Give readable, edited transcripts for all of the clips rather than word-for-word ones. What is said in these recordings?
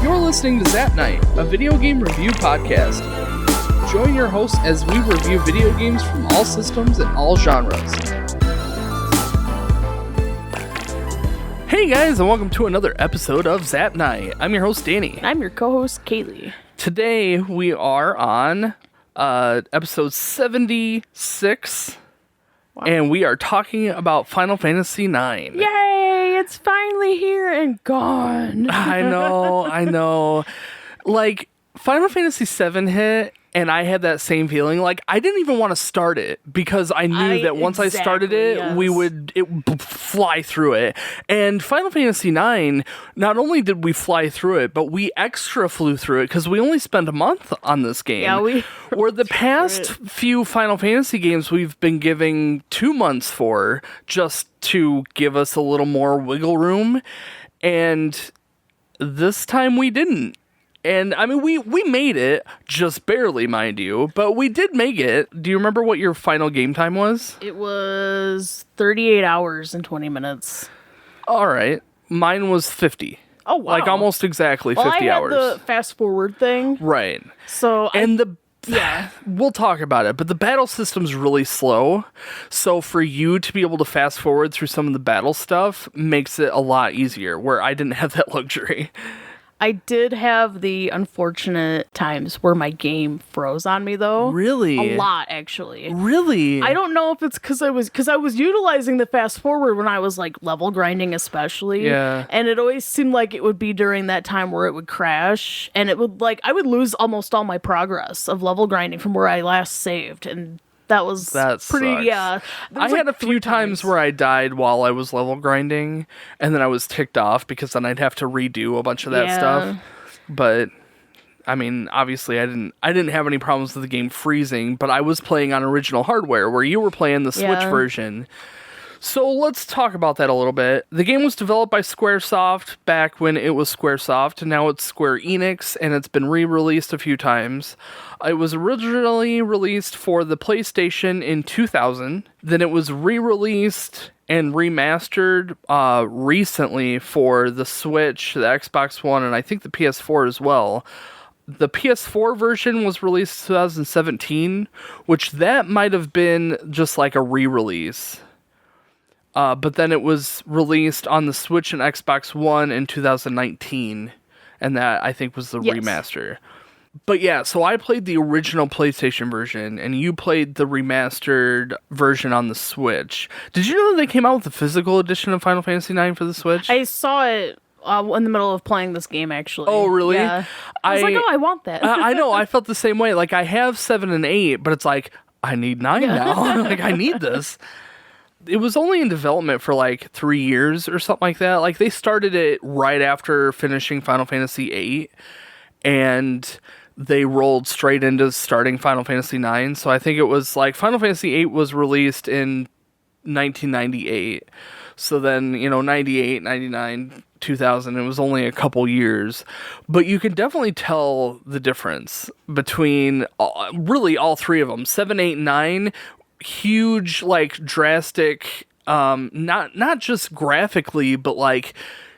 You're listening to Zap Night, a video game review podcast. Join your hosts as we review video games from all systems and all genres. Hey guys, and welcome to another episode of Zap Night. I'm your host, Danny. And I'm your co-host, Kaylee. Today we are on episode 76, wow. And we are talking about Final Fantasy IX. Yay! It's finally here and gone. I know. Like, Final Fantasy VII hit, and I had that same feeling. Like, I didn't even want to start it because I knew that once I started it, yes, it would fly through it. And Final Fantasy IX, not only did we fly through it, but we extra flew through it because we only spent a month on this game. Yeah, where the past few Final Fantasy games we've been giving 2 months for just to give us a little more wiggle room. And this time we didn't. And, I mean, we made it, just barely, mind you, but we did make it. Do you remember what your final game time was? It was 38 hours and 20 minutes. All right. Mine was 50. Oh, wow. Like, almost exactly 50 hours. I had the fast-forward thing. Right. So, we'll talk about it, but the battle system's really slow, so for you to be able to fast-forward through some of the battle stuff makes it a lot easier, where I didn't have that luxury. I did have the unfortunate times where my game froze on me, though. Really? A lot, actually. Really? I don't know if it's because I was utilizing the fast forward when I was like level grinding, especially. Yeah. And it always seemed like it would be during that time where it would crash, and it would I would lose almost all my progress of level grinding from where I last saved, and that pretty, sucks. Yeah. I had a few times where I died while I was level grinding, and then I was ticked off because then I'd have to redo a bunch of that stuff. But, I mean, obviously I didn't have any problems with the game freezing, but I was playing on original hardware, where you were playing the Switch version. So let's talk about that a little bit. The game was developed by Squaresoft back when it was Squaresoft, and now it's Square Enix, and it's been re-released a few times. It was originally released for the PlayStation in 2000. Then it was re-released and remastered recently for the Switch, the Xbox One, and I think the PS4 as well. The PS4 version was released in 2017, which that might have been just like a re-release. But then it was released on the Switch and Xbox One in 2019, and that, I think, was the remaster. But yeah, so I played the original PlayStation version, and you played the remastered version on the Switch. Did you know that they came out with a physical edition of Final Fantasy IX for the Switch? I saw it in the middle of playing this game, actually. Oh, really? Yeah. I was like, oh, I want that. I know, I felt the same way. Like, I have 7 and 8, but it's like, I need 9 now. Like, I need this. It was only in development for like 3 years or something like that. Like, they started it right after finishing Final Fantasy VIII, and they rolled straight into starting Final Fantasy IX. So I think it was like Final Fantasy VIII was released in 1998. So then, 98, 99, 2000, it was only a couple years. But you can definitely tell the difference between really all three of them. 7, 8, 9, huge, like, drastic, not just graphically, but like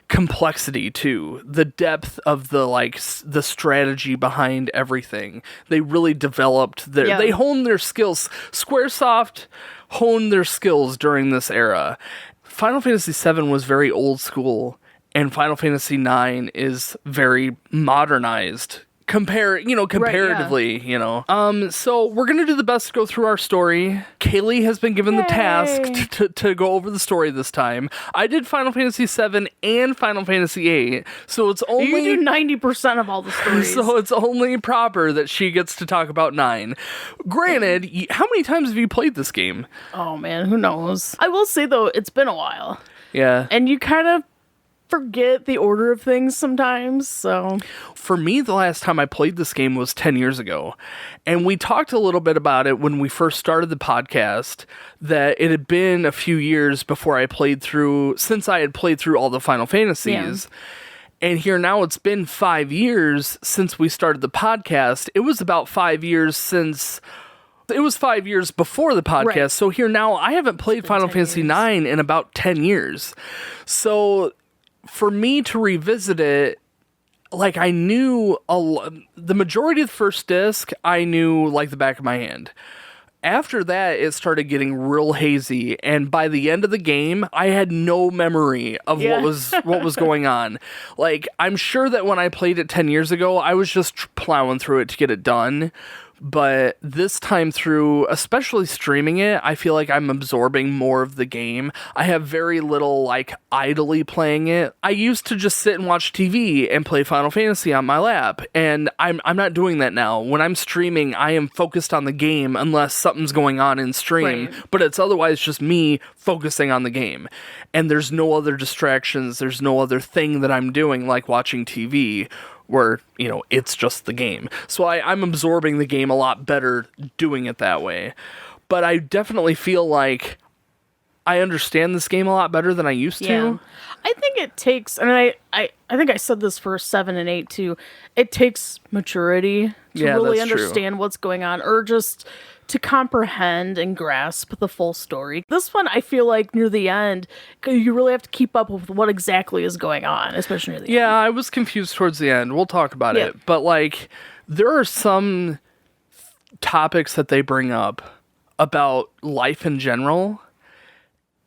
complexity too. The depth of the strategy behind everything. They really developed they honed their skills. Squaresoft honed their skills during this era. Final Fantasy VII was very old school, and Final Fantasy IX is very modernized. Comparatively, So we're going to do the best to go through our story. Kaylee has been given the task to go over the story this time. I did Final Fantasy VII and Final Fantasy VIII, so it's only... You do 90% of all the stories. So it's only proper that she gets to talk about 9. Granted, how many times have you played this game? Oh man, who knows? I will say though, it's been a while. Yeah. And you kind of forget the order of things sometimes, so... For me, the last time I played this game was 10 years ago, and we talked a little bit about it when we first started the podcast, that it had been a few years before I had played through all the Final Fantasies, and here now it's been 5 years since we started the podcast. It was about 5 years since It was 5 years before the podcast, Right. so here now I haven't played Final 10 Fantasy years. IX in about 10 years. So for me to revisit it, like I knew the majority of the first disc, I knew like the back of my hand. After that, it started getting real hazy, and by the end of the game, I had no memory of Yeah. what was going on. Like, I'm sure that when I played it 10 years ago, I was just plowing through it to get it done. But this time through, especially streaming it, I feel like I'm absorbing more of the game. I have very little, like, idly playing it. I used to just sit and watch TV and play Final Fantasy on my lap, and I'm not doing that now. When I'm streaming, I am focused on the game unless something's going on in stream, Right. but it's otherwise just me focusing on the game. And there's no other distractions, there's no other thing that I'm doing like watching TV, where, you know, it's just the game. So I'm absorbing the game a lot better doing it that way. But I definitely feel like I understand this game a lot better than I used to. Yeah. I think it takes, and I think I said this for 7 and 8 too, it takes maturity to Yeah, really that's true. understand what's going on, or just to comprehend and grasp the full story. This one, I feel like near the end, you really have to keep up with what exactly is going on, especially near the end. Yeah, I was confused towards the end. We'll talk about Yeah. it. But, like, there are some topics that they bring up about life in general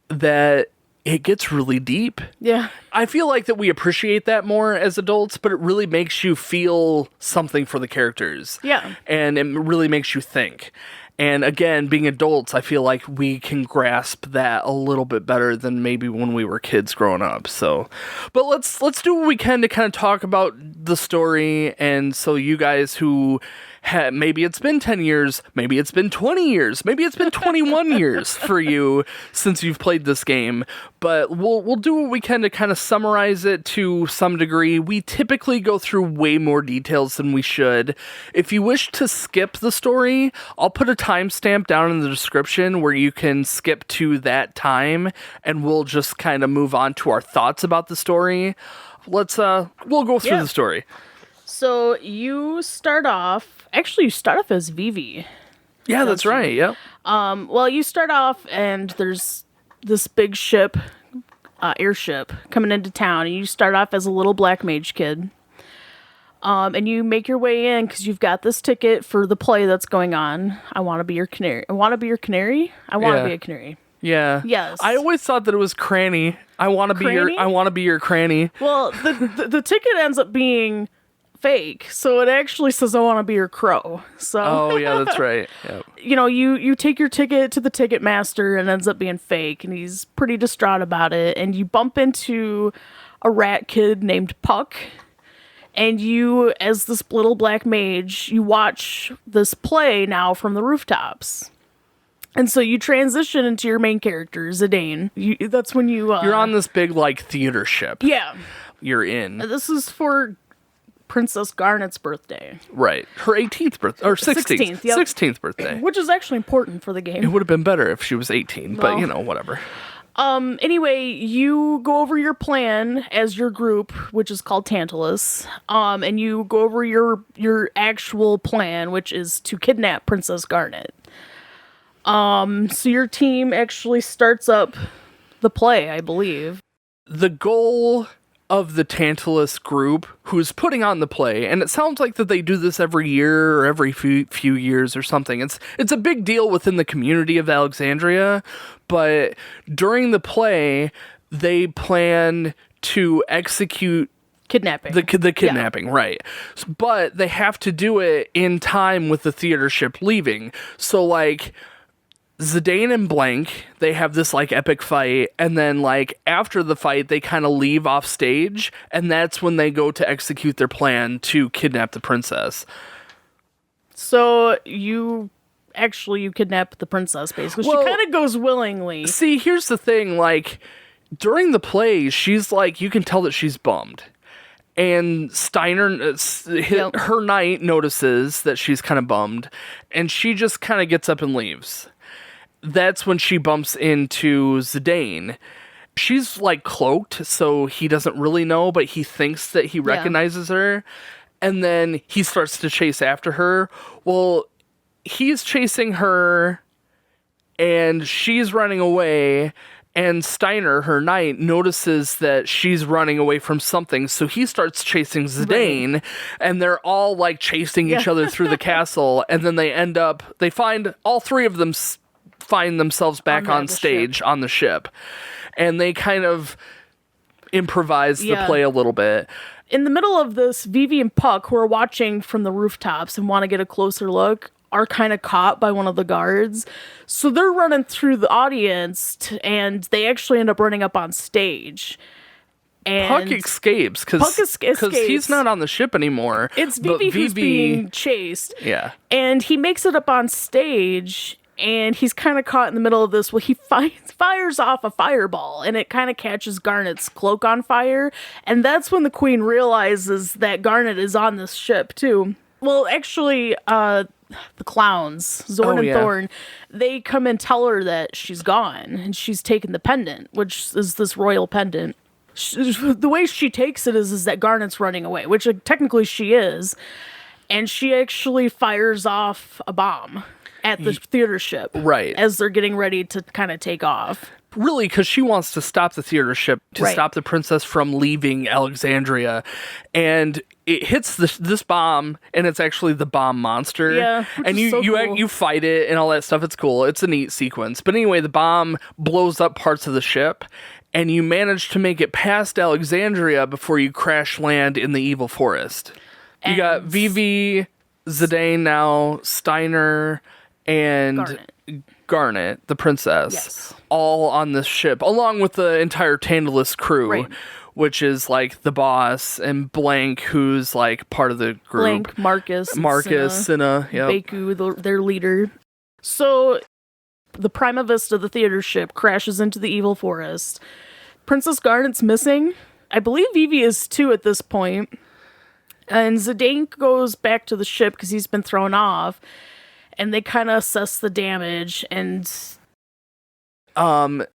that it gets really deep. Yeah. I feel like that we appreciate that more as adults, but it really makes you feel something for the characters. Yeah. And it really makes you think. And again, being adults, I feel like we can grasp that a little bit better than maybe when we were kids growing up. So, but let's do what we can to kind of talk about the story. And so you guys who maybe it's been 10 years, maybe it's been 20 years, maybe it's been 21 years for you since you've played this game, but we'll do what we can to kind of summarize it to some degree. We typically go through way more details than we should. If you wish to skip the story, I'll put a timestamp down in the description where you can skip to that time, and we'll just kind of move on to our thoughts about the story. We'll go through Yeah. the story. So you start off as Vivi. Yeah, that's right. Yep. Well, you start off and there's this big ship, airship coming into town, and you start off as a little black mage kid. And you make your way in because you've got this ticket for the play that's going on. I want to be your canary. I want to be your canary. I want to Yeah. be a canary. Yeah. Yes. I always thought that it was cranny. I want to be your cranny. Well, the ticket ends up being fake, so it actually says I want to be your crow. So Oh yeah, that's right. Yep. you know, you take your ticket to the ticket master and it ends up being fake, and he's pretty distraught about it, and you bump into a rat kid named Puck, and you, as this little black mage, you watch this play now from the rooftops. And so you transition into your main character, Zidane. That's when You're on this big like theater ship. Yeah. You're in. This is for Princess Garnet's birthday, Right. Her 18th birthday or 16th. 16th, yep. 16th birthday. which is actually important for the It game. would have been better if she was 18, but Well. you know, whatever. Anyway, you go over your plan as your group, which is called Tantalus. And you go over your actual plan, which is to kidnap Princess Garnet. So your team actually starts up the play, I believe. The goal of the Tantalus group who's putting on the play, and it sounds like that they do this every year or every few years or something. It's a big deal within the community of Alexandria, but during the play, they plan to execute Kidnapping. the kidnapping, right? But they have to do it in time with the theater ship leaving. So like Zidane and Blank, they have this like epic fight, and then like after the fight they kind of leave off stage, and that's when they go to execute their plan to kidnap the princess. So you kidnap the princess, basically. Well, she kind of goes willingly. See, here's the thing, like during the play, she's like, you can tell that she's bummed. And Steiner, her knight, notices that she's kind of bummed, and she just kind of gets up and leaves. That's when she bumps into Zidane. She's like cloaked, so he doesn't really know, but he thinks that he recognizes her. And then he starts to chase after her. Well, he's chasing her, and she's running away. And Steiner, her knight, notices that she's running away from something, so he starts chasing Zidane, and they're all like chasing each other through the castle, and then they find all three of them find themselves back on stage on the ship, and they kind of improvise the play a little bit. In the middle of this, Vivi and Puck, who are watching from the rooftops and want to get a closer look, are kind of caught by one of the guards. So they're running through the audience, and they actually end up running up on stage. And Puck escapes because he's not on the ship anymore. It's Vivi who's being chased. Yeah. And he makes it up on stage, and he's kind of caught in the middle of this. Well, he fires off a fireball, and it kind of catches Garnet's cloak on fire. And that's when the queen realizes that Garnet is on this ship, too. Well, actually, the clowns, Zorn and Thorn, they come and tell her that she's gone and she's taken the pendant, which is this royal pendant. The way she takes it is that Garnet's running away, which technically she is, and she actually fires off a bomb at the theater ship as they're getting ready to kind of take off. Really, because she wants to stop the theater ship, to stop the princess from leaving Alexandria. And it hits this bomb, and it's actually the bomb monster. Yeah, and you fight it and all that stuff. It's cool. It's a neat sequence. But anyway, the bomb blows up parts of the ship, and you manage to make it past Alexandria before you crash land in the evil forest. You got Vivi, Zidane now, Steiner, and Garnet, the princess, all on this ship, along with the entire Tantalus crew, which is like the boss and Blank, who's like part of the group. Blank, Marcus, Cinna, Baku, their leader. So the Prima Vista, the theater ship, crashes into the evil forest. Princess Garnet's missing. I believe Vivi is too at this point. And Zidane goes back to the ship because he's been thrown off. And they kind of assess the damage, and Zidane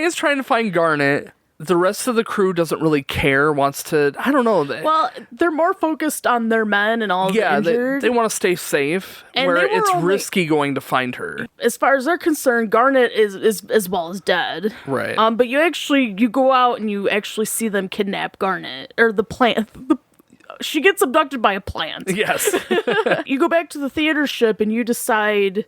is trying to find Garnet. The rest of the crew doesn't really care, wants to, I don't know. Well, they're more focused on their men and all the injured. They want to stay safe, and where it's risky going to find her. As far as they're concerned, Garnet is as well as dead. Right. But you go out and you actually see them kidnap Garnet, or the plant. She gets abducted by a plant. Yes. You go back to the theater ship and you decide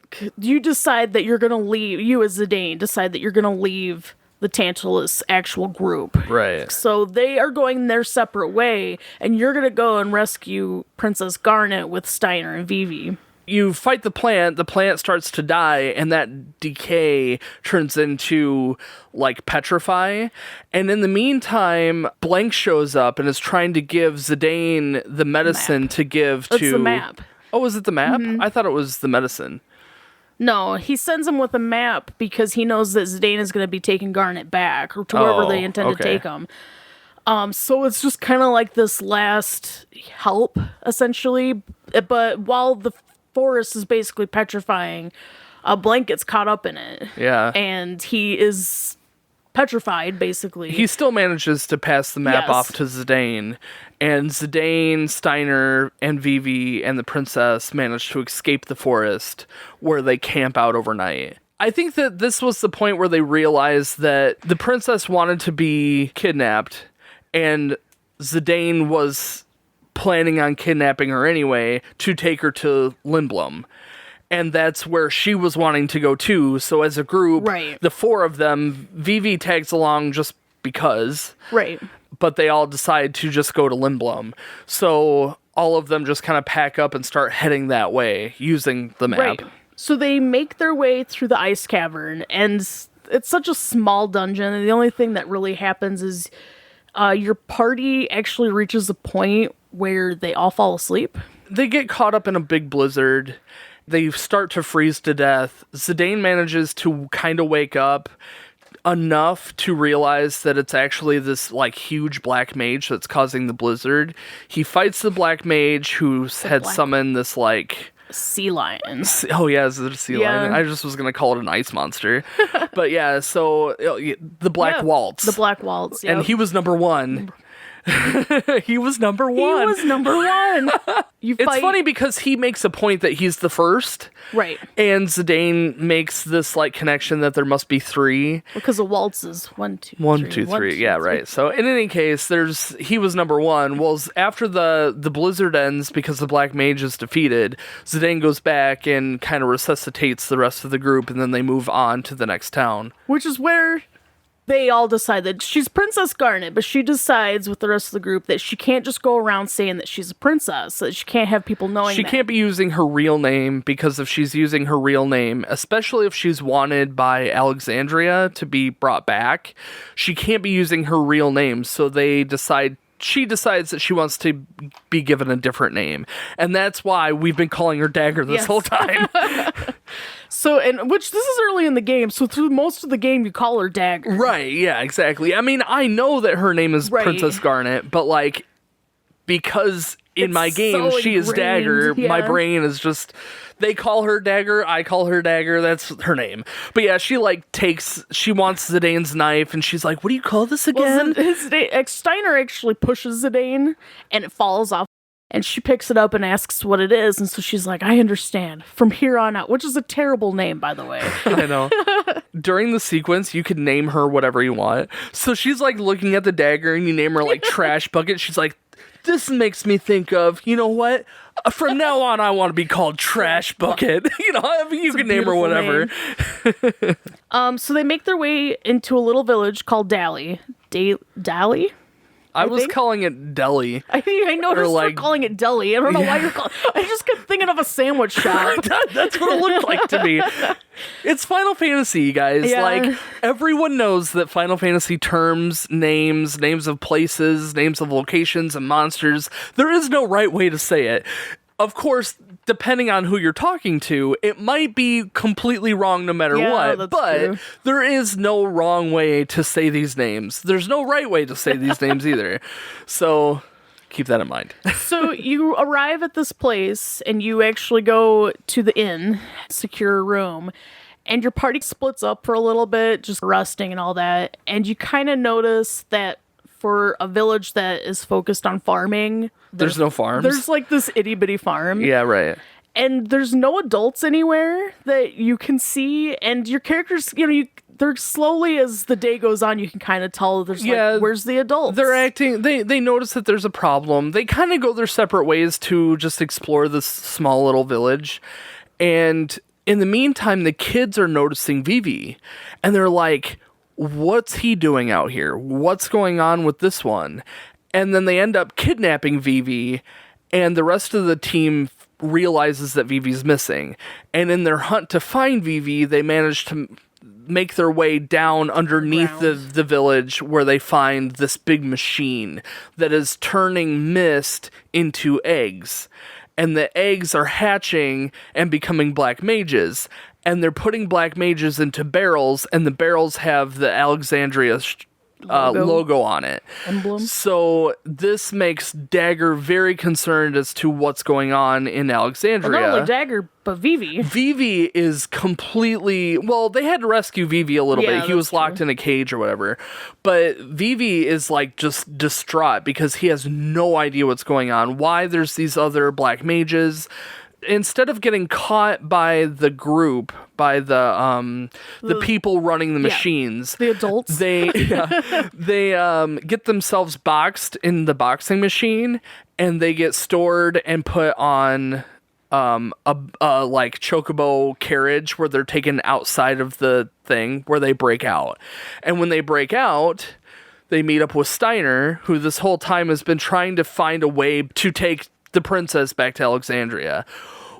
that you're going to leave. You as Zidane decide that you're going to leave the Tantalus actual group. Right. So they are going their separate way, and you're going to go and rescue Princess Garnet with Steiner and Vivi. You fight the plant starts to die, and that decay turns into, like, petrify. And in the meantime, Blank shows up and is trying to give Zidane the medicine to give to... It's the map. Oh, is it the map? Mm-hmm. I thought it was the medicine. No, he sends him with a map because he knows that Zidane is going to be taking Garnet back, or to wherever they intend to take him. So it's just kind of like this last help, essentially. But while the forest is basically petrifying, Blank gets caught up in it. Yeah. And he is petrified, basically. He still manages to pass the map off to Zidane, and Zidane, Steiner, and Vivi and the princess manage to escape the forest, where they camp out overnight. I think that this was the point where they realized that the princess wanted to be kidnapped, and Zidane was planning on kidnapping her anyway to take her to Lindblom. And that's where she was wanting to go too. So as a group, the four of them, Vivi tags along just because. Right. But they all decide to just go to Lindblom. So all of them just kind of pack up and start heading that way using the map. Right. So they make their way through the ice cavern, and it's such a small dungeon. And the only thing that really happens is your party actually reaches a point where they all fall asleep. They get caught up in a big blizzard. They start to freeze to death. Zidane manages to kind of wake up enough to realize that it's actually this like huge black mage that's causing the blizzard. He fights the black mage who had summoned this like sea lion. Oh yeah, is it a sea lion? I just was gonna call it an ice monster. But yeah, so the black waltz. The black waltz, and he was number one. He was number He one. was number one. It's funny because he makes a point that he's the first. Right. And Zidane makes this like connection that there must be three. Because the waltz is 1, 2, 3. 1, 2, 3. Yeah, right. So in any case, he was number one. Well, after the blizzard ends because the Black Mage is defeated, Zidane goes back and kind of resuscitates the rest of the group, and then they move on to the next town. Which is where they all decide that she's Princess Garnet, but she decides with the rest of the group that she can't just go around saying that she's a princess, that she can't have people knowing She can't be using her real name, because if she's using her real name, especially if she's wanted by Alexandria to be brought back, she can't be using her real name. So she decides that she wants to be given a different name. And that's why we've been calling her Dagger this whole time. So, which this is early in the game, so through most of the game you call her Dagger. Right, yeah, exactly. I mean, I know that her name is Princess Garnet, but like, because in my game so she is Dagger, my yeah. brain is just, they call her Dagger, I call her Dagger, that's her name. But yeah, she wants Zidane's knife, and she's like, what do you call this again? Well, Steiner actually pushes Zidane, and it falls off. And she picks it up and asks what it is. And so she's like, I understand. From here on out. Which is a terrible name, by the way. I know. During the sequence, you can name her whatever you want. So she's like looking at the dagger, and you name her like Trash Bucket. She's like, this makes me think of, you know what? From now on, I want to be called Trash Bucket. You know, I mean, you can name her whatever. So they make their way into a little village called Dally. Dally? I was calling it Deli. I noticed like, we're calling it Deli. I don't know why you're calling. I just kept thinking of a sandwich shop. That's what it looked like to me. It's Final Fantasy, you guys. Yeah. Like, everyone knows that Final Fantasy terms, names of places, names of locations, and monsters, there is no right way to say it. Of course, depending on who you're talking to, it might be completely wrong no matter what, but true. There is no wrong way to say these names. There's no right way to say these names either. So keep that in mind. So you arrive at this place and you actually go to the inn, secure a room, and your party splits up for a little bit, just resting and all that. And you kind of notice that for a village that is focused on farming, there's no farms. There's like this itty bitty farm. Yeah, right. And there's no adults anywhere that you can see, and your characters, they're slowly as the day goes on, you can kind of tell there's like, where's the adults? They're acting, they notice that there's a problem. They kind of go their separate ways to just explore this small little village. And in the meantime, the kids are noticing Vivi, and they're like, what's he doing out here? What's going on with this one? And then they end up kidnapping Vivi, and the rest of the team realizes that Vivi's missing. And in their hunt to find Vivi, they manage to make their way down underneath the village, where they find this big machine that is turning mist into eggs. And the eggs are hatching and becoming black mages. And they're putting black mages into barrels, and the barrels have the Alexandria logo on it. Emblem. So this makes Dagger very concerned as to what's going on in Alexandria. Well, not only Dagger, but Vivi. Vivi is completely... Well, they had to rescue Vivi a little bit. He was locked in a cage or whatever. But Vivi is like just distraught because he has no idea what's going on. Why there's these other black mages. Instead of getting caught by the group, by the people running the machines, the adults, they get themselves boxed in the boxing machine, and they get stored and put on a like chocobo carriage where they're taken outside of the thing where they break out. And when they break out, they meet up with Steiner, who this whole time has been trying to find a way to take the princess back to Alexandria.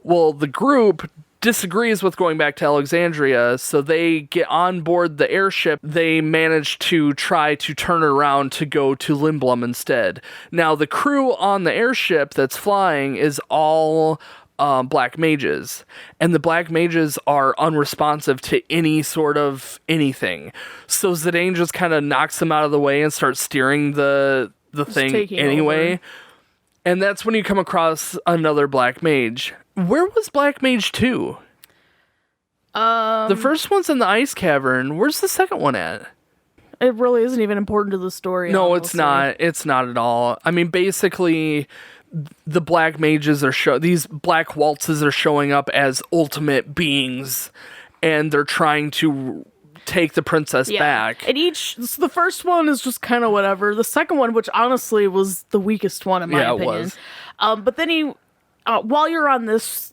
Well, the group disagrees with going back to Alexandria, so they get on board the airship. They manage to try to turn around to go to Lindblum instead. Now, the crew on the airship that's flying is all black mages, and the black mages are unresponsive to any sort of anything. So Zidane just kind of knocks them out of the way and starts steering the thing anyway. Over. And that's when you come across another black mage. Where was Black Mage 2? The first one's in the ice cavern. Where's the second one at? it really isn't even important to the story. No, honestly. it's not. It's not at all. I mean, basically, the black mages these black waltzes are showing up as ultimate beings, and they're trying to take the princess back. And so the first one is just kind of whatever. The second one, which honestly was the weakest one in my opinion. It was. But then while you're on this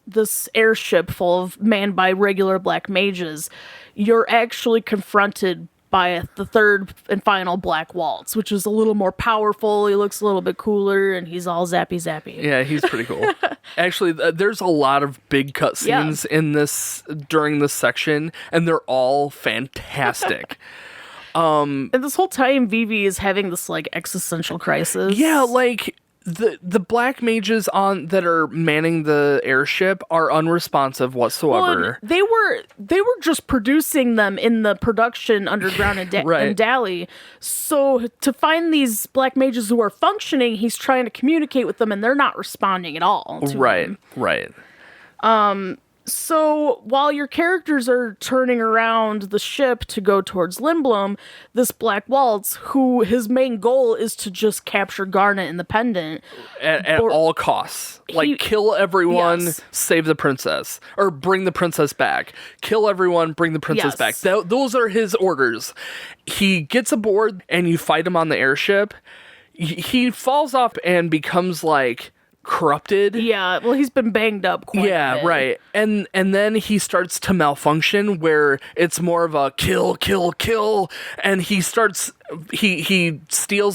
airship full of manned by regular black mages, you're actually confronted by the third and final Black Waltz, which is a little more powerful. He looks a little bit cooler, and he's all zappy. Yeah, he's pretty cool. Actually, there's a lot of big cutscenes in this during this section, and they're all fantastic. And this whole time, Vivi is having this like existential crisis. Yeah, like the black mages that are manning the airship are unresponsive whatsoever. Well, they were just producing them in the production underground in Dali. So to find these black mages who are functioning, he's trying to communicate with them, and they're not responding at all. To him. Right. So while your characters are turning around the ship to go towards Lindblom, this Black Waltz, who his main goal is to just capture Garnet and the pendant at all costs. Like, kill everyone, save the princess, or bring the princess back. Kill everyone, bring the princess back. Those are his orders. He gets aboard, and you fight him on the airship. He falls off and becomes like corrupted. Yeah, well, he's been banged up quite a bit. Yeah, right. And then he starts to malfunction where it's more of a kill, and he steals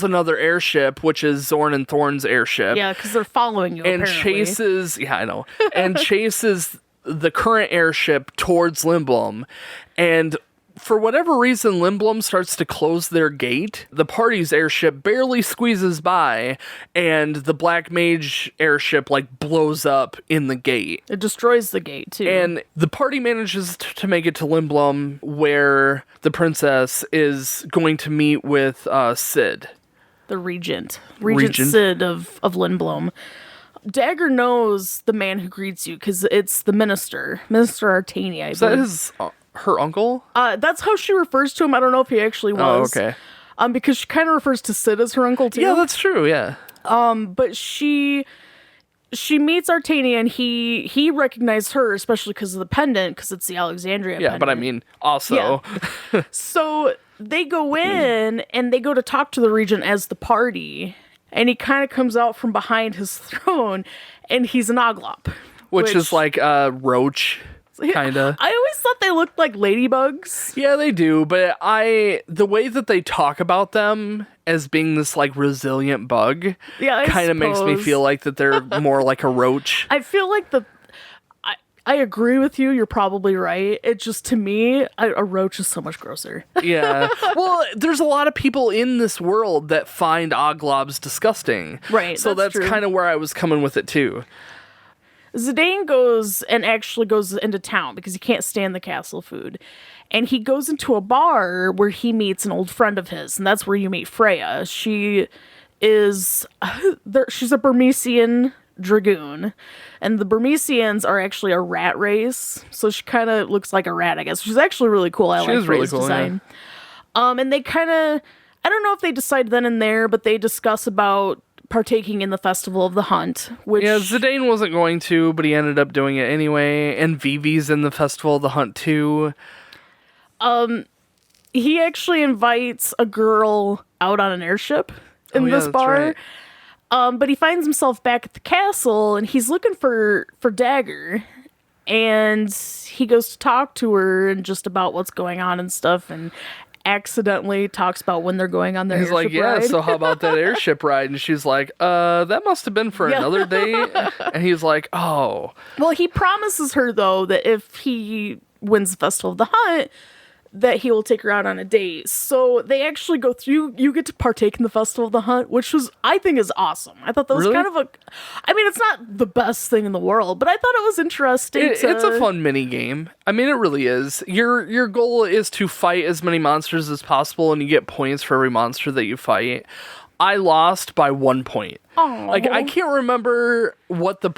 another airship, which is Zorn and Thorn's airship. Yeah, because they're following you, and apparently. chases the current airship towards Lindblom, and for whatever reason, Lindblom starts to close their gate. The party's airship barely squeezes by, and the Black Mage airship, like, blows up in the gate. It destroys the gate, too. And the party manages to make it to Lindblom, where the princess is going to meet with Sid. The Regent Sid of Lindblom. Dagger knows the man who greets you, because it's the Minister Artania. Is that her uncle? That's how she refers to him. I don't know if he actually was. Oh, okay. Because she kind of refers to Sid as her uncle too. Yeah, that's true. Yeah. But she meets Artania, and he recognized her, especially because of the pendant, because it's the Alexandria pendant. Yeah, but I mean, also. Yeah. So they go in, and they go to talk to the Regent as the party, and he kind of comes out from behind his throne, and he's an Oglop. Which is like a roach. Kinda. I always thought they looked like ladybugs. Yeah, they do, but the way that they talk about them as being this like resilient bug, kind of makes me feel like that they're more like a roach. I feel like I agree with you. You're probably right. It just, to me, a roach is so much grosser. Yeah. Well, there's a lot of people in this world that find oglobs disgusting. Right. So that's kind of where I was coming with it too. Zidane goes into town because he can't stand the castle food. And he goes into a bar where he meets an old friend of his, and that's where you meet Freya. She's a Burmesian dragoon, and the Burmesians are actually a rat race, so she kind of looks like a rat, I guess. She's actually really cool. I like Freya's design. Yeah. And they kind of, I don't know if they decide then and there, but they discuss about partaking in the Festival of the Hunt, which... Yeah, Zidane wasn't going to, but he ended up doing it anyway, and Vivi's in the Festival of the Hunt too. He actually invites a girl out on an airship in this bar, right. But he finds himself back at the castle, and he's looking for Dagger, and he goes to talk to her and just about what's going on and stuff, and accidentally talks about when they're going on their airship ride. He's like, yeah, so how about that airship ride? And she's like, that must have been for another date. And he's like, oh. Well, he promises her, though, that if he wins the Festival of the Hunt, that he will take her out on a date. So they actually go through, you get to partake in the Festival of the Hunt, which I think is awesome. I thought that was kind of I mean, it's not the best thing in the world, but I thought it was interesting. It's a fun mini game. I mean, it really is. Your goal is to fight as many monsters as possible, and you get points for every monster that you fight. I lost by 1 point. Aww. Like, I can't remember what the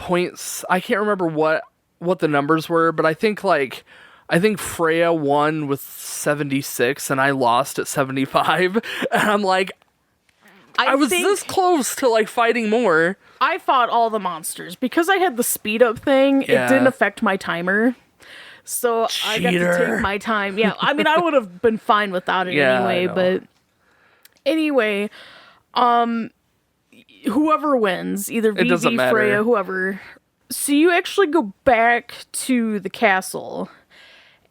numbers were, but I think like I think Freya won with 76 and I lost at 75. And I'm like, I was this close to like fighting more. I fought all the monsters because I had the speed up thing. Yeah. It didn't affect my timer. So I got to take my time. Yeah, I mean, I would have been fine without it anyway, but anyway, whoever wins, either Vivi, Freya, whoever. So you actually go back to the castle,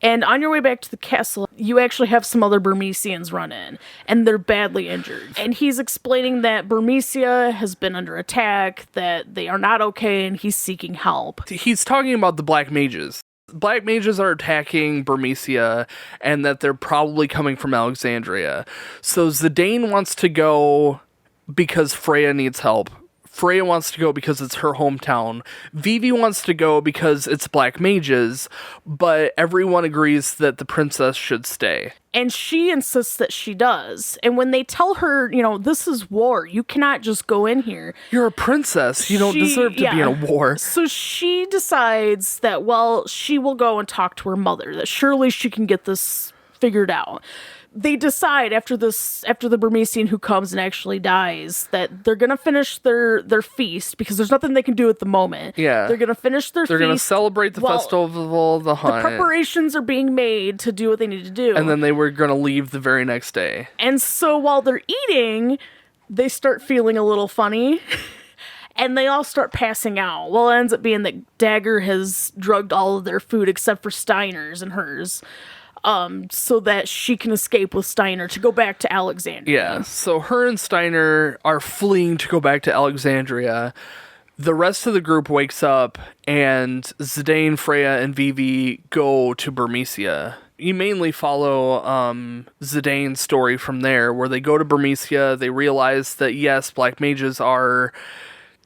and on your way back to the castle, you actually have some other Burmesians run in, and they're badly injured. And he's explaining that Burmecia has been under attack, that they are not okay, and he's seeking help. He's talking about the Black Mages. Black Mages are attacking Burmecia, and that they're probably coming from Alexandria. So Zidane wants to go because Freya needs help. Freya wants to go because it's her hometown. Vivi wants to go because it's Black Mages, but everyone agrees that the princess should stay. And she insists that she does. And when they tell her, you know, this is war, you cannot just go in here. You're a princess. You don't deserve to be in a war. So she decides that, well, she will go and talk to her mother, that surely she can get this figured out. They decide after the Burmesian who comes and actually dies, that they're gonna finish their feast because there's nothing they can do at the moment. Yeah, they're gonna finish their feast. They're gonna celebrate the festival, the hunt. The preparations are being made to do what they need to do, and then they were gonna leave the very next day. And so while they're eating, they start feeling a little funny. And they all start passing out. Well, it ends up being that Dagger has drugged all of their food except for Steiner's and hers. So that she can escape with Steiner to go back to Alexandria. Yeah, so her and Steiner are fleeing to go back to Alexandria. The rest of the group wakes up, and Zidane, Freya, and Vivi go to Burmecia. You mainly follow Zidane's story from there, where they go to Burmecia, they realize that, yes, Black Mages are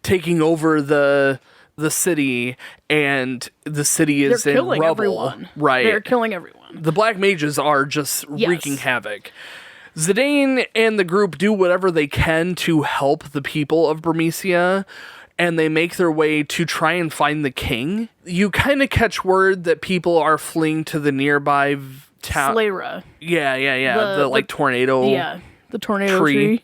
taking over the city, and the city is in rubble. Everyone. Right. They're killing everyone. The Black Mages are just wreaking havoc. Zidane and the group do whatever they can to help the people of Burmecia, and they make their way to try and find the king. You kind of catch word that people are fleeing to the nearby town. Slayra. Yeah. The tornado. Yeah, the tornado tree.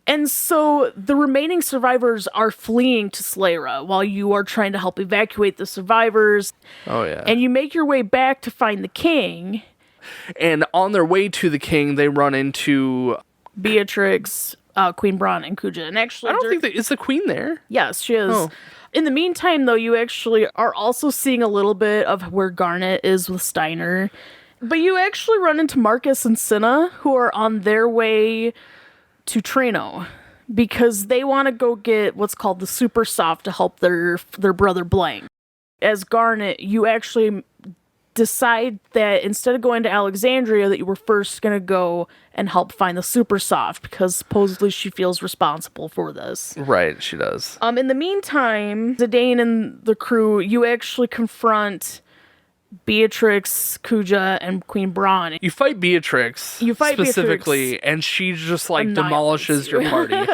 And so the remaining survivors are fleeing to Slayra while you are trying to help evacuate the survivors. Oh, yeah. And you make your way back to find the king. And on their way to the king, they run into Beatrix, Queen Braun, and Kuja. And actually, I don't think is the queen there. Yes, she is. Oh. In the meantime, though, you actually are also seeing a little bit of where Garnet is with Steiner. But you actually run into Marcus and Cinna, who are on their way to Treno, because they want to go get what's called the Super Soft to help their brother Blank. As Garnet, you actually decide that instead of going to Alexandria, that you were first going to go and help find the Super Soft, because supposedly she feels responsible for this. Right, she does. In the meantime, Zidane and the crew, you actually confront Beatrix, Kuja, and Queen Braun. You fight Beatrix specifically, and she just demolishes your party.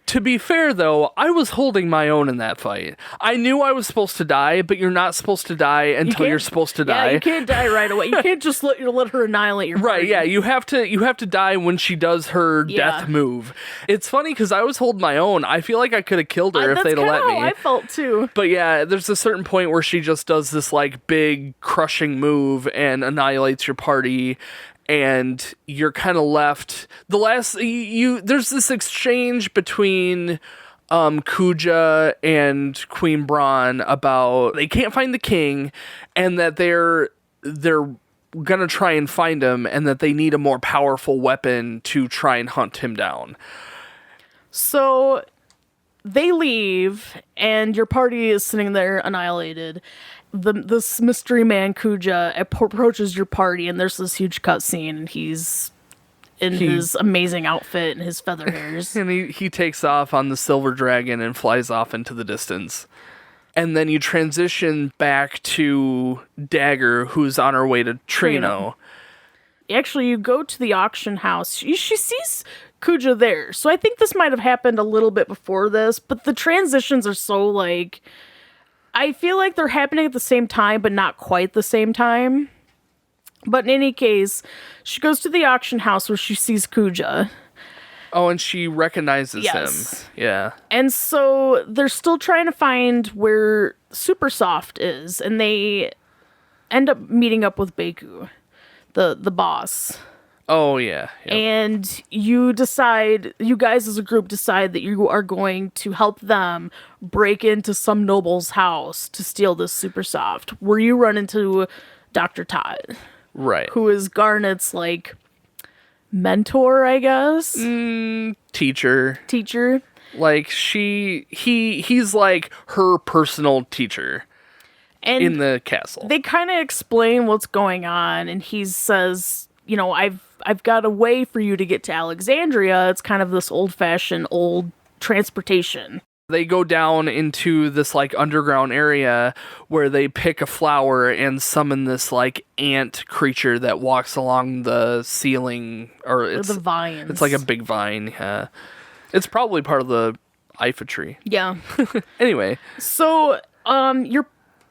To be fair, though, I was holding my own in that fight. I knew I was supposed to die, but you're not supposed to die until you're supposed to die. Yeah, you can't die right away. You can't just let her annihilate your party. Right, yeah, you have to die when she does her death move. It's funny because I was holding my own. I feel like I could have killed her if they'd have let me. I felt too. But yeah, there's a certain point where she just does this big crushing move and annihilates your party. And you're kind of left. There's this exchange between Kuja and Queen Braun about they can't find the king, and that they're gonna try and find him, and that they need a more powerful weapon to try and hunt him down. So they leave, and your party is sitting there annihilated. This mystery man Kuja approaches your party, and there's this huge cutscene, and he's in his amazing outfit and his feather hairs. And he takes off on the silver dragon and flies off into the distance. And then you transition back to Dagger, who's on her way to Treno. Actually, you go to the auction house. She sees Kuja there. So I think this might have happened a little bit before this, but the transitions are so I feel like they're happening at the same time, but not quite the same time. But in any case, she goes to the auction house where she sees Kuja. Oh, and she recognizes Yes. him. Yeah. And so they're still trying to find where Supersoft is, and they end up meeting up with Baku, the boss. Oh, yeah. Yep. And you guys as a group decide that you are going to help them break into some noble's house to steal this Supersoft, where you run into Dr. Todd, Right. who is Garnet's, like, mentor, I guess? Teacher. Like, he's like her personal teacher And in the castle. they kind of explain what's going on, and he says, you know, I've got a way for you to get to Alexandria. It's kind of this old-fashioned old transportation. They go down into this like underground area where they pick a flower and summon this like ant creature that walks along the ceiling, or it's The vines. It's like a big vine. Yeah, it's probably part of the Ifa tree. Yeah. Anyway, So,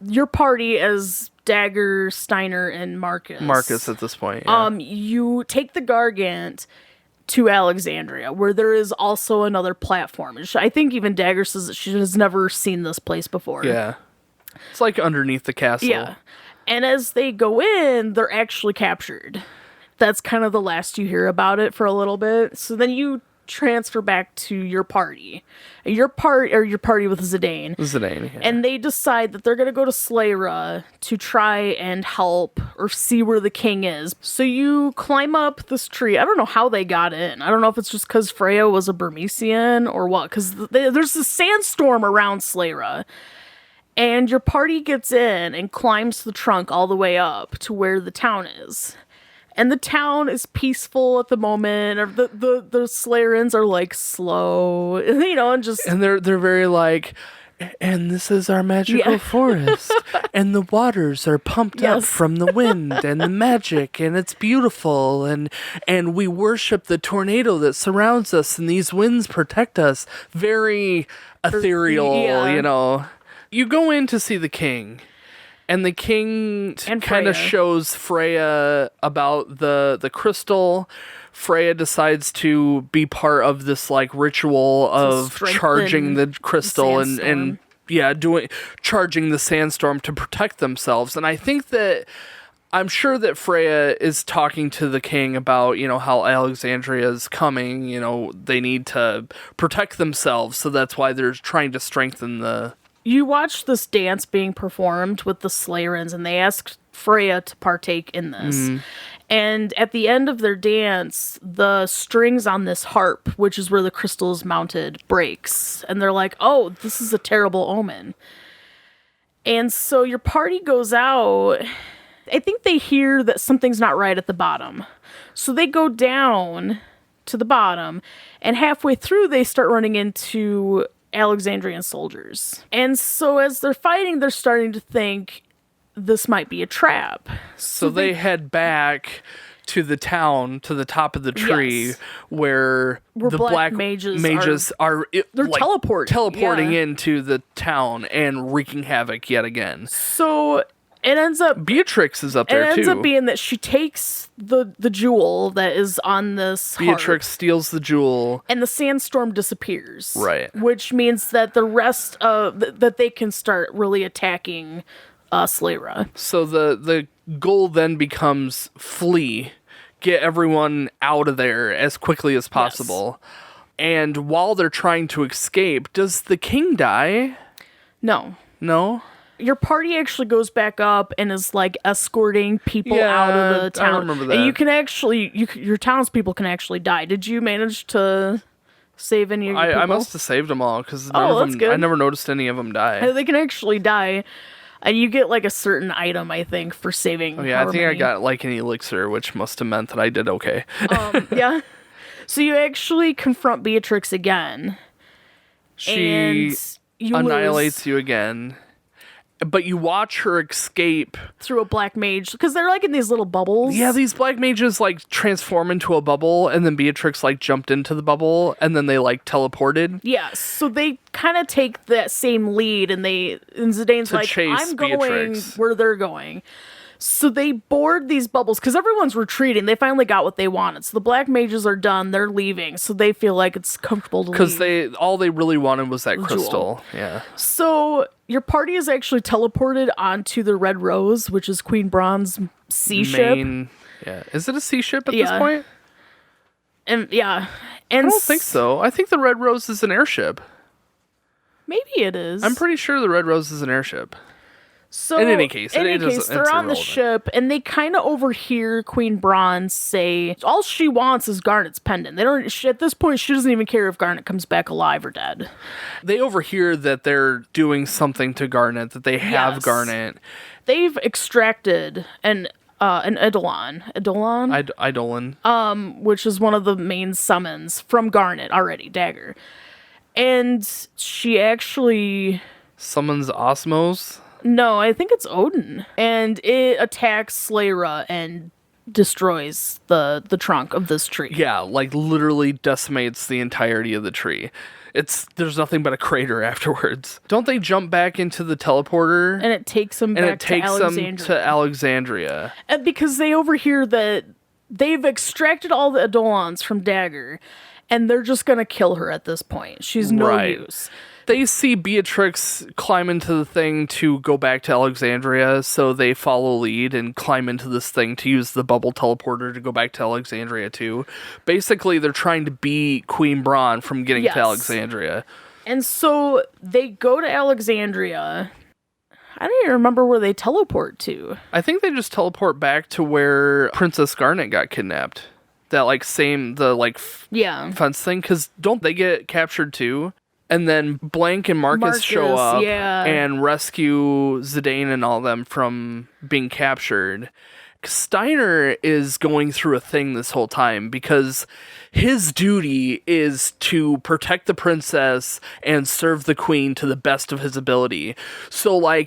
your party as Dagger, Steiner, and Marcus. at this point. Yeah. You take the Gargant to Alexandria, where there is also another platform. And I think even Dagger says that she has never seen this place before. Yeah. It's like underneath the castle. Yeah. And as they go in, they're actually captured. That's kind of the last you hear about it for a little bit. So then you transfer back to your party. Your party with Zidane. Zidane, yeah. And they decide that they're going to go to Slayra to try and help or see where the king is. So you climb up this tree. I don't know how they got in. I don't know if it's just because Freya was a Burmesian or what. Because there's a sandstorm around Slayra. And your party gets in and climbs the trunk all the way up to where the town is. And the town is peaceful at the moment. Or the Slayerans are like slow, you know, and just... And they're very like, and this is our magical forest, and the waters are pumped up from the wind and the magic, and it's beautiful, and we worship the tornado that surrounds us, and these winds protect us. Very ethereal, you know. You go in to see the king. And the king kind of shows Freya about the crystal. Freya decides to be part of this like ritual of charging the crystal and charging the sandstorm to protect themselves. And I think that I'm sure that Freya is talking to the king about, you know, how Alexandria is coming, you know, they need to protect themselves. So that's why they're trying to strengthen the... You watch this dance being performed with the Slayerans, and they ask Freya to partake in this. Mm-hmm. And at the end of their dance, the strings on this harp, which is where the crystal is mounted, breaks. And they're like, oh, this is a terrible omen. And so your party goes out. I think they hear that something's not right at the bottom. So they go down to the bottom, and halfway through, they start running into Alexandrian soldiers. And so as they're fighting, they're starting to think this might be a trap. So they head back to the town, to the top of the tree, where the black mages are teleporting into the town and wreaking havoc yet again. So it ends up... Beatrix is up there, too. It ends up being that she takes the jewel that is on this Beatrix harp, steals the jewel. and the sandstorm disappears. Right. Which means that the rest of... that they can start really attacking Slayra. So the goal then becomes flee. Get everyone out of there as quickly as possible. Yes. And while they're trying to escape, does the king die? No. No? Your party actually goes back up and is like escorting people out of the town. I remember that. And you can actually, your townspeople can actually die. Did you manage to save any of your people? I must have saved them all because I never noticed any of them die. They can actually die. And you get like a certain item, I think, for saving. Oh, yeah, I think I got like an elixir, which must have meant that I did okay. Yeah. So you actually confront Beatrix again. She annihilates you again. but you watch her escape through a black mage, because they're like in these little bubbles. Yeah, these black mages like transform into a bubble, and then Beatrix like jumped into the bubble, and then they like teleported. Yeah, so they kind of take that same lead, and Zidane's like, I'm going Beatrix where they're going. So they board these bubbles, because everyone's retreating. They finally got what they wanted. So the black mages are done. They're leaving. So they feel like it's comfortable to leave. Because all they really wanted was that crystal. Yeah. So your party is actually teleported onto the Red Rose, which is Queen Braun's sea ship. Yeah. Is it a sea ship at this point? And I don't think so. I think the Red Rose is an airship. Maybe it is. I'm pretty sure the Red Rose is an airship. So in any case, they're on the ship, and they kind of overhear Queen Braun say all she wants is Garnet's pendant. They don't. At this point, she doesn't even care if Garnet comes back alive or dead. They overhear that they're doing something to Garnet, that they have Garnet. They've extracted an Eidolon, which is one of the main summons from Garnet already, Dagger, and she actually summons Osmos. No, I think it's Odin. And it attacks Slayra and destroys the trunk of this tree. Yeah, like literally decimates the entirety of the tree. There's nothing but a crater afterwards. Don't they jump back into the teleporter? And it takes them back to Alexandria. And because they overhear that they've extracted all the Eidolons from Dagger, and they're just going to kill her at this point. She's no use. They see Beatrix climb into the thing to go back to Alexandria, so they follow lead and climb into this thing to use the bubble teleporter to go back to Alexandria too. Basically, they're trying to beat Queen Braun from getting to Alexandria. And so they go to Alexandria. I don't even remember where they teleport to. I think they just teleport back to where Princess Garnet got kidnapped. That fence thing, because don't they get captured too? And then Blank and Marcus show up and rescue Zidane and all them from being captured. Steiner is going through a thing this whole time because his duty is to protect the princess and serve the queen to the best of his ability. So,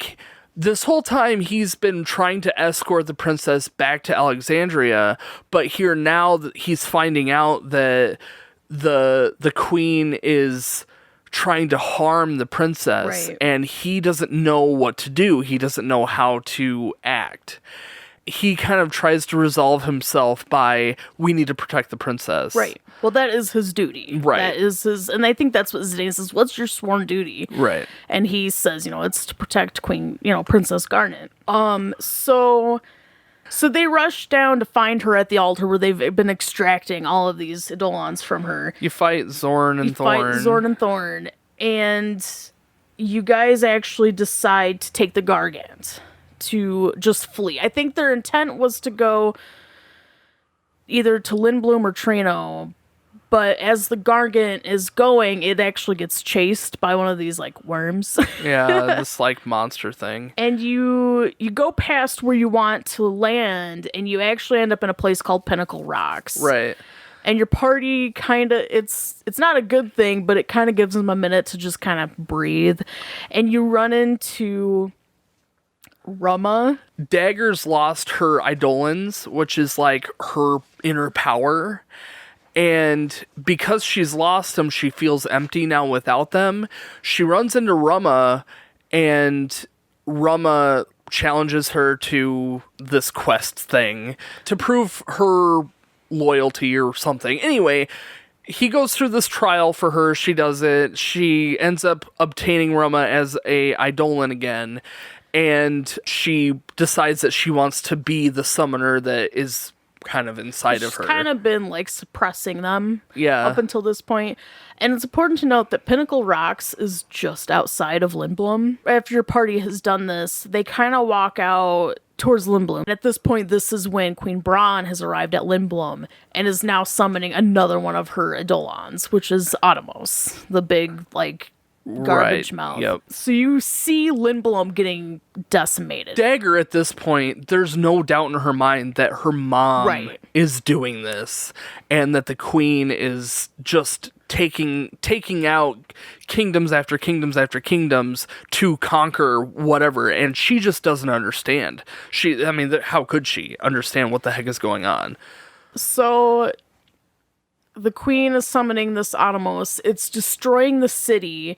this whole time he's been trying to escort the princess back to Alexandria, but here now he's finding out that the queen is trying to harm the princess, and he doesn't know what to do. He doesn't know how to act. He kind of tries to resolve himself by, we need to protect the princess. Right. Well, that is his duty. Right. That is his, and I think that's what Zidane says, what's your sworn duty? Right. And he says, it's to protect Princess Garnet. So they rush down to find her at the altar where they've been extracting all of these Eidolons from her. You fight Zorn and Thorn. And you guys actually decide to take the Gargant to just flee. I think their intent was to go either to Lindblum or Trino, but as the Gargant is going, it actually gets chased by one of these worms. Yeah, this monster thing. And you go past where you want to land, and you actually end up in a place called Pinnacle Rocks. Right. And your party it's not a good thing, but it kind of gives them a minute to just kind of breathe. And you run into Ruma. Dagger's lost her Eidolons, which is her inner power. And because she's lost them, she feels empty now without them. She runs into Ruma, and Ruma challenges her to this quest thing to prove her loyalty or something. Anyway, he goes through this trial for her. She does it. She ends up obtaining Ruma as a Eidolon again, and she decides that she wants to be the summoner that is kind of inside of her. She's kind of been suppressing them up until this point. And it's important to note that Pinnacle Rocks is just outside of Lindblum. After your party has done this, they kind of walk out towards Lindblum. At this point, this is when Queen Braun has arrived at Lindblum and is now summoning another one of her Eidolons, which is Automos, the big garbage mouth. Yep. So you see Lindblum getting decimated. Dagger at this point, there's no doubt in her mind that her mom is doing this, and that the queen is just taking out kingdoms after kingdoms after kingdoms to conquer whatever, and she just doesn't understand. How could she understand what the heck is going on? So the queen is summoning this Atomos. It's destroying the city.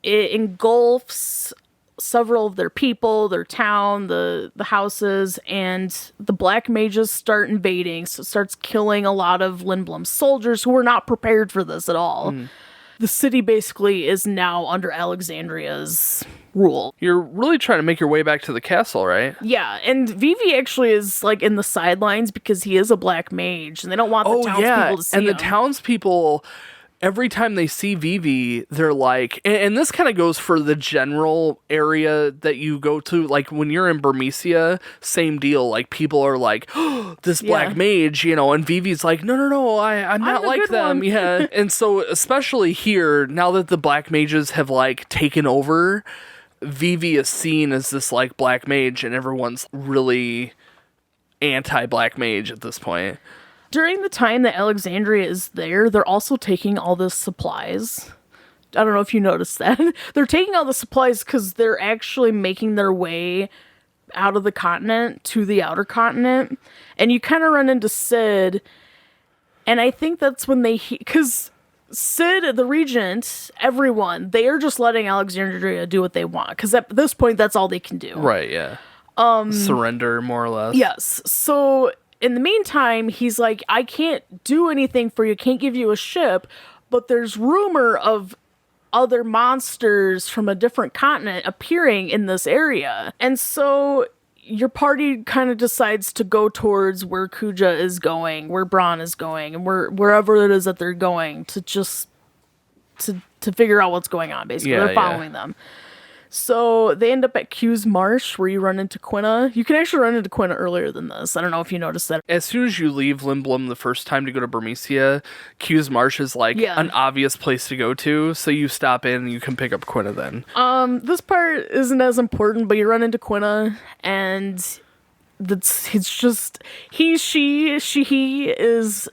It engulfs several of their people, their town, the houses, and the black mages start invading. So it starts killing a lot of Lindblum's soldiers who were not prepared for this at all. The city basically is now under Alexandria's rule. You're really trying to make your way back to the castle, right? Yeah, and Vivi actually is like in the sidelines because he is a black mage, and they don't want the townspeople to see him. And the townspeople, every time they see Vivi, they're like, and this kind of goes for the general area that you go to, like when you're in Burmecia, same deal. Like people are like, oh, this black mage, and Vivi's like, no, I'm not like them. One. Yeah. And so especially here, now that the black mages have like taken over, Vivi is seen as this like black mage, and everyone's really anti-black mage at this point. During the time that Alexandria is there, they're also taking all the supplies. I don't know if you noticed that. They're taking all the supplies because they're actually making their way out of the continent to the outer continent. And you kind of run into Sid. And I think that's when because Sid, the regent, everyone, they are just letting Alexandria do what they want. Because at this point, that's all they can do. Right, yeah. Surrender, more or less. Yes. So in the meantime, he's like, I can't do anything for you, can't give you a ship, but there's rumor of other monsters from a different continent appearing in this area. And so your party kind of decides to go towards where Kuja is going, where Bronn is going, and wherever it is that they're going to just to figure out what's going on, basically. They're following them. So they end up at Q's Marsh, where you run into Quina. You can actually run into Quina earlier than this. I don't know if you noticed that. As soon as you leave Lindblum the first time to go to Burmecia, Q's Marsh is like an obvious place to go to. So you stop in and you can pick up Quina then. This part isn't as important, but you run into Quina, and it's just he is.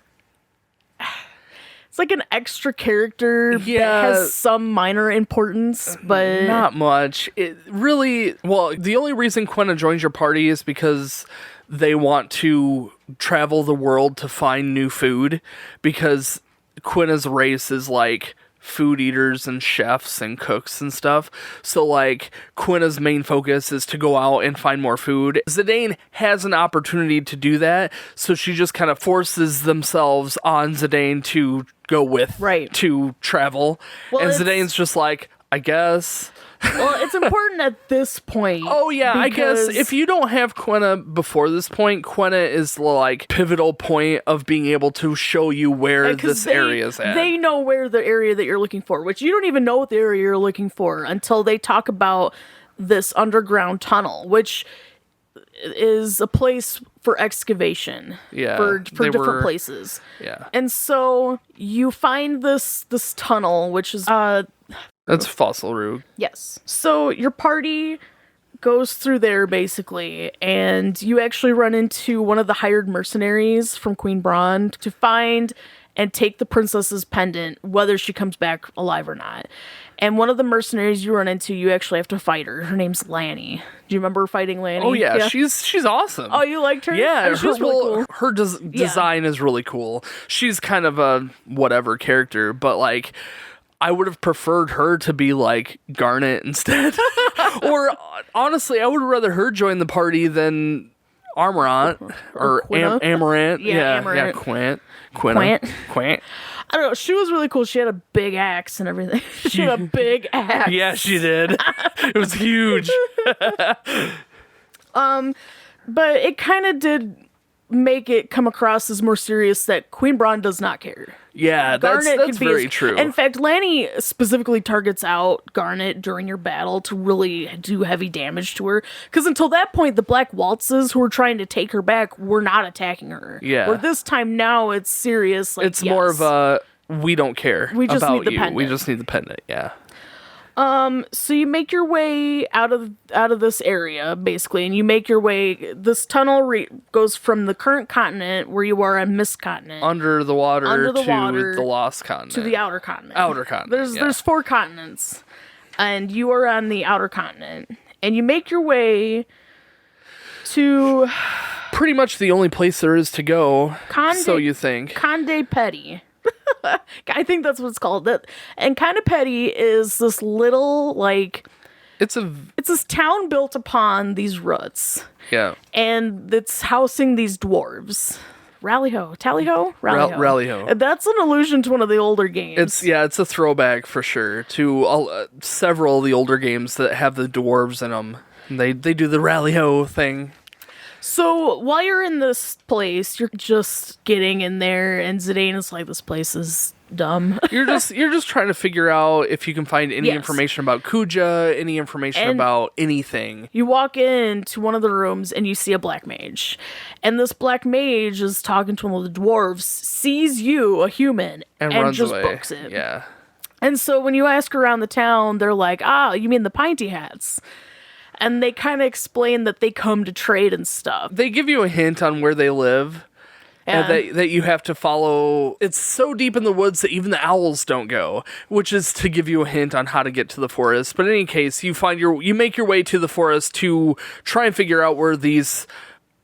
It's like an extra character that has some minor importance, but not much. It really, the only reason Quina joins your party is because they want to travel the world to find new food, because Quina's race is like food eaters and chefs and cooks and stuff. So like Quina's main focus is to go out and find more food. Zidane has an opportunity to do that, so she just kind of forces themselves on Zidane to go with to travel. And Zidane's just like, I guess. Well, it's important at this point. Oh, yeah, I guess if you don't have Quina before this point, Quina is the, like, pivotal point of being able to show you where this area is at. They know where the area that you're looking for, which you don't even know what the area you're looking for until they talk about this underground tunnel, which is a place for excavation for different places. Yeah. And so you find this tunnel, which is that's Fossil Rug. Yes. So your party goes through there, basically, and you actually run into one of the hired mercenaries from Queen Bronn to find and take the princess's pendant, whether she comes back alive or not. And one of the mercenaries you run into, you actually have to fight her. Her name's Lanny. Do you remember fighting Lanny? Oh, yeah. She's awesome. Oh, you liked her? Yeah. She was really cool. Her design is really cool. She's kind of a whatever character, but, like, I would have preferred her to be like Garnet instead. Or honestly, I would rather her join the party than Amarant or Amarant. Yeah, Amarant. Quint. I don't know. She was really cool. She had a big axe and everything. She had a big axe. Yeah, she did. It was huge. But it kind of did make it come across as more serious that Queen Bronn does not care. Yeah, that's very true. In fact, Lanny specifically targets out Garnet during your battle to really do heavy damage to her. Because until that point, the Black Waltzes who were trying to take her back were not attacking her. Yeah. Where this time now it's serious. Like, it's more of a, we don't care. We just about need the you. pendant. We just need the pendant, yeah. So you make your way out of this area, basically, and you make your way. This tunnel goes from the current continent, where you are on Mist Continent, Under the water Under the to water the Lost Continent. to the Outer Continent. Outer Continent, There's 4 continents, and you are on the Outer Continent, and you make your way to pretty much the only place there is to go. So you think. Conde Petty. I think that's what it's called. And Conde Petty is this little, like... It's this town built upon these roots. Yeah. And it's housing these dwarves. Rally-ho. Tally-ho? Rally-ho. Rally-ho. And that's an allusion to one of the older games. It's a throwback for sure to several of the older games that have the dwarves in them. They do the rally-ho thing. So while you're in this place, you're just getting in there, and Zidane is like, "This place is dumb." You're just trying to figure out if you can find any information about Kuja, any information about anything. You walk into one of the rooms and you see a black mage, and this black mage is talking to one of the dwarves, sees you, a human, and runs just away. books it. Yeah. And so when you ask around the town, they're like, "Ah, you mean the Pinty Hats?" And they kind of explain that they come to trade and stuff. They give you a hint on where they live. Yeah. And that you have to follow. It's so deep in the woods that even the owls don't go, which is to give you a hint on how to get to the forest. But in any case, you make your way to the forest to try and figure out where these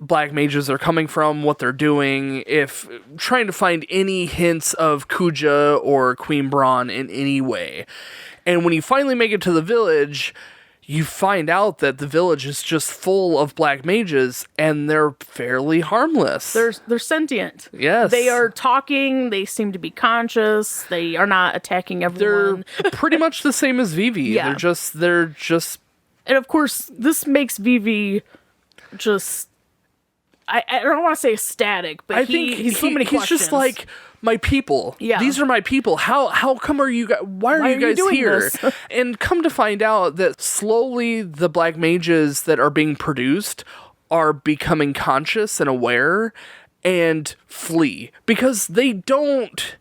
black mages are coming from, what they're doing, if trying to find any hints of Kuja or Queen Braun in any way. And when you finally make it to the village, you find out that the village is just full of black mages, and they're fairly harmless. They're sentient. Yes. They are talking, they seem to be conscious, they are not attacking everyone. They're pretty much the same as Vivi. Yeah. They're just And of course, this makes Vivi just... I don't want to say ecstatic, but he's so many questions. He's just like, my people. Yeah. These are my people. How come are you guys, why are you guys doing here? this? And come to find out that slowly the black mages that are being produced are becoming conscious and aware and flee. Because they don't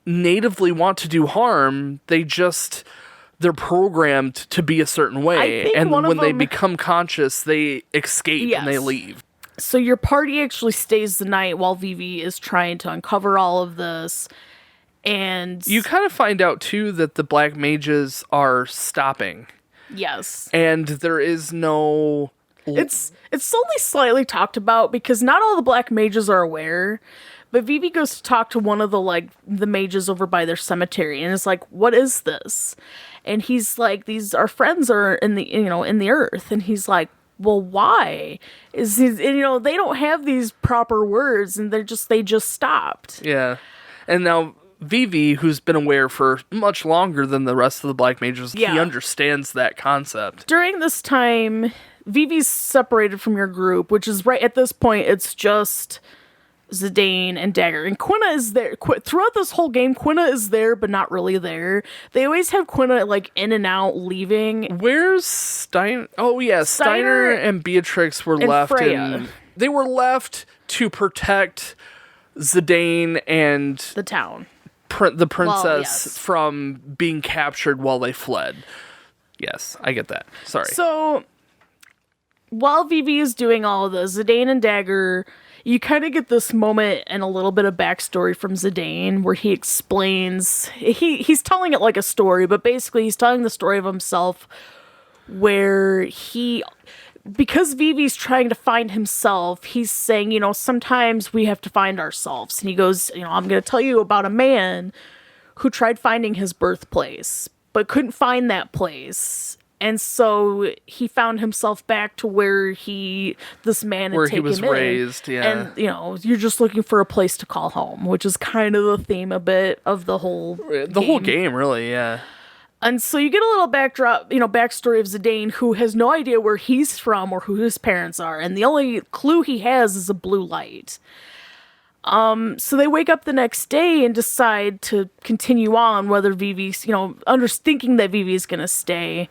natively want to do harm. They're programmed to be a certain way. And when they become conscious, they escape and they leave. So your party actually stays the night while Vivi is trying to uncover all of this. And you kind of find out too that the black mages are stopping. Yes. And there is no... It's only slightly talked about because not all the black mages are aware. But Vivi goes to talk to one of the mages over by their cemetery and is like, "What is this?" And he's like, "Our friends are in the earth." And he's like, "Well, why?" They don't have these proper words, and they just stopped. Yeah. And now Vivi, who's been aware for much longer than the rest of the black mages, he understands that concept. During this time, Vivi's separated from your group, which is right at this point, it's just Zidane and Dagger. And Quina is there. Throughout this whole game, Quina is there, but not really there. They always have Quina, like, in and out, leaving. Where's Steiner? Oh, yeah. Steiner and Beatrix were left Freya. They were left to protect Zidane and... the town. The princess from being captured while they fled. Yes, I get that. Sorry. So, while Vivi is doing all of this, Zidane and Dagger... You kind of get this moment and a little bit of backstory from Zidane where he explains... He's telling it like a story, but basically he's telling the story of himself where because Vivi's trying to find himself, he's saying, sometimes we have to find ourselves. And he goes, I'm going to tell you about a man who tried finding his birthplace, but couldn't find that place. And so he found himself back to where this man had taken him. Where he was raised, yeah. And, you're just looking for a place to call home, which is kind of the theme a bit of the whole whole game, really, yeah. And so you get a little backstory of Zidane, who has no idea where he's from or who his parents are. And the only clue he has is a blue light. So they wake up the next day and decide to continue on, whether Vivi's, thinking that Vivi's going to stay.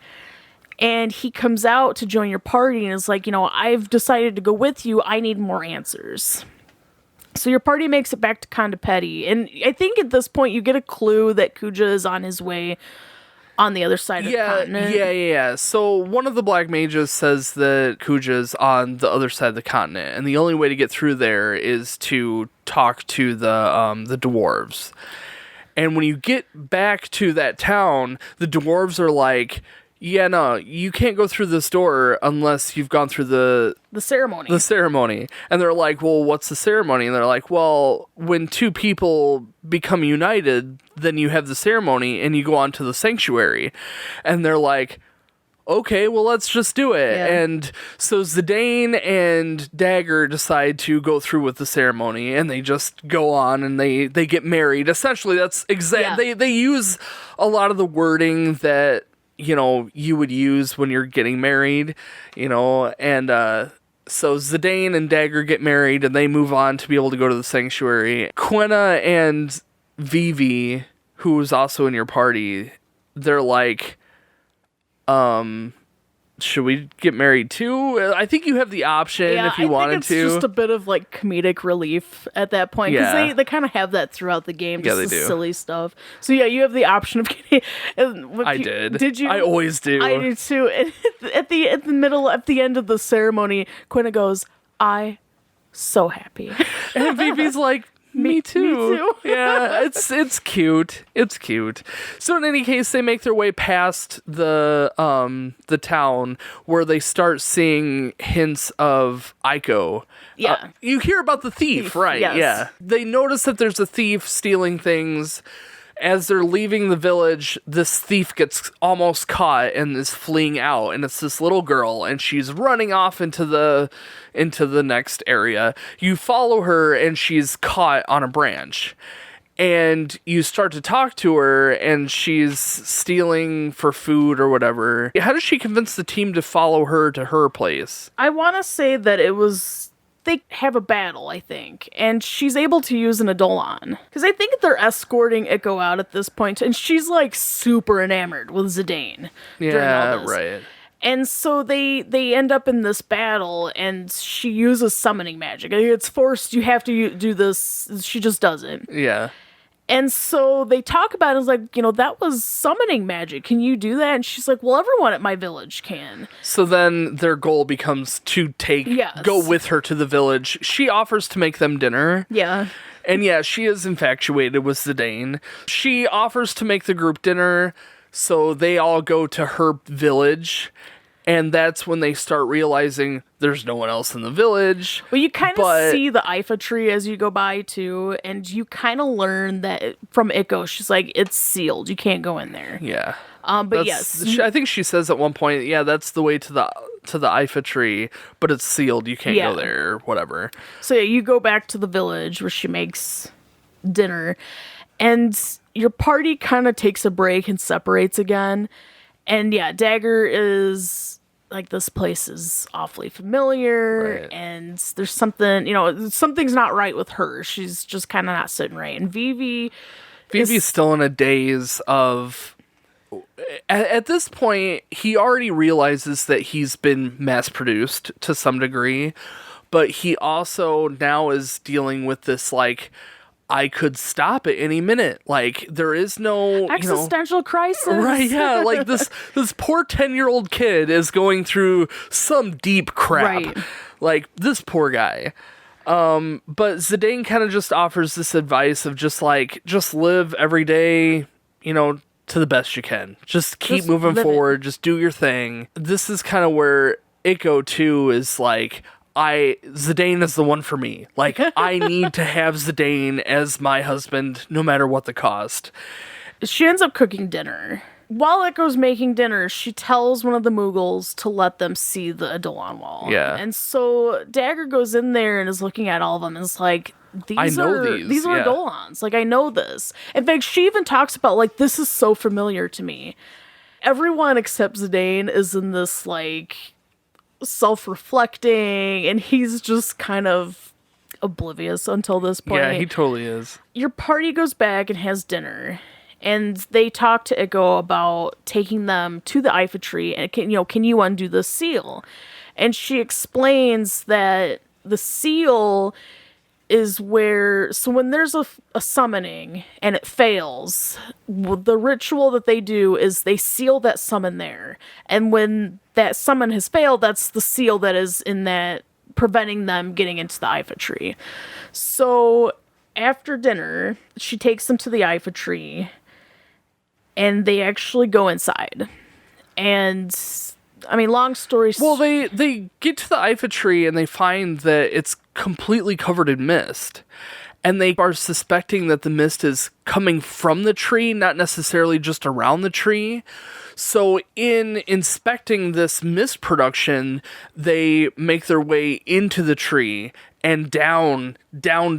And he comes out to join your party and is like, I've decided to go with you. I need more answers. So your party makes it back to Conde Petty. And I think at this point you get a clue that Kuja is on his way on the other side of the continent. Yeah. So one of the black mages says that Kuja's on the other side of the continent, and the only way to get through there is to talk to the dwarves. And when you get back to that town, the dwarves are like, yeah, no, you can't go through this door unless you've gone through the ceremony. The ceremony. And they're like, well, what's the ceremony? And they're like, well, when two people become united, then you have the ceremony and you go on to the sanctuary. And they're like, okay, well, let's just do it. Yeah. And so Zidane and Dagger decide to go through with the ceremony, and they just go on and they get married. Essentially, that's they use a lot of the wording that, you know, you would use when you're getting married, you know, and so Zidane and Dagger get married, and they move on to be able to go to the sanctuary. Quina and Vivi, who was also in your party, they're like, should we get married too? I think you have the option if you wanted to. It's just a bit of like comedic relief at that point, because they kind of have that throughout the game. Just the silly stuff. So yeah, you have the option of getting. Did you? I always do. I do too. And at the end of the ceremony, Quina goes, "I so happy," and Vivi's like, Me too. Yeah, it's cute. It's cute. So in any case, they make their way past the town, where they start seeing hints of Aiko. Yeah. You hear about the thief, right? Yes. Yeah. They notice that there's a thief stealing things. As they're leaving the village, this thief gets almost caught and is fleeing out, and it's this little girl, and she's running off into the next area. You follow her, and she's caught on a branch, and you start to talk to her, and she's stealing for food or whatever. How does she convince the team to follow her to her place? I want to say that it was... They have a battle, I think, and she's able to use an Eidolon. Because I think they're escorting Ikko out at this point, and she's like super enamored with Zidane. Yeah, right. And so they end up in this battle, and she uses summoning magic. It's forced, you have to do this. She just does it. Yeah. And so they talk about it, it's like, you know, that was summoning magic. Can you do that? And she's like, well, everyone at my village can. So then their goal becomes to go with her to the village. She offers to make them dinner. Yeah. And yeah, she is infatuated with Zidane. She offers to make the group dinner, so they all go to her village. And that's when they start realizing there's no one else in the village. Well, you kind of see the Ifa tree as you go by, too. And you kind of learn that from Ikko. She's like, it's sealed. You can't go in there. Yeah. But yes. I think she says at one point, yeah, that's the way to the Ifa tree, but it's sealed. You can't go there or whatever. So yeah, you go back to the village where she makes dinner. And your party kind of takes a break and separates again. And yeah, Dagger is... like, this place is awfully familiar, right. And there's something, you know, something's not right with her. She's just kind of not sitting right. And Vivi's still in a daze of... At this point, he already realizes that he's been mass-produced to some degree, but he also now is dealing with this, like... I could stop at any minute. Like, there is no... existential crisis. Right, yeah. Like, this poor 10-year-old kid is going through some deep crap. Right. Like, this poor guy. But Zidane kind of just offers this advice of just live every day, you know, to the best you can. Just keep moving forward. Just do your thing. This is kind of where Ikko, too, is like... Zidane is the one for me. Like, I need to have Zidane as my husband, no matter what the cost. She ends up cooking dinner. While Ikko's making dinner, she tells one of the Mughals to let them see the Eidolon wall. Yeah. And so Dagger goes in there and is looking at all of them and is like, these are Eidolons. Like, I know this. In fact, she even talks about, like, this is so familiar to me. Everyone except Zidane is in this, like... self-reflecting, and he's just kind of oblivious until this point. Yeah, he totally is. Your party goes back and has dinner, and they talk to Ikko about taking them to the Ifa tree, and can you undo the seal? And she explains that the seal is where, so when there's a summoning and it fails, the ritual that they do is they seal that summon there. And when that summon has failed, that's the seal that is in that, preventing them getting into the Ifa tree. So after dinner, she takes them to the Ifa tree and they actually go inside. And I mean, long story. Well, they get to the Ifa tree and they find that it's completely covered in mist. And they are suspecting that the mist is coming from the tree, not necessarily just around the tree. So in inspecting this mist production, they make their way into the tree and down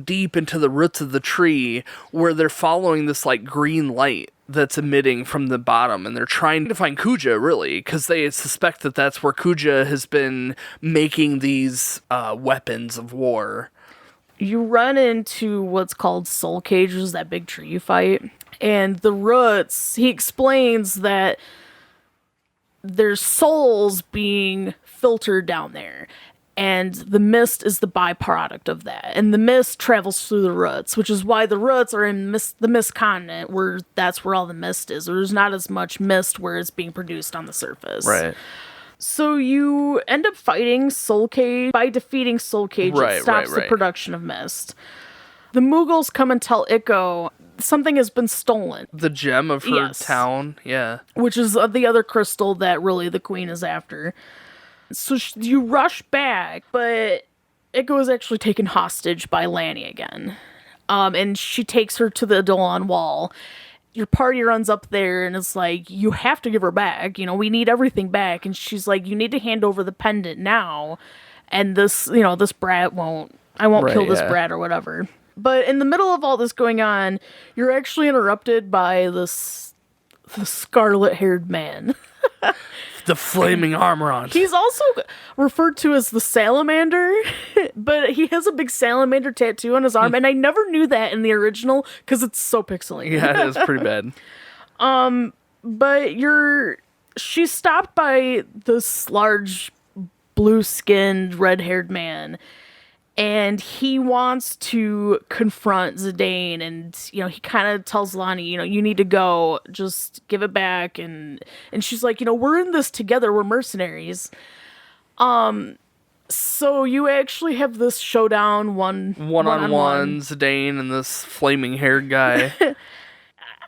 deep into the roots of the tree, where they're following this like green light that's emitting from the bottom, and they're trying to find Kuja, really, because they suspect that that's where Kuja has been making these weapons of war. You run into what's called soul cages, that big tree you fight, and the roots, he explains that there's souls being filtered down there, and the mist is the byproduct of that. And the mist travels through the roots, which is why the roots are in the mist continent, where that's where all the mist is. There's not as much mist where it's being produced on the surface. Right. So you end up fighting Soul Cage. By defeating Soul Cage, it stops the production of mist. The Mughals come and tell Ikko something has been stolen. The gem of her town, yeah. Which is the other crystal that really the queen is after. So you rush back, but Ikko is actually taken hostage by Lanny again. And she takes her to the Eidolon Wall. Your party runs up there and it's like, you have to give her back. You know, we need everything back. And she's like, you need to hand over the pendant now. And this, this brat I won't kill this brat or whatever. But in the middle of all this going on, you're actually interrupted by the scarlet-haired man. The flaming Armorant. He's also referred to as the salamander, but he has a big salamander tattoo on his arm, and I never knew that in the original because it's so pixelated. Yeah, it is pretty bad. But she's stopped by this large, blue-skinned, red-haired man, and he wants to confront Zidane, and, he kind of tells Lonnie, you need to go, just give it back, and she's like, we're in this together, we're mercenaries. So you actually have this showdown one-on-one. Zidane and this flaming haired guy.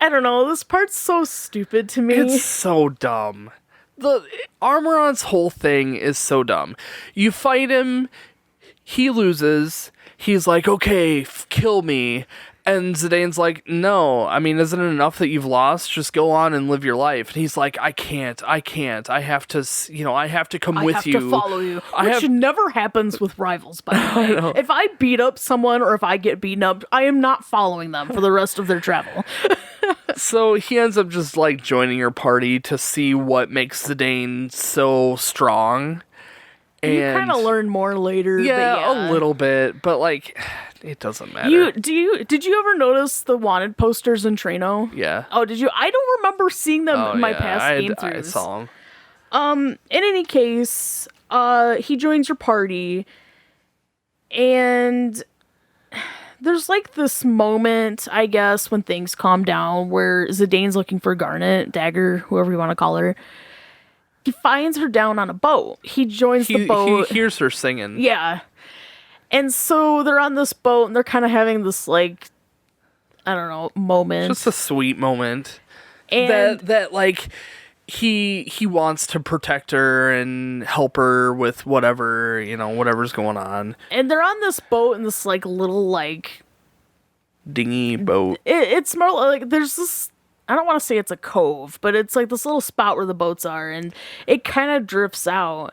I don't know, this part's so stupid to me. It's so dumb. The Armorant's whole thing is so dumb. You fight him, he loses, he's like, okay, kill me. And Zidane's like, no, I mean, isn't it enough that you've lost? Just go on and live your life. And he's like, I can't. I have to, I have to come with you. I have to follow you. Which never happens with rivals, by the way. If I beat up someone or if I get beaten up, I am not following them for the rest of their travel. So he ends up just, joining your party to see what makes Zidane so strong. And you kind of learn more later. Yeah, a little bit, but it doesn't matter. Did you ever notice the wanted posters in Trano? Yeah. Oh, did you? I don't remember seeing them in my past game throughs. I saw them. In any case, he joins your party, and there's this moment, I guess, when things calm down, where Zidane's looking for Garnet, Dagger, whoever you want to call her. He finds her down on a boat. He joins the boat. He hears her singing. Yeah. And so they're on this boat, and they're kind of having this, I don't know, moment. Just a sweet moment. And that he wants to protect her and help her with whatever, whatever's going on. And they're on this boat in this, little, dinghy boat. It's more there's this, I don't want to say it's a cove, but it's this little spot where the boats are, and it kind of drifts out.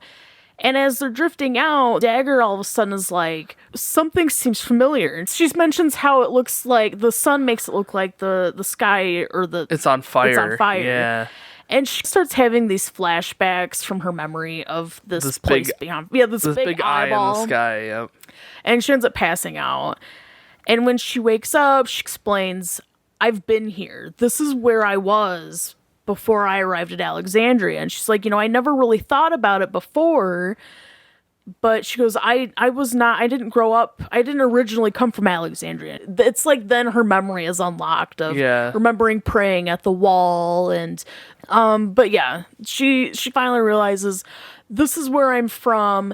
And as they're drifting out, Dagger all of a sudden is like, something seems familiar. And she mentions how it looks like the sun makes it look like the sky or it's on fire. It's on fire. Yeah. And she starts having these flashbacks from her memory of this place beyond. Yeah, this big eyeball eye in the sky. Yep. And she ends up passing out. And when she wakes up, she explains, I've been here. This is where I was before I arrived at Alexandria. And she's like, I never really thought about it before. But she goes, I didn't grow up, I didn't originally come from Alexandria. It's like then her memory is unlocked of remembering praying at the wall. And, but yeah, she finally realizes this is where I'm from.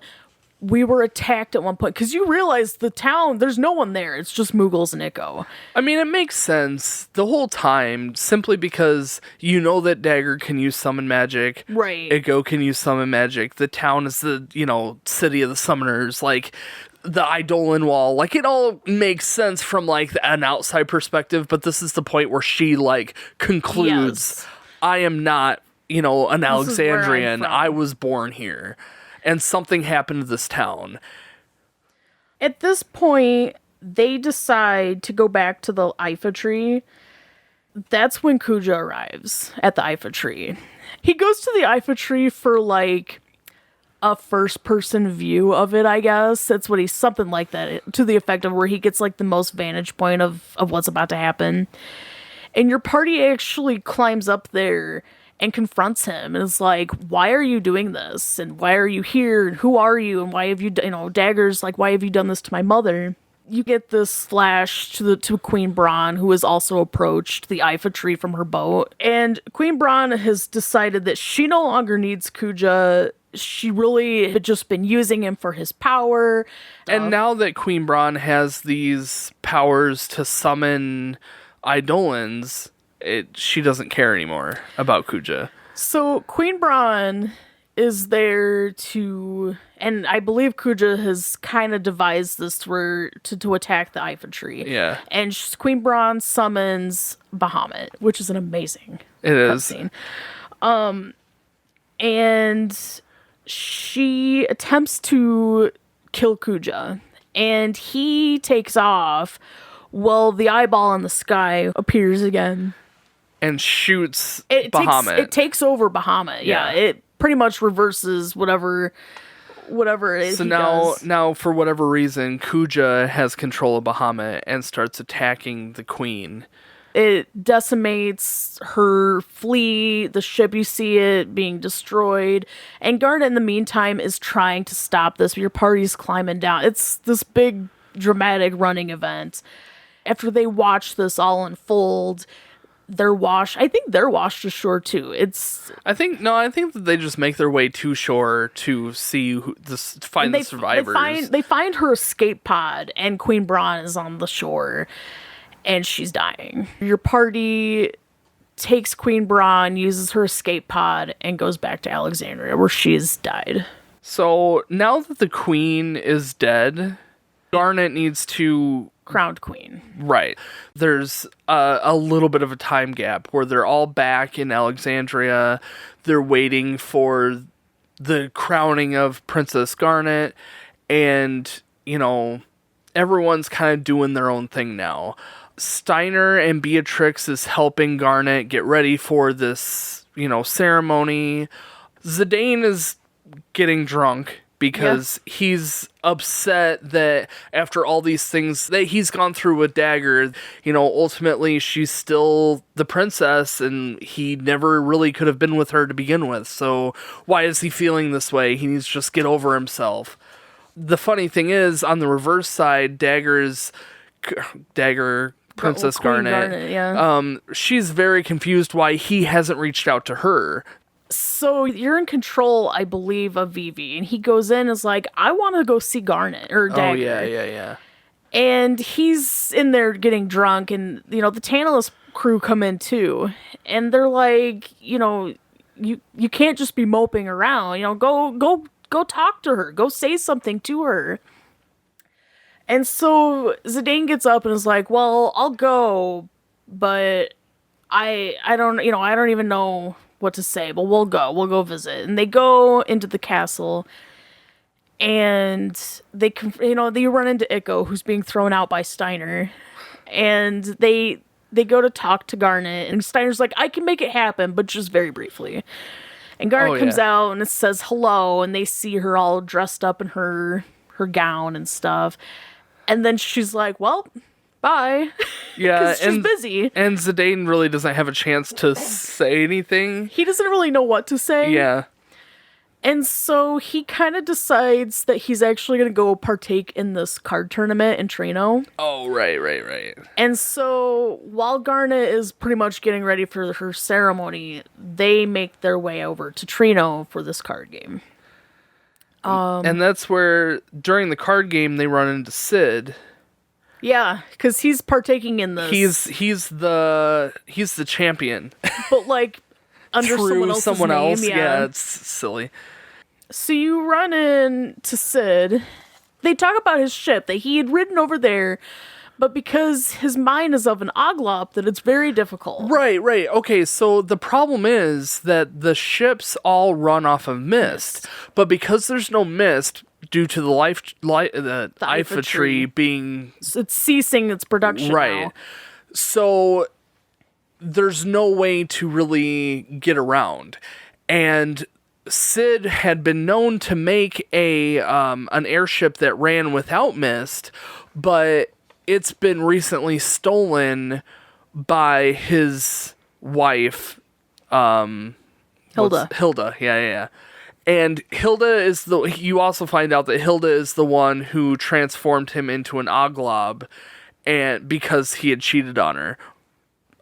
We were attacked at one point because you realize the town, there's no one there. It's just Moogles and Echo. I mean, it makes sense the whole time simply because you know that Dagger can use summon magic. Right. Echo can use summon magic. The town is the, city of the summoners. Like, the Eidolon Wall. Like, it all makes sense from, like, an outside perspective, but this is the point where she, like, concludes, I am not, an Alexandrian. I was born here. And something happened to this town. At this point, they decide to go back to the Ifa tree. That's when Kuja arrives at the Ifa tree. He goes to the Ifa tree for, like, a first-person view of it, I guess. That's what he's, something like that, to the effect of where he gets, like, the most vantage point of what's about to happen. And your party actually climbs up there and confronts him and is like, why are you doing this? And why are you here? And who are you? And why have you, Dagger's like, why have you done this to my mother? You get this flash to Queen Braun, who has also approached the Ifa tree from her boat. And Queen Braun has decided that she no longer needs Kuja. She really had just been using him for his power. And now that Queen Braun has these powers to summon Eidolons, she doesn't care anymore about Kuja. So Queen Braun is there to, and I believe Kuja has kind of devised this to attack the Ifa tree. Yeah. And Queen Braun summons Bahamut, which is an amazing scene. And she attempts to kill Kuja, and he takes off. Well, the eyeball in the sky appears again. And shoots Bahamut. It takes over Bahamut. Yeah. It pretty much reverses whatever it is. So now, for whatever reason, Kuja has control of Bahamut and starts attacking the queen. It decimates her fleet, the ship, you see it being destroyed. And Garnet, in the meantime, is trying to stop this. Your party's climbing down. It's this big, dramatic running event. After they watch this all unfold, I think they're washed ashore too. I think that they just make their way to shore to see find the survivors. They find her escape pod, and Queen Braun is on the shore, and she's dying. Your party takes Queen Braun, uses her escape pod, and goes back to Alexandria, where she's died. So now that the queen is dead, Garnet needs to crowned queen. Right. There's a little bit of a time gap where they're all back in Alexandria. They're waiting for the crowning of Princess Garnet. And, everyone's kind of doing their own thing now. Steiner and Beatrix is helping Garnet get ready for this, ceremony. Zidane is getting drunk because he's upset that after all these things that he's gone through with Dagger, ultimately she's still the princess and he never really could have been with her to begin with. So why is he feeling this way? He needs to just get over himself. The funny thing is, on the reverse side, Princess Garnet, she's very confused why he hasn't reached out to her. So you're in control, I believe, of Vivi, and he goes in and is like, I want to go see Garnet or Dagger. Oh, yeah. And he's in there getting drunk, and, the Tantalus crew come in too. And they're like, you can't just be moping around, go talk to her, go say something to her. And so Zidane gets up and is like, well, I'll go, but I don't even know what to say, but we'll go visit. And they go into the castle, and they run into Echo, who's being thrown out by Steiner, and they go to talk to Garnet, and Steiner's like, I can make it happen, but just very briefly. And Garnet comes out and it says hello, and they see her all dressed up in her gown and stuff, and then she's like, well, bye. Yeah, she's busy. And Zidane really doesn't have a chance to say anything. He doesn't really know what to say. Yeah. And so he kind of decides that he's actually going to go partake in this card tournament in Trino. Oh, right. And so while Garnet is pretty much getting ready for her ceremony, they make their way over to Trino for this card game. And that's where, during the card game, they run into Sid. Yeah, because he's partaking in this. He's the champion. But, like, under someone else's name. Yeah, it's silly. So you run into Sid. They talk about his ship, that he had ridden over there, but because his mind is of an oglop, that it's very difficult. Right. Okay, so the problem is that the ships all run off of mist, but because there's no mist, due to the Ifa tree being... It's ceasing its production now. So there's no way to really get around. And Sid had been known to make an airship that ran without mist, but it's been recently stolen by his wife, Hilda. Yeah. And Hilda you also find out that Hilda is the one who transformed him into an oglob, and because he had cheated on her.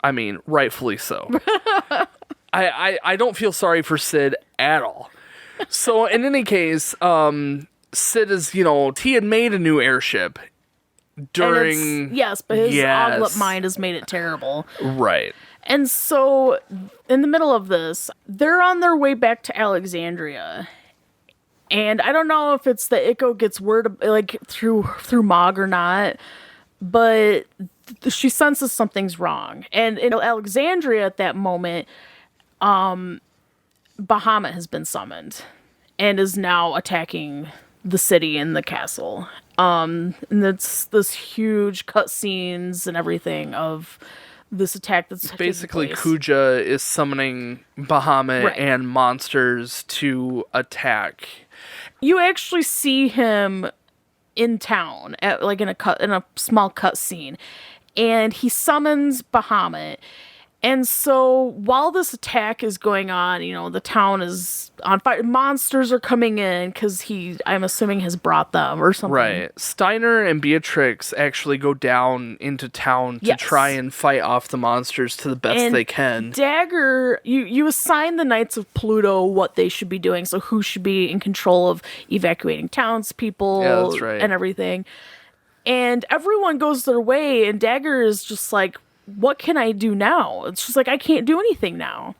I mean, rightfully so. I don't feel sorry for Sid at all. So in any case, Sid is, he had made a new airship during... but his oglop mind has made it terrible. Right. And so, in the middle of this, they're on their way back to Alexandria. And I don't know if it's that Ikko gets word, like, through Mog or not, but she senses something's wrong. And in Alexandria at that moment, Bahamut has been summoned and is now attacking the city and the castle. And it's this huge cutscenes and everything of this attack that's basically Kuja is summoning Bahamut and monsters to attack. You actually see him in town in a small cutscene, and he summons Bahamut. And so while this attack is going on, the town is on fire. Monsters are coming in because I'm assuming, has brought them or something. Right. Steiner and Beatrix actually go down into town to try and fight off the monsters to the best they can. Dagger, you assign the Knights of Pluto what they should be doing, so who should be in control of evacuating townspeople and everything. And everyone goes their way, and Dagger is just like, what can I do now? It's just like, I can't do anything now.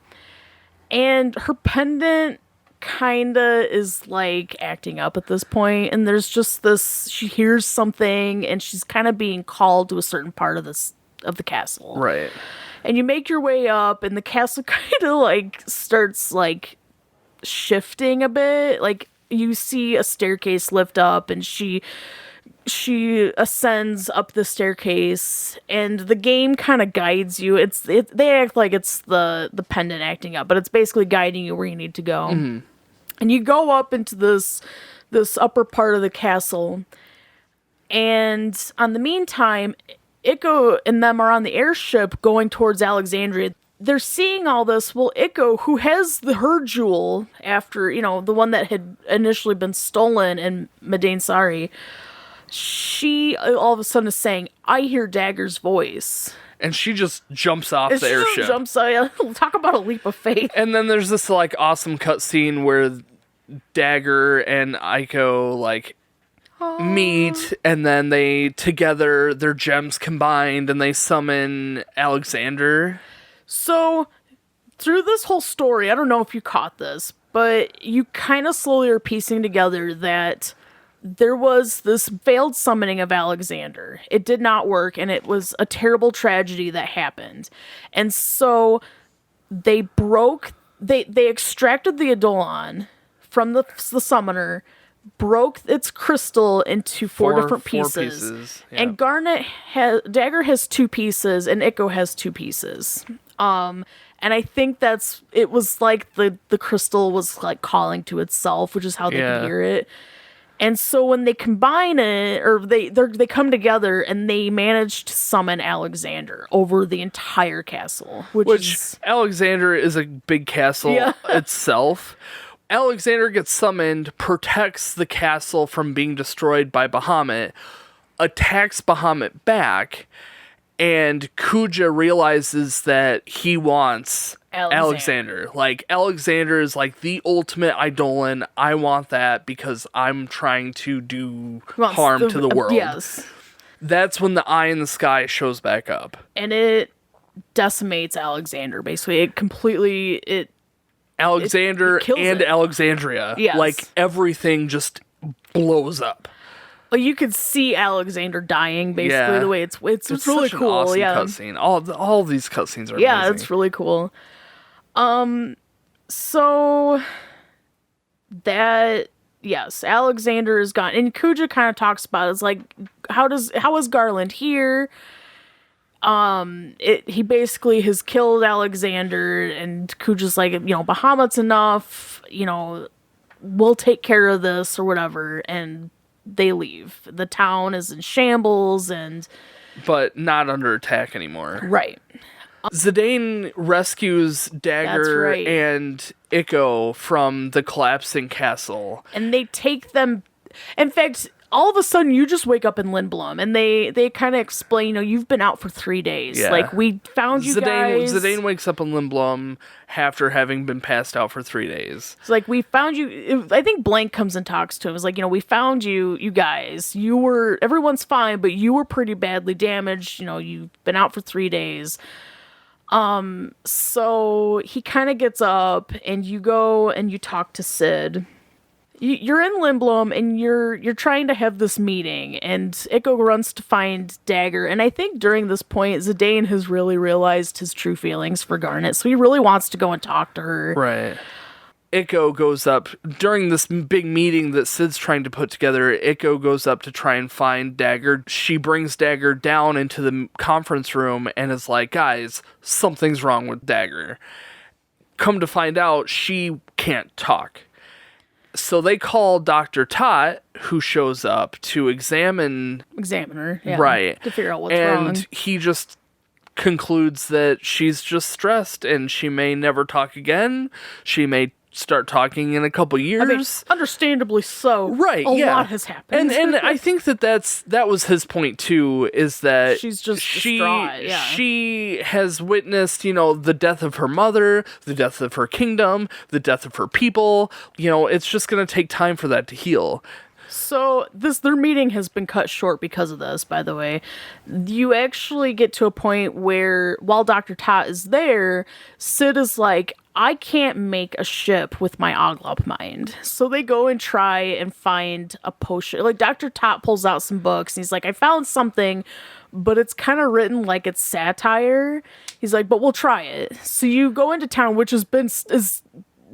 And her pendant kinda is like acting up at this point, and there's just this, she hears something and she's kind of being called to a certain part of the castle. Right. And you make your way up, and the castle kind of like starts like shifting a bit. Like you see a staircase lift up, and she ascends up the staircase, and the game kind of guides you. They act like it's the pendant acting up, but it's basically guiding you where you need to go. Mm-hmm. And you go up into this upper part of the castle, and on the meantime, Ikko and them are on the airship going towards Alexandria. They're seeing all this. Well, Ikko, who has her jewel after, the one that had initially been stolen in Madain-Sari, she all of a sudden is saying, I hear Dagger's voice. And she just jumps off the airship. Talk about a leap of faith. And then there's this like awesome cutscene where Dagger and Ikko like meet, and then they together, their gems combined, and they summon Alexander. So through this whole story, I don't know if you caught this, but you kind of slowly are piecing together that there was this failed summoning of Alexander. It did not work, and it was a terrible tragedy that happened. And so they extracted the Eidolon from the summoner, broke its crystal into four different pieces. Yeah. And Dagger has 2 pieces, and Ikko has 2 pieces. And I think it was like the crystal was like calling to itself, which is how they could hear it. And so when they combine it, or they come together, and they manage to summon Alexander over the entire castle. Which Alexander is a big castle itself. Alexander gets summoned, protects the castle from being destroyed by Bahamut, attacks Bahamut back, and Kuja realizes that he wants Alexander. Like, Alexander is like the ultimate Eidolon. I want that because I'm trying to do harm to the world. Yes. That's when the eye in the sky shows back up. And it decimates Alexander, basically. It completely... Alexander it kills and it. Alexandria. Yes. Like, everything just blows up. Well, you could see Alexander dying, basically, the way it's really such an cool. awesome yeah. cutscene. All these cutscenes are Yeah, amazing. it's really cool. So that, yes, Alexander is gone. And Kuja kind of talks about it. It's like, how is Garland here? He basically has killed Alexander, and Kuja's like, Bahamut's enough, we'll take care of this or whatever, and they leave. The town is in shambles, But not under attack anymore. right. Zidane rescues Dagger That's right. and Ikko from the collapsing castle. And they take them. In fact, all of a sudden, you just wake up in Lindblom, and they kind of explain, you've been out for 3 days. Yeah. Like, we found you guys. Zidane wakes up in Lindblom after having been passed out for 3 days. It's like, we found you. I think Blank comes and talks to him. It's like, we found you guys. Everyone's fine, but you were pretty badly damaged. You've been out for 3 days. So he kind of gets up, and you go and you talk to Sid. You're in Lindblom, and you're trying to have this meeting, and Ikko runs to find Dagger. And I think during this point, Zidane has really realized his true feelings for Garnet, so he really wants to go and talk to her. Right. Ikko goes up during this big meeting that Sid's trying to put together. Ikko goes up to try and find Dagger. She brings Dagger down into the conference room and is like, guys, something's wrong with Dagger. Come to find out, she can't talk. So they call Dr. Tot, who shows up to examine her, yeah, right, to figure out what's and wrong. he just concludes that she's just stressed and she may never talk again. She may start talking in a couple years. I mean, understandably so. Right, a yeah. lot has happened. And I think that was his point too, is that she's just distraught, yeah. She has witnessed, the death of her mother, the death of her kingdom, the death of her people. It's just going to take time for that to heal. So their meeting has been cut short because of this, by the way. You actually get to a point where, while Dr. Tot is there, Sid is like, I can't make a ship with my Oglop mind. So they go and try and find a potion. Like, Dr. Tot pulls out some books, and he's like, I found something, but it's kind of written like it's satire. He's like, but we'll try it. So you go into town, which is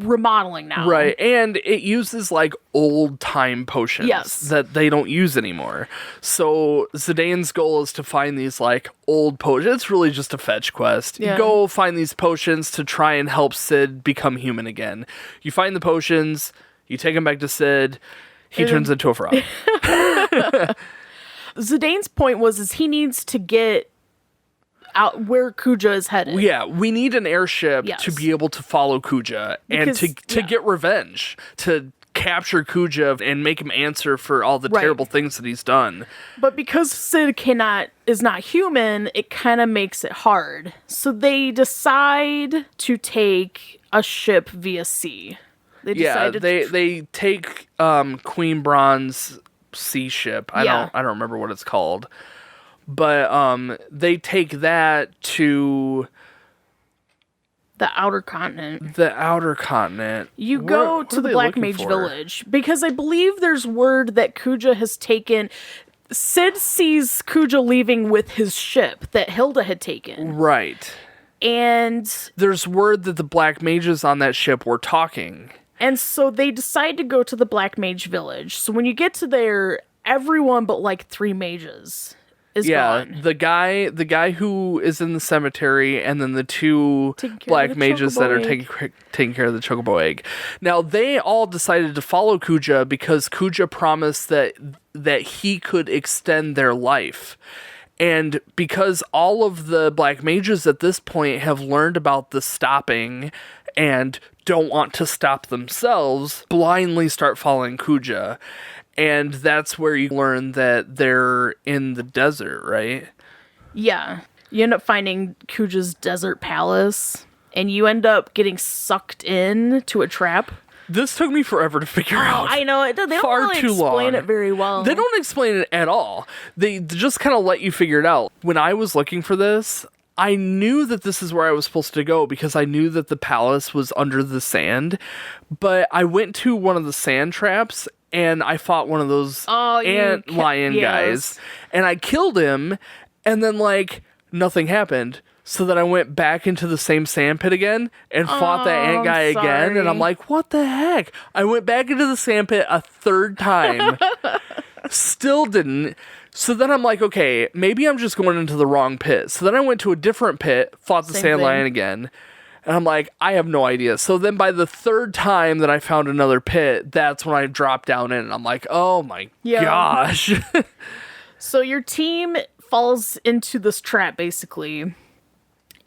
remodeling now. Right, and it uses like old time potions that they don't use anymore. So Zidane's goal is to find these like old potions. It's really just a fetch quest. Yeah. You go find these potions to try and help Sid become human again. You find the potions, you take them back to Sid, he turns into a frog. Zidane's point is he needs to get out where Kuja is headed. Yeah, we need an airship Yes. to be able to follow Kuja and to get revenge, to capture Kuja and make him answer for all the terrible things that he's done. But because Sid is not human, it kind of makes it hard. So they decide to take a ship via sea. They take Queen Bronze's sea ship. I don't remember what it's called. But they take that to the outer continent. You go to the Black Mage Village because I believe there's word that Kuja has taken. Sid sees Kuja leaving with his ship that Hilda had taken. Right. And there's word that the Black Mages on that ship were talking. And so they decide to go to the Black Mage Village. So when you get to there, everyone but like 3 mages is gone. The guy who is in the cemetery, and then the 2 black mages that are taking care of the chocobo egg. Now, they all decided to follow Kuja because Kuja promised that he could extend their life. And because all of the black mages at this point have learned about the stopping and don't want to stop themselves, blindly start following Kuja. And that's where you learn that they're in the desert, right? Yeah. You end up finding Kuja's desert palace, and you end up getting sucked in to a trap. This took me forever to figure out. I know. They don't really explain it very well. They don't explain it at all. They just kind of let you figure it out. When I was looking for this, I knew that this is where I was supposed to go because I knew that the palace was under the sand. But I went to one of the sand traps, and I fought one of those ant lion guys. And I killed him, and then, like, nothing happened. So then I went back into the same sand pit again and fought that ant guy again. And I'm like, what the heck? I went back into the sand pit a third time. Still didn't. So then I'm like, okay, maybe I'm just going into the wrong pit. So then I went to a different pit, fought the sand lion again. And I'm like, I have no idea. So then by the third time that I found another pit, that's when I dropped down in. And I'm like, oh my gosh. So your team falls into this trap, basically.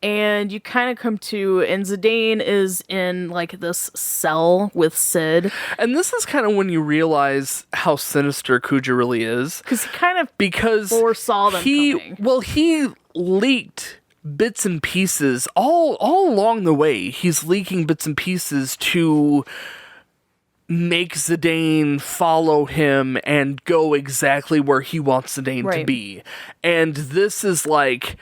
And you kind of come to, and Zidane is in, like, this cell with Sid. And this is kind of when you realize how sinister Kuja really is. Because he kind of foresaw them coming. Well, he leaked bits and pieces all along the way. He's leaking bits and pieces to make Zidane follow him and go exactly where he wants Zidane to be. And this is like...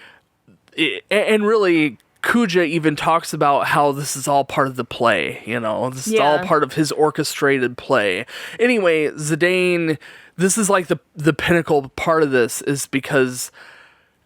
And really, Kuja even talks about how this is all part of the play, you know? This is all part of his orchestrated play. Anyway, Zidane, this is like the pinnacle part of this is because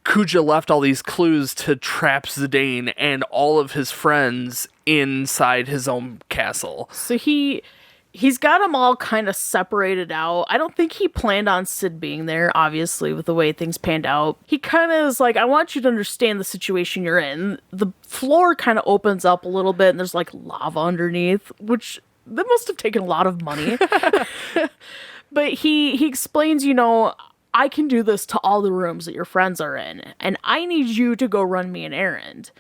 Kuja left all these clues to trap Zidane and all of his friends inside his own castle. So he's got them all kind of separated out. I don't think he planned on Sid being there, obviously, with the way things panned out. He kind of is like, I want you to understand the situation you're in. The floor kind of opens up a little bit, and there's, like, lava underneath, which that must have taken a lot of money. But he explains, you know, I can do this to all the rooms that your friends are in, and I need you to go run me an errand.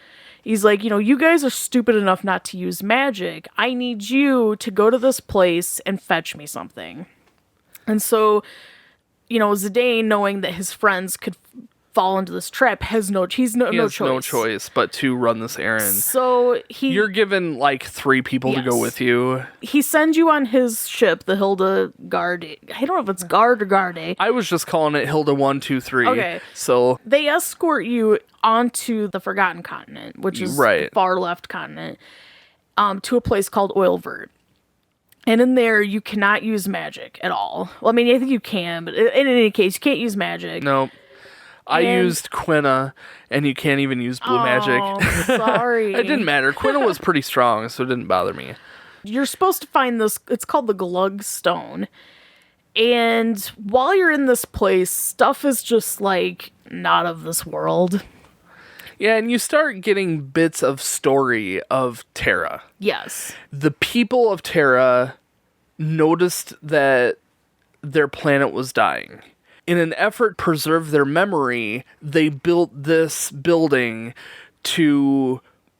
He's like, you know, you guys are stupid enough not to use magic. I need you to go to this place and fetch me something. And so, you know, Zidane, knowing that his friends could fall into this trap, has no choice. No choice but to run this errand. So you're given like 3 people to go with you. He sends you on his ship, the Hilda Garde. I don't know if it's Guard or Garde. I was just calling it Hilda 1, 2, 3. Okay. So they escort you onto the Forgotten Continent, which is the far left continent, to a place called Oilvert. And in there, you cannot use magic at all. Well, I mean, I think you can, but in any case, you can't use magic. No. I used Quina, and you can't even use blue magic. Sorry. It didn't matter. Quina was pretty strong, so it didn't bother me. You're supposed to find this, it's called the Glug Stone. And while you're in this place, stuff is just, like, not of this world. Yeah, and you start getting bits of story of Terra. Yes. The people of Terra noticed that their planet was dying. In an effort to preserve their memory, they built this building to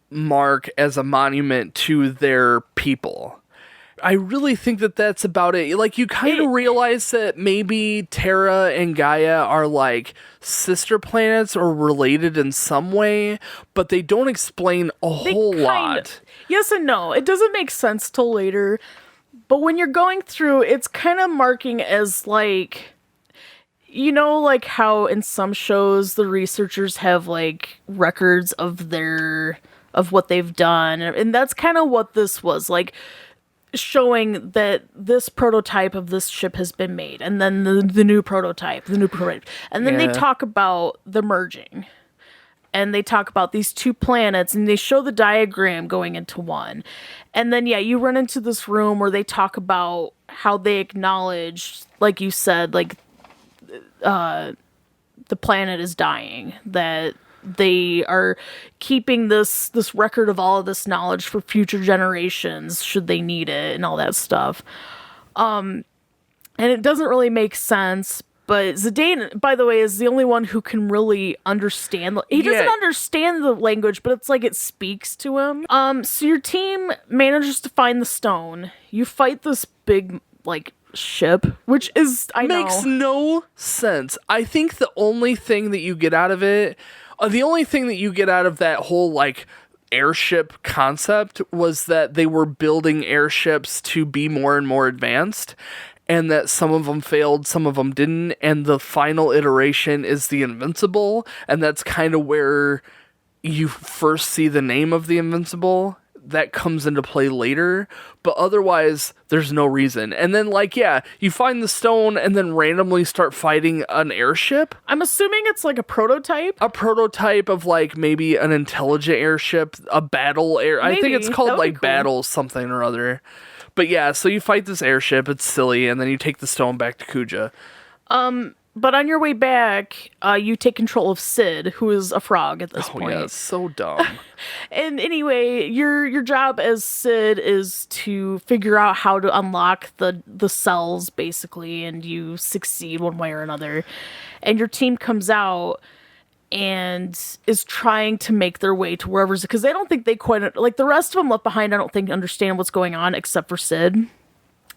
mark as a monument to their people. I really think that that's about it. Like, you kind of realize that maybe Terra and Gaia are like sister planets or related in some way, but they don't explain a whole lot. Yes and no. It doesn't make sense till later. But when you're going through, it's kind of marking as like... You know, like how in some shows the researchers have like records of what they've done, and that's kind of what this was like, showing that this prototype of this ship has been made, and then the new prototype, and then they talk about the merging, and they talk about these 2 planets, and they show the diagram going into one, and then you run into this room where they talk about how they acknowledge, like you said, like. The planet is dying, that they are keeping this record of all of this knowledge for future generations should they need it and all that stuff. And it doesn't really make sense, But Zidane, by the way, is the only one who can really understand. He doesn't understand the language, but it's like it speaks to him. So your team manages to find the stone. You fight this big, like, ship, which is, makes no sense. I think the only thing that you get out of it, the only thing that you get out of that whole, like, airship concept was that they were building airships to be more and more advanced, and that some of them failed, some of them didn't, and the final iteration is the Invincible, and that's kind of where you first see the name of the Invincible. That comes into play later, but otherwise there's no reason. And then, like, you find the stone and then randomly start fighting an airship. I'm assuming it's like a prototype. A prototype of, like, maybe an intelligent airship, a battle air. I think it's called, like, cool. Battle something or other. But yeah, so you fight this airship, it's silly, and then you take the stone back to Kuja. But on your way back, you take control of Sid, who is a frog at this point. Oh yeah, it's so dumb. And anyway, your job as Sid is to figure out how to unlock the cells, basically, and you succeed one way or another. And your team comes out and is trying to make their way to wherever, because they don't think they quite, like, the rest of them left behind, I don't think understand what's going on except for Sid.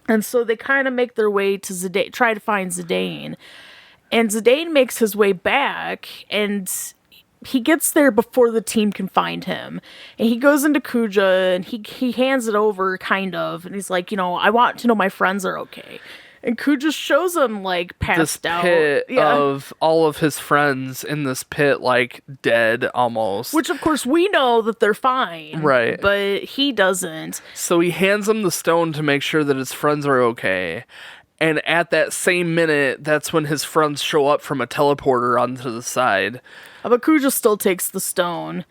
And so they kind of make their way to Zidane, try to find Zidane. And Zidane makes his way back, and he gets there before the team can find him. And he goes into Kuja, and he hands it over, kind of, and he's like, I want to know my friends are okay. And Kuja shows him, like, passed out. This pit of all of his friends in this pit, like, dead almost. Which, of course, we know that they're fine. Right. But he doesn't. So he hands him the stone to make sure that his friends are okay. And at that same minute, that's when his friends show up from a teleporter onto the side. But Kuja still takes the stone.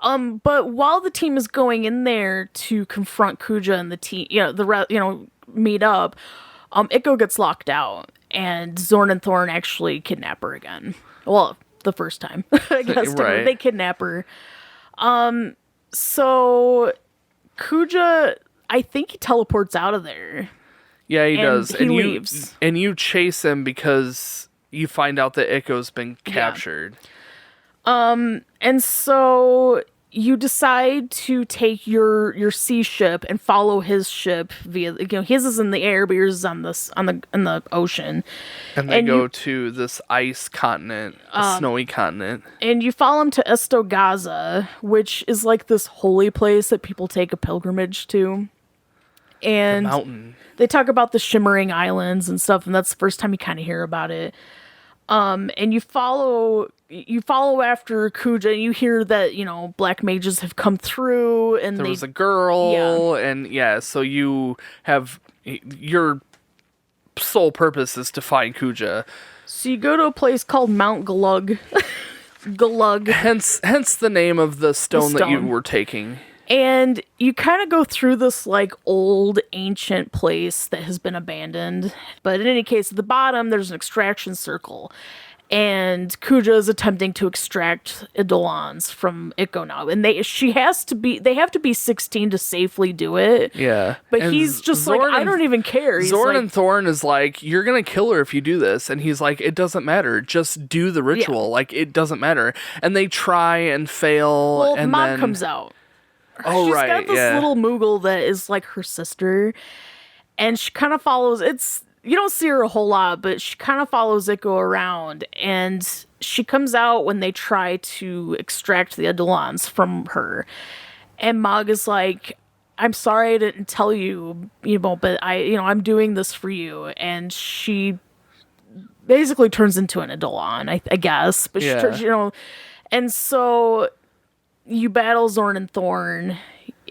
But while the team is going in there to confront Kuja and the team, meet up, Ikko gets locked out, and Zorn and Thorn actually kidnap her again. Well, the first time, I guess. Right. They kidnap her. So Kuja, I think he teleports out of there. Yeah, he does. He leaves. And you chase him because you find out that Ikko's been captured. And so you decide to take your sea ship and follow his ship via, his is in the air, but yours is in the ocean. And they go to this ice continent, a snowy continent. And you follow him to Estogaza, which is like this holy place that people take a pilgrimage to. And the mountain. They talk about the Shimmering Islands and stuff, and that's the first time you kind of hear about it. And you follow after Kuja, and you hear that, black mages have come through, and there was a girl, and so you have, your sole purpose is to find Kuja. So you go to a place called Mount Glug. Glug. Hence the name of the stone that you were taking. And you kind of go through this, like, old, ancient place that has been abandoned. But in any case, at the bottom, there's an extraction circle. And Kuja is attempting to extract Eidolons from Ikko now. And they have to be 16 to safely do it. Yeah. But he's just Zorn like, I don't even care. Zorn and Thorn is like, you're going to kill her if you do this. And he's like, it doesn't matter. Just do the ritual. Yeah. Like, it doesn't matter. And they try and fail. Well, and Mom then comes out. She's got this little Moogle that is like her sister, and she kind of follows. You don't see her a whole lot, but she kind of follows Ikko around, and she comes out when they try to extract the Eidolons from her. And Mog is like, "I'm sorry I didn't tell you, but I'm doing this for you." And she basically turns into an Eidolon, I guess. But and so. You battle Zorn and Thorn,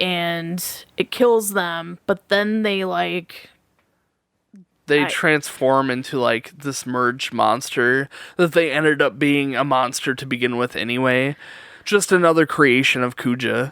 and it kills them, but then they transform into, like, this merged monster that they ended up being a monster to begin with anyway. Just another creation of Kuja.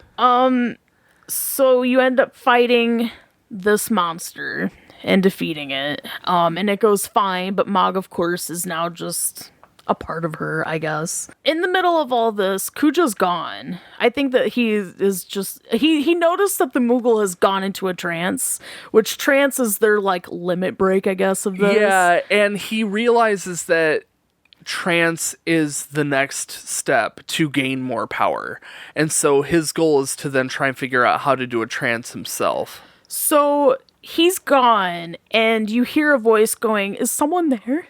So you end up fighting this monster and defeating it. And it goes fine, but Mog, of course, is now just a part of her, I guess. In the middle of all this, Kuja's gone. I think that he is just he noticed that the Moogle has gone into a trance, which trance is their like limit break, I guess, of this. Yeah, and he realizes that trance is the next step to gain more power. And so his goal is to then try and figure out how to do a trance himself. So he's gone, and you hear a voice going, "Is someone there?"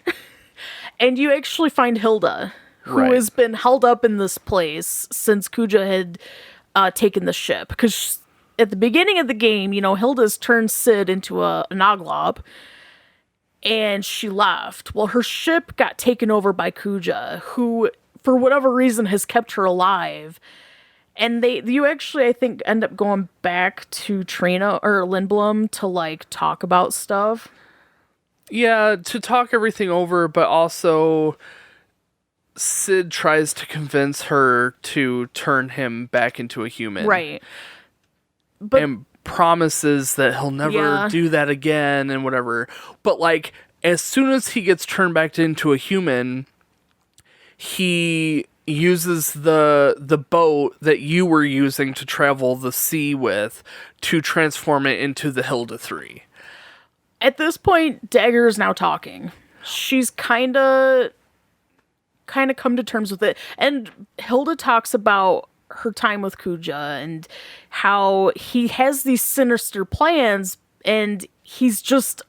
And you actually find Hilda, who Right. has been held up in this place since Kuja had taken the ship. Because at the beginning of the game, you know, Hilda's turned Sid into a Noglob, and she left. Well, her ship got taken over by Kuja, who, for whatever reason, has kept her alive. And you actually, I think, end up going back to Trina or Lindblom to, like, talk about stuff. Yeah, to talk everything over, but also Sid tries to convince her to turn him back into a human. Right. But And promises that he'll never Yeah. do that again and whatever. But like, as soon as he gets turned back into a human, he uses the boat that you were using to travel the sea with to transform it into the Hilda 3. at this point, Dagger is now talking. She's kind of come to terms with it. And Hilda talks about her time with Kuja and how he has these sinister plans, and he just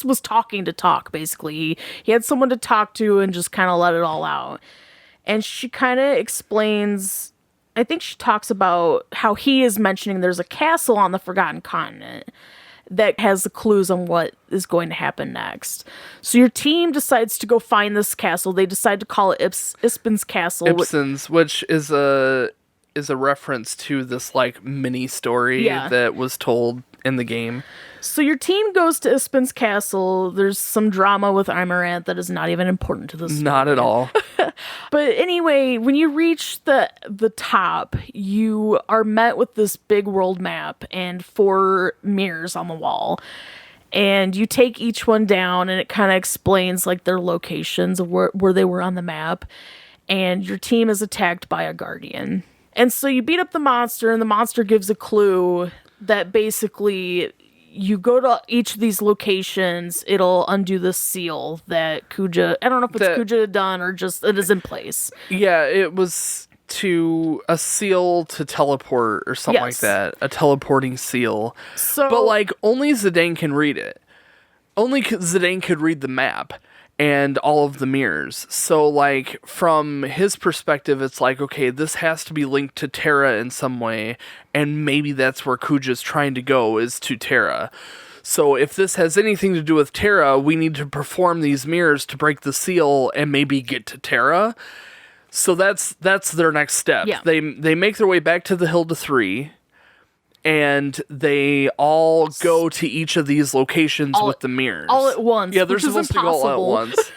was talking to talk, basically. He had someone to talk to and just kind of let it all out. And she kind of explains, I think she talks about how he is mentioning there's a castle on the Forgotten Continent that has the clues on what is going to happen next. So your team decides to go find this castle. They decide to call it Ispin's Castle. Ibsen's, which is a reference to this like mini story Yeah. that was told in the game. So your team goes to Ispin's Castle. There's some drama with Imarant that is not even important to the story. Not at all. But anyway, when you reach the top, you are met with this big world map and 4 mirrors on the wall. And you take each one down, and it kind of explains like their locations of where they were on the map. And your team is attacked by a guardian. And so you beat up the monster, and the monster gives a clue that basically you go to each of these locations, it'll undo the seal that Kuja, I don't know if it's Kuja had done or just it is in place. Yeah, it was to a seal to teleport or something like Yes. that. A teleporting seal. So, But like only Zidane can read it. Only Zidane could read the map and all of the mirrors. So like from his perspective, it's like, okay, this has to be linked to Terra in some way, and maybe that's where Kuja's trying to go, is to Terra. So if this has anything to do with Terra, we need to perform these mirrors to break the seal and maybe get to Terra. So that's their next step. Yeah. They make their way back to the Hilda 3. And they all go to each of these locations with the mirrors. all at once. Yeah, they're which is supposed to go all at impossible. once.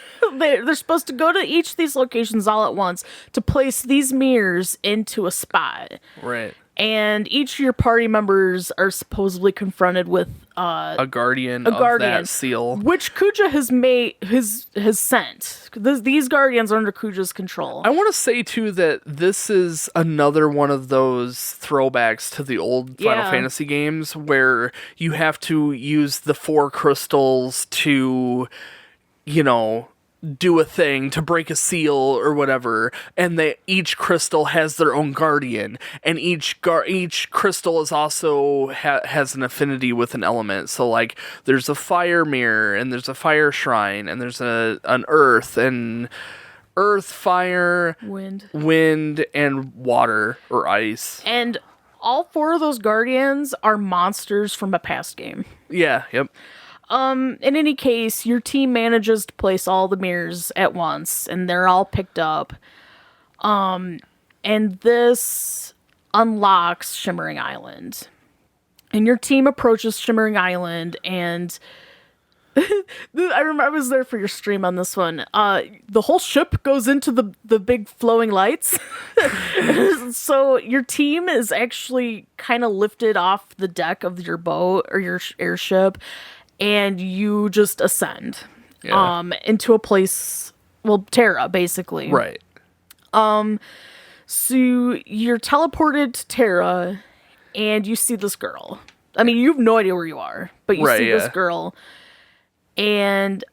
They're supposed to go to each of these locations all at once to place these mirrors into a spot. Right. And each of your party members are supposedly confronted with A guardian of that seal. which Kuja has sent. These guardians are under Kuja's control. I want to say, too, that this is another one of those throwbacks to the old Final Yeah. Fantasy games where you have to use the 4 crystals to, you know, do a thing to break a seal or whatever, and each crystal has their own guardian, and each crystal is also has an affinity with an element. So like there's a fire mirror, and there's a fire shrine, and there's an earth, and earth, fire, wind, and water or ice. And all 4 of those guardians are monsters from a past game. Yeah, yep. In any case, your team manages to place all the mirrors at once, and they're all picked up. And this unlocks Shimmering Island. And your team approaches Shimmering Island, and I remember I was there for your stream on this one. The whole ship goes into the big flowing lights. So your team is actually kind of lifted off the deck of your boat or your airship, and you just ascend Yeah. into a place Terra, basically. Right. So you're teleported to Terra, and you see this girl. I mean, you have no idea where you are, but you see this girl, and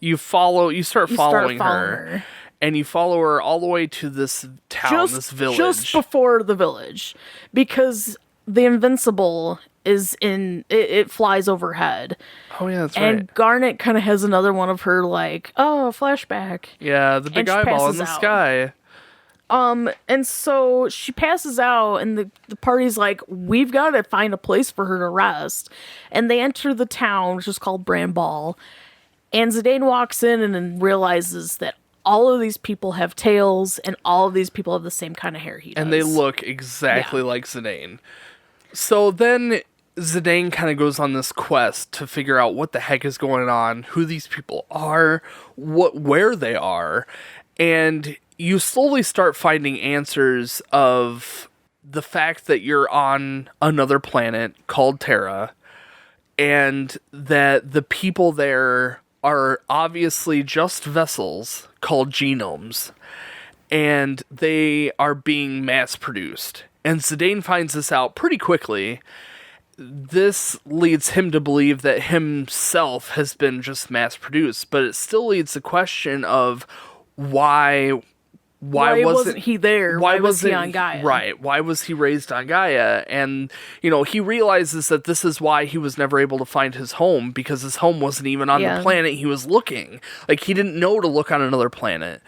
you start following her, and you follow her all the way to this town, this village. Just before the village, because the Invincible is it flies overhead. Oh yeah, that's right. And Garnet kind of has another one of her flashback. Yeah, the big eyeball in the sky. And so she passes out, and the party's like, we've got to find a place for her to rest. And they enter the town, which is called Bramble. And Zidane walks in and then realizes that all of these people have tails, and all of these people have the same kind of hair he does. And they look exactly like Zidane. So then Zidane kind of goes on this quest to figure out what the heck is going on, who these people are, where they are, and you slowly start finding answers of the fact that you're on another planet called Terra, and that the people there are obviously just vessels called genomes, and they are being mass-produced. And Zidane finds this out pretty quickly. This leads him to believe that himself has been just mass-produced, but it still leads the question of why wasn't he there? Why was he on Gaia? Right. Why was he raised on Gaia? And, he realizes that this is why he was never able to find his home, because his home wasn't even on the planet he was looking. Like, he didn't know to look on another planet.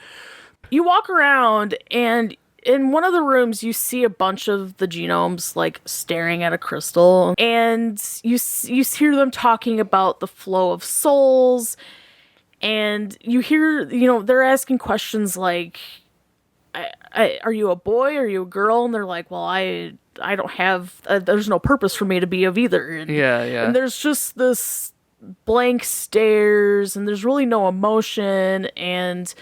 You walk around, and in one of the rooms, you see a bunch of the genomes, staring at a crystal. And you hear them talking about the flow of souls. And you hear, they're asking questions like, are you a boy? Are you a girl? And they're like, well, I don't have, there's no purpose for me to be of either. And, and there's just this blank stares, and there's really no emotion, and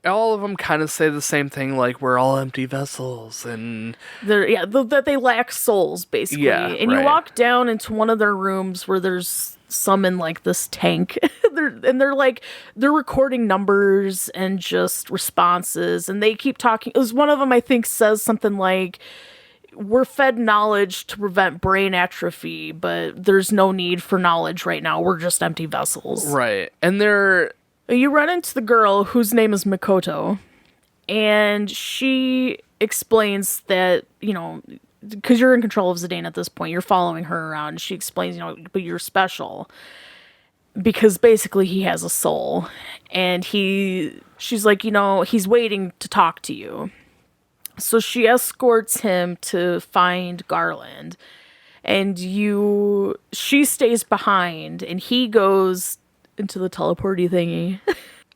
all of them kind of say the same thing, like, we're all empty vessels, and that they lack souls, basically. And you walk down into one of their rooms where there's some in this tank. they're recording numbers and just responses, and they keep talking. It was one of them, I think, says something like, we're fed knowledge to prevent brain atrophy, but there's no need for knowledge right now. We're just empty vessels. Right. And you run into the girl whose name is Mikoto, and she explains that, because you're in control of Zidane at this point, you're following her around. She explains, but you're special because basically he has a soul, and she's like, he's waiting to talk to you. So she escorts him to find Garland, and she stays behind, and he goes into the teleporty thingy.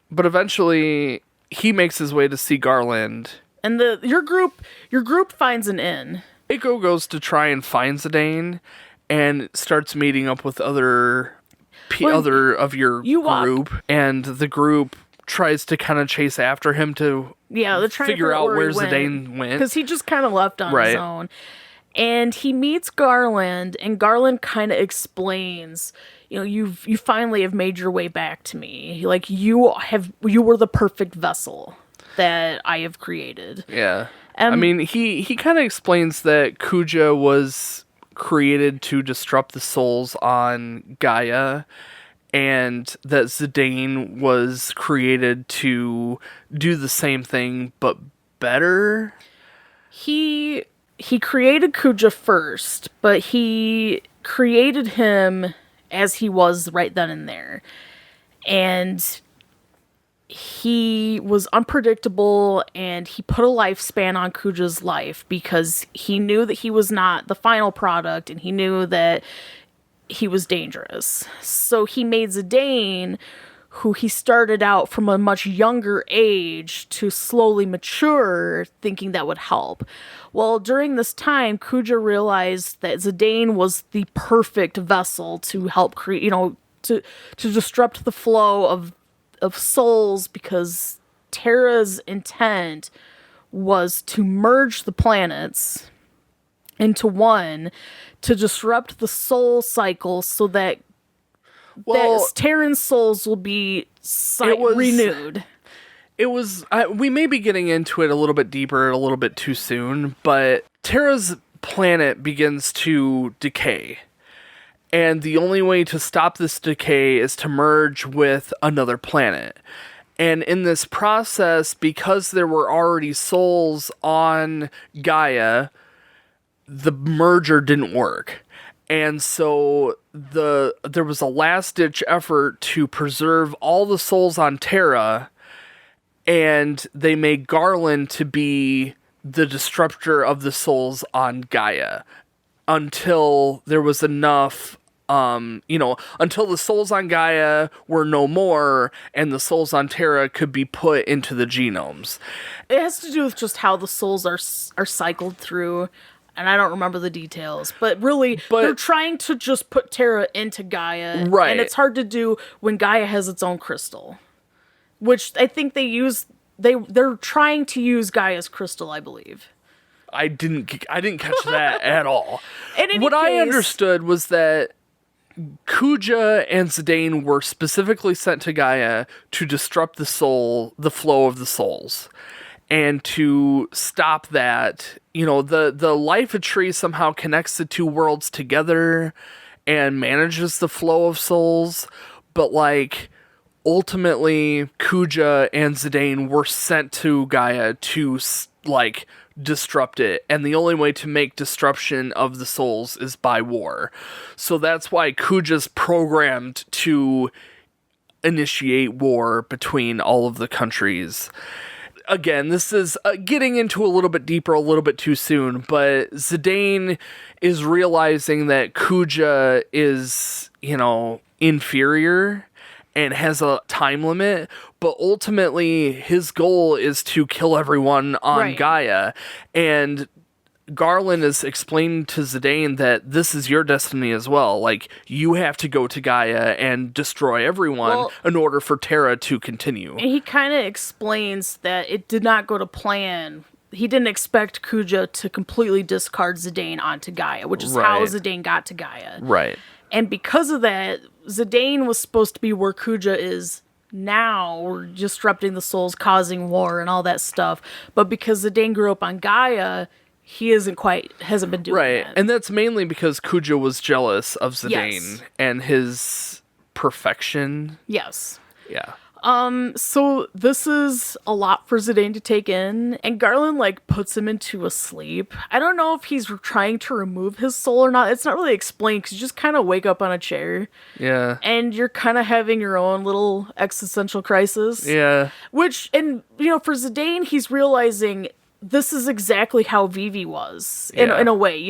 But eventually he makes his way to see Garland. And your group finds an inn. Eiko goes to try and find Zidane and starts meeting up with other of your group. And the group tries to kind of chase after him to figure out where Zidane went. Because he just kind of left on his own. And he meets Garland, and Garland kind of explains, you finally have made your way back to me. Like, you were the perfect vessel that I have created. Yeah. I mean, he kind of explains that Kuja was created to disrupt the souls on Gaia, and that Zidane was created to do the same thing, but better. He created Kuja first, but he created him as he was right then and there. And he was unpredictable, and he put a lifespan on Kuja's life because he knew that he was not the final product, and he knew that he was dangerous. So he made Zidane, who he started out from a much younger age to slowly mature, thinking that would help. Well, during this time, Kuja realized that Zidane was the perfect vessel to help create, to disrupt the flow of souls, because Terra's intent was to merge the planets into one, to disrupt the soul cycle so that Well, that Terran's souls will be renewed. It was, we may be getting into it a little bit deeper, a little bit too soon, but Terra's planet begins to decay. And the only way to stop this decay is to merge with another planet. And in this process, because there were already souls on Gaia, the merger didn't work. And so there was a last-ditch effort to preserve all the souls on Terra, and they made Garland to be the disruptor of the souls on Gaia until there was enough, until the souls on Gaia were no more and the souls on Terra could be put into the genomes. It has to do with just how the souls are cycled through, and I don't remember the details, but really, they're trying to just put Terra into Gaia, right? And it's hard to do when Gaia has its own crystal, which I think they're trying to use Gaia's crystal, I believe. I didn't catch that at all. What I understood was that Kuja and Zidane were specifically sent to Gaia to disrupt the flow of the souls. And to stop that, the life of tree somehow connects the two worlds together and manages the flow of souls. But, ultimately, Kuja and Zidane were sent to Gaia to, disrupt it. And the only way to make disruption of the souls is by war. So that's why Kuja's programmed to initiate war between all of the countries. Again, this is getting into a little bit deeper, a little bit too soon, but Zidane is realizing that Kuja is, inferior and has a time limit, but ultimately his goal is to kill everyone on Gaia. And Garland is explaining to Zidane that this is your destiny as well. You have to go to Gaia and destroy everyone in order for Terra to continue. And he kind of explains that it did not go to plan. He didn't expect Kuja to completely discard Zidane onto Gaia, which is how Zidane got to Gaia. Right. And because of that, Zidane was supposed to be where Kuja is now, disrupting the souls, causing war and all that stuff. But because Zidane grew up on Gaia, he hasn't been doing that. And that's mainly because Kuja was jealous of Zidane and his perfection. Yes. Yeah. So this is a lot for Zidane to take in, and Garland puts him into a sleep. I don't know if he's trying to remove his soul or not. It's not really explained because you just kind of wake up on a chair. Yeah. And you're kind of having your own little existential crisis. Yeah. Which, and for Zidane, he's realizing this is exactly how Vivi was in a way.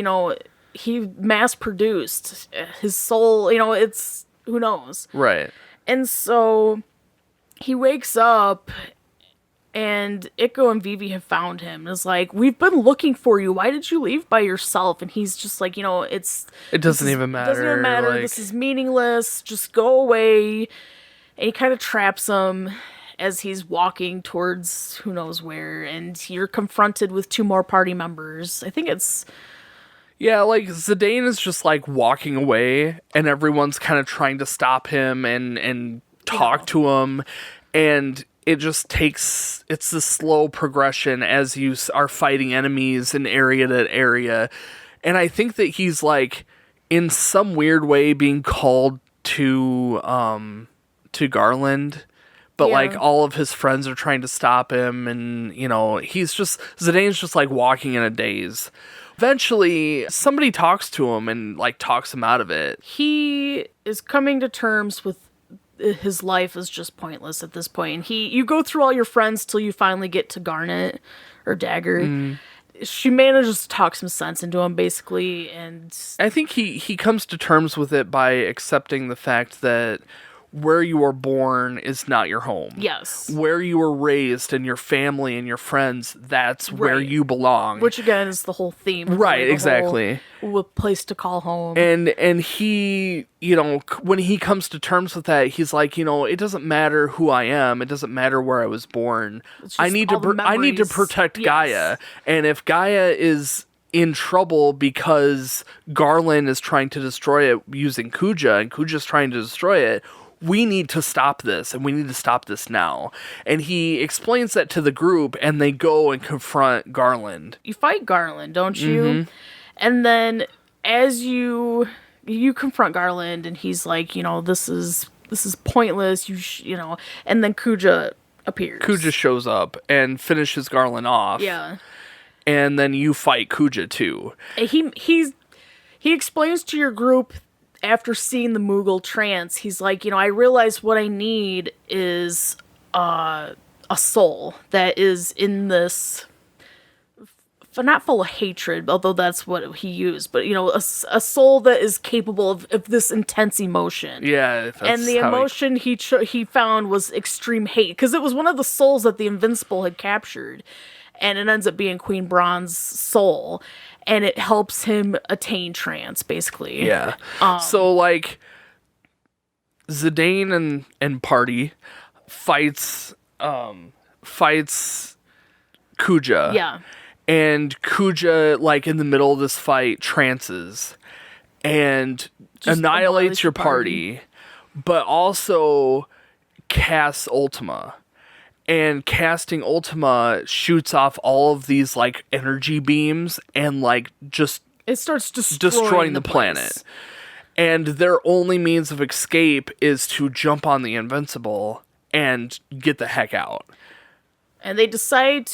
He mass produced his soul. It's who knows. Right. And so he wakes up, and Ikko and Vivi have found him. And it's we've been looking for you. Why did you leave by yourself? And he's just it doesn't even matter. It doesn't even matter. This is meaningless. Just go away. And he kind of traps him as he's walking towards who knows where. And you're confronted with two more party members. I think it's... Yeah, Zidane is just walking away, and everyone's kind of trying to stop him and talk to him, and it just it's the slow progression as you are fighting enemies in area to area. And I think that he's in some weird way being called to Garland, but all of his friends are trying to stop him, and Zidane's just walking in a daze. Eventually somebody talks to him and talks him out of it. He is coming to terms with his life is just pointless at this point. And you go through all your friends till you finally get to Garnet or Dagger. She manages to talk some sense into him, basically, and I think he comes to terms with it by accepting the fact that where you were born is not your home. Yes. Where you were raised and your family and your friends, that's where you belong. Which, again, is the whole theme. Right, exactly. A place to call home. And he, when he comes to terms with that, he's it doesn't matter who I am. It doesn't matter where I was born. I need to protect Gaia. And if Gaia is in trouble because Garland is trying to destroy it using Kuja, and Kuja's trying to destroy it. We need to stop this, and we need to stop this now. And he explains that to the group, and they go and confront Garland. You fight Garland, don't you? Mm-hmm. And then as you confront Garland, and he's like, this is pointless. And then Kuja appears. Kuja shows up and finishes Garland off. Yeah. And then you fight Kuja too. He explains to your group after seeing the Moogle trance, he's like, I realize what I need is a soul that is in this, not full of hatred, although that's what he used, but a soul that is capable of this intense emotion. Yeah, and the emotion he found was extreme hate, because it was one of the souls that the Invincible had captured, and it ends up being Queen Braun's soul. And it helps him attain trance, basically. Yeah. So, like, Zidane and party fights Kuja. Yeah. And Kuja, like, in the middle of this fight, trances and Just annihilates your party, but also casts Ultima. And casting Ultima shoots off all of these, like, energy beams and, like, just... It starts destroying the planet. And their only means of escape is to jump on the Invincible and get the heck out. And they decide...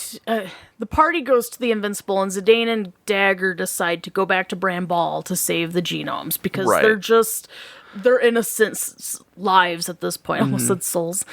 the party goes to the Invincible, and Zidane and Dagger decide to go back to Bramble to save the genomes, because they're innocent lives at this point. I almost said souls.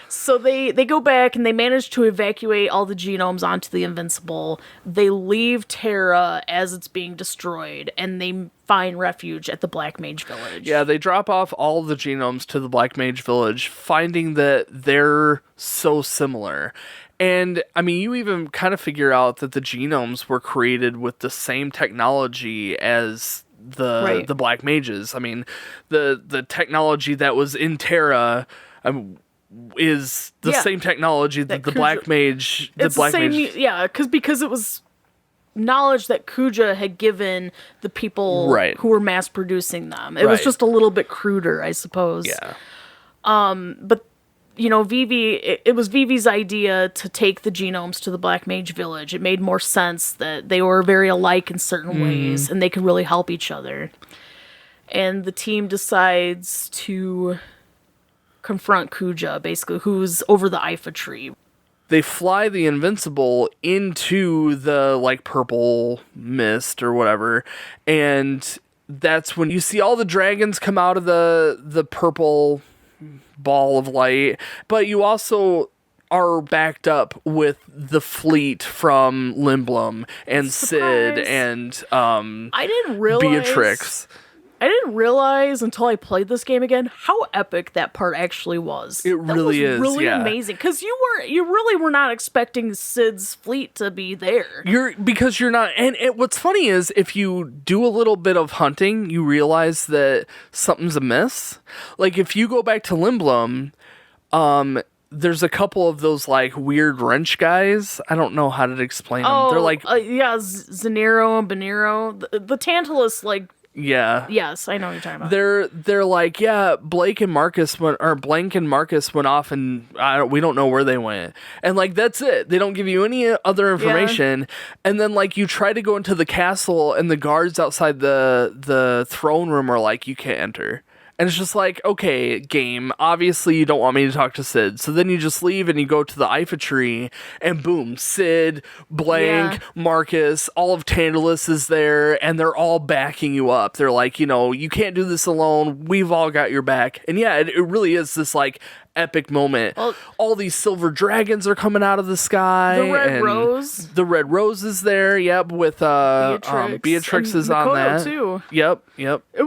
So they go back and they manage to evacuate all the genomes onto the Invincible. They leave Terra as it's being destroyed, and they find refuge at the Black Mage Village. Yeah, they drop off all of the genomes to the Black Mage Village, finding that they're so similar. And, I mean, you even kind of figure out that the genomes were created with the same technology as the Black Mages. I mean, the technology that was in Terra... is the same technology that the Black Mage... because it was knowledge that Kuja had given the people who were mass-producing them. It was just a little bit cruder, I suppose. Yeah. But, Vivi... It was Vivi's idea to take the genomes to the Black Mage Village. It made more sense that they were very alike in certain ways, and they could really help each other. And the team decides to... confront Kuja, basically, who's over the Ifa tree. They fly the Invincible into the, like, purple mist or whatever, and that's when you see all the dragons come out of the purple ball of light, but you also are backed up with the fleet from Lindblom and Sid and I didn't realize... Beatrix. I didn't realize until I played this game again how epic that part actually was. It really is, really yeah. amazing, because you really were not expecting Sid's fleet to be there. Because you're not, and what's funny is if you do a little bit of hunting, you realize that something's amiss. Like if you go back to Lindblom, there's a couple of those like weird wrench guys. I don't know how to explain them. They're like Zanero and Benero, the Tantalus like. Yeah. Yes, I know what you're talking about. They're like, yeah, Blank and Marcus went off, and we don't know where they went. And like that's it. They don't give you any other information. Yeah. And then like you try to go into the castle, and the guards outside the throne room are like, you can't enter. And it's just like, okay, game, obviously you don't want me to talk to Sid. So then you just leave and you go to the Ifa tree, and boom, Sid, Blank, Marcus, all of Tantalus is there, and they're all backing you up. They're like, you can't do this alone. We've all got your back. And yeah, it really is this like epic moment. Well, all these silver dragons are coming out of the sky. The Red Rose. The Red Rose is there, yep, with Beatrix is on that. Too. Yep. It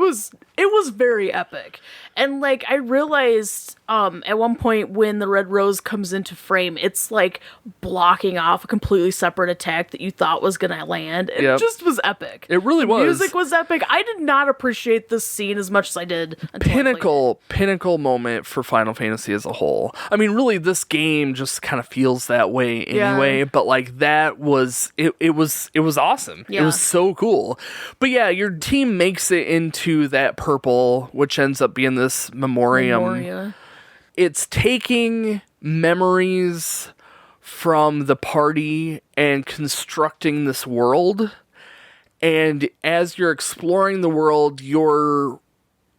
was very epic. And like I realized at one point when the red rose comes into frame, it's like blocking off a completely separate attack that you thought was gonna land. It just was epic. It really The was. music was epic. I did not appreciate this scene as much as I did until Pinnacle moment for Final Fantasy as a whole. I mean, really, this game just kind of feels that way anyway. But like that was it was awesome. Yeah. It was so cool. But yeah, your team makes it into that purple, which ends up being this Memoria. It's taking memories from the party and constructing this world. And as you're exploring the world, you're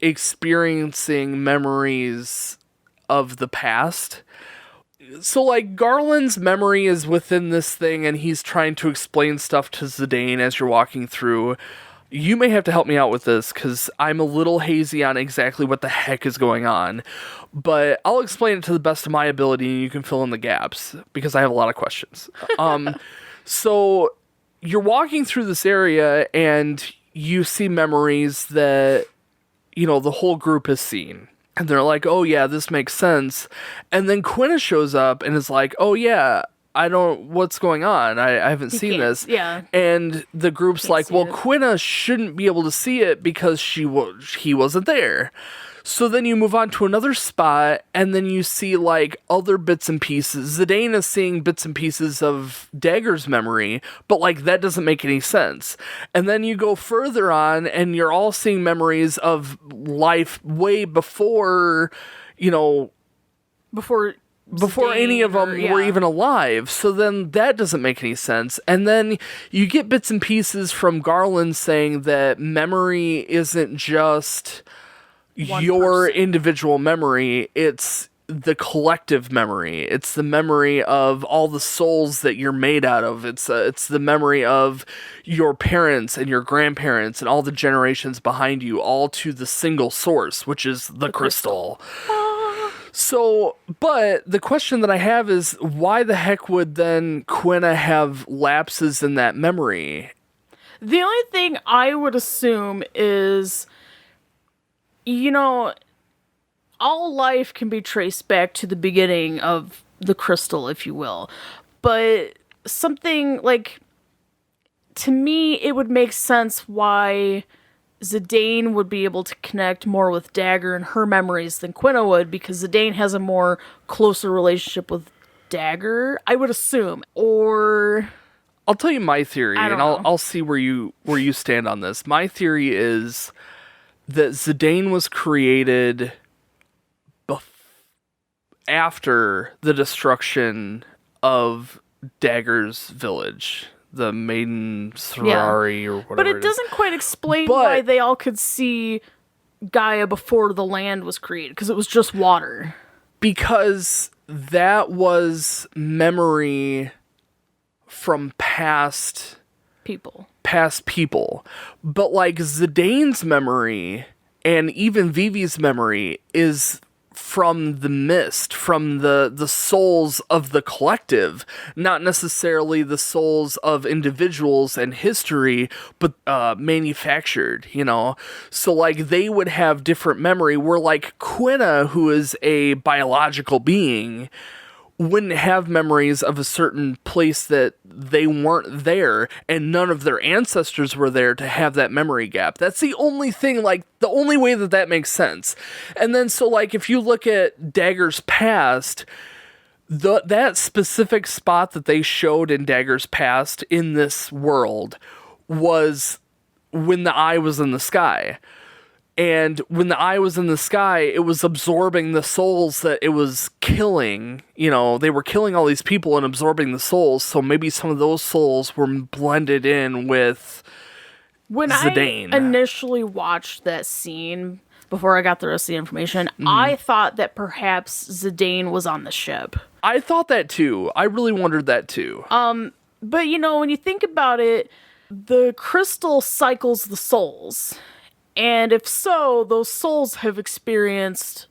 experiencing memories of the past. So, like, Garland's memory is within this thing, and he's trying to explain stuff to Zidane as you're walking through. You may have to help me out with this, because I'm a little hazy on exactly what the heck is going on. But I'll explain it to the best of my ability, and you can fill in the gaps, because I have a lot of questions. So, you're walking through this area, and you see memories that, you know, the whole group has seen. And they're like, oh yeah, this makes sense. And then Quina shows up and is like, oh yeah, what's going on? I haven't seen this. Yeah. And the group's like, well, Quina shouldn't be able to see it because he wasn't there. So then you move on to another spot, and then you see, like, other bits and pieces. Zidane is seeing bits and pieces of Dagger's memory, but, like, that doesn't make any sense. And then you go further on, and you're all seeing memories of life way before, you know... Before any of them were even alive. So then that doesn't make any sense. And then you get bits and pieces from Garland saying that memory isn't just... your individual memory, it's the collective memory. It's the memory of all the souls that you're made out of. It's the memory of your parents and your grandparents and all the generations behind you, all to the single source, which is the crystal. So, but the question that I have is, why the heck would then Quina have lapses in that memory? The only thing I would assume is... you know, all life can be traced back to the beginning of the crystal, if you will. But something like, to me, it would make sense why Zidane would be able to connect more with Dagger and her memories than Quina would, because Zidane has a more closer relationship with Dagger, I would assume. Or... I'll tell you my theory, and I'll see where you stand on this. My theory is... that Zidane was created after the destruction of Dagger's village, the Maiden Sorari or whatever. But it doesn't quite explain why they all could see Gaia before the land was created, because it was just water. Because that was memory from past people. But like Zidane's memory and even Vivi's memory is from the mist, from the souls of the collective, not necessarily the souls of individuals and history, but manufactured, you know? So like they would have different memory, where like Quina, who is a biological being, wouldn't have memories of a certain place that they weren't there, and none of their ancestors were there to have that memory gap. That's the only thing, like, the only way that makes sense. And then, so, like, if you look at Dagger's past, that specific spot that they showed in Dagger's past in this world was when the eye was in the sky. And when the eye was in the sky, it was absorbing the souls that it was killing. You know, they were killing all these people and absorbing the souls. So maybe some of those souls were blended in with Zidane. I initially watched that scene, before I got the rest of the information, I thought that perhaps Zidane was on the ship. I thought that too. I really wondered that too. But, you know, when you think about it, the crystal cycles the souls. And if so, those souls have experienced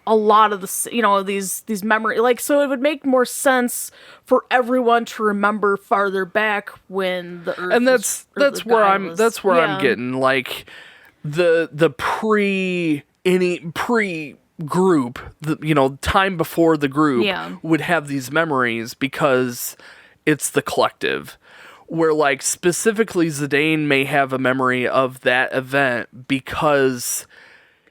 a lot of the, you know, these memory, like, so it would make more sense for everyone to remember farther back when the Earth, and that's where I'm getting, like, the pre group, time before the group Yeah. would have these memories because it's the collective. Where, like, specifically Zidane may have a memory of that event because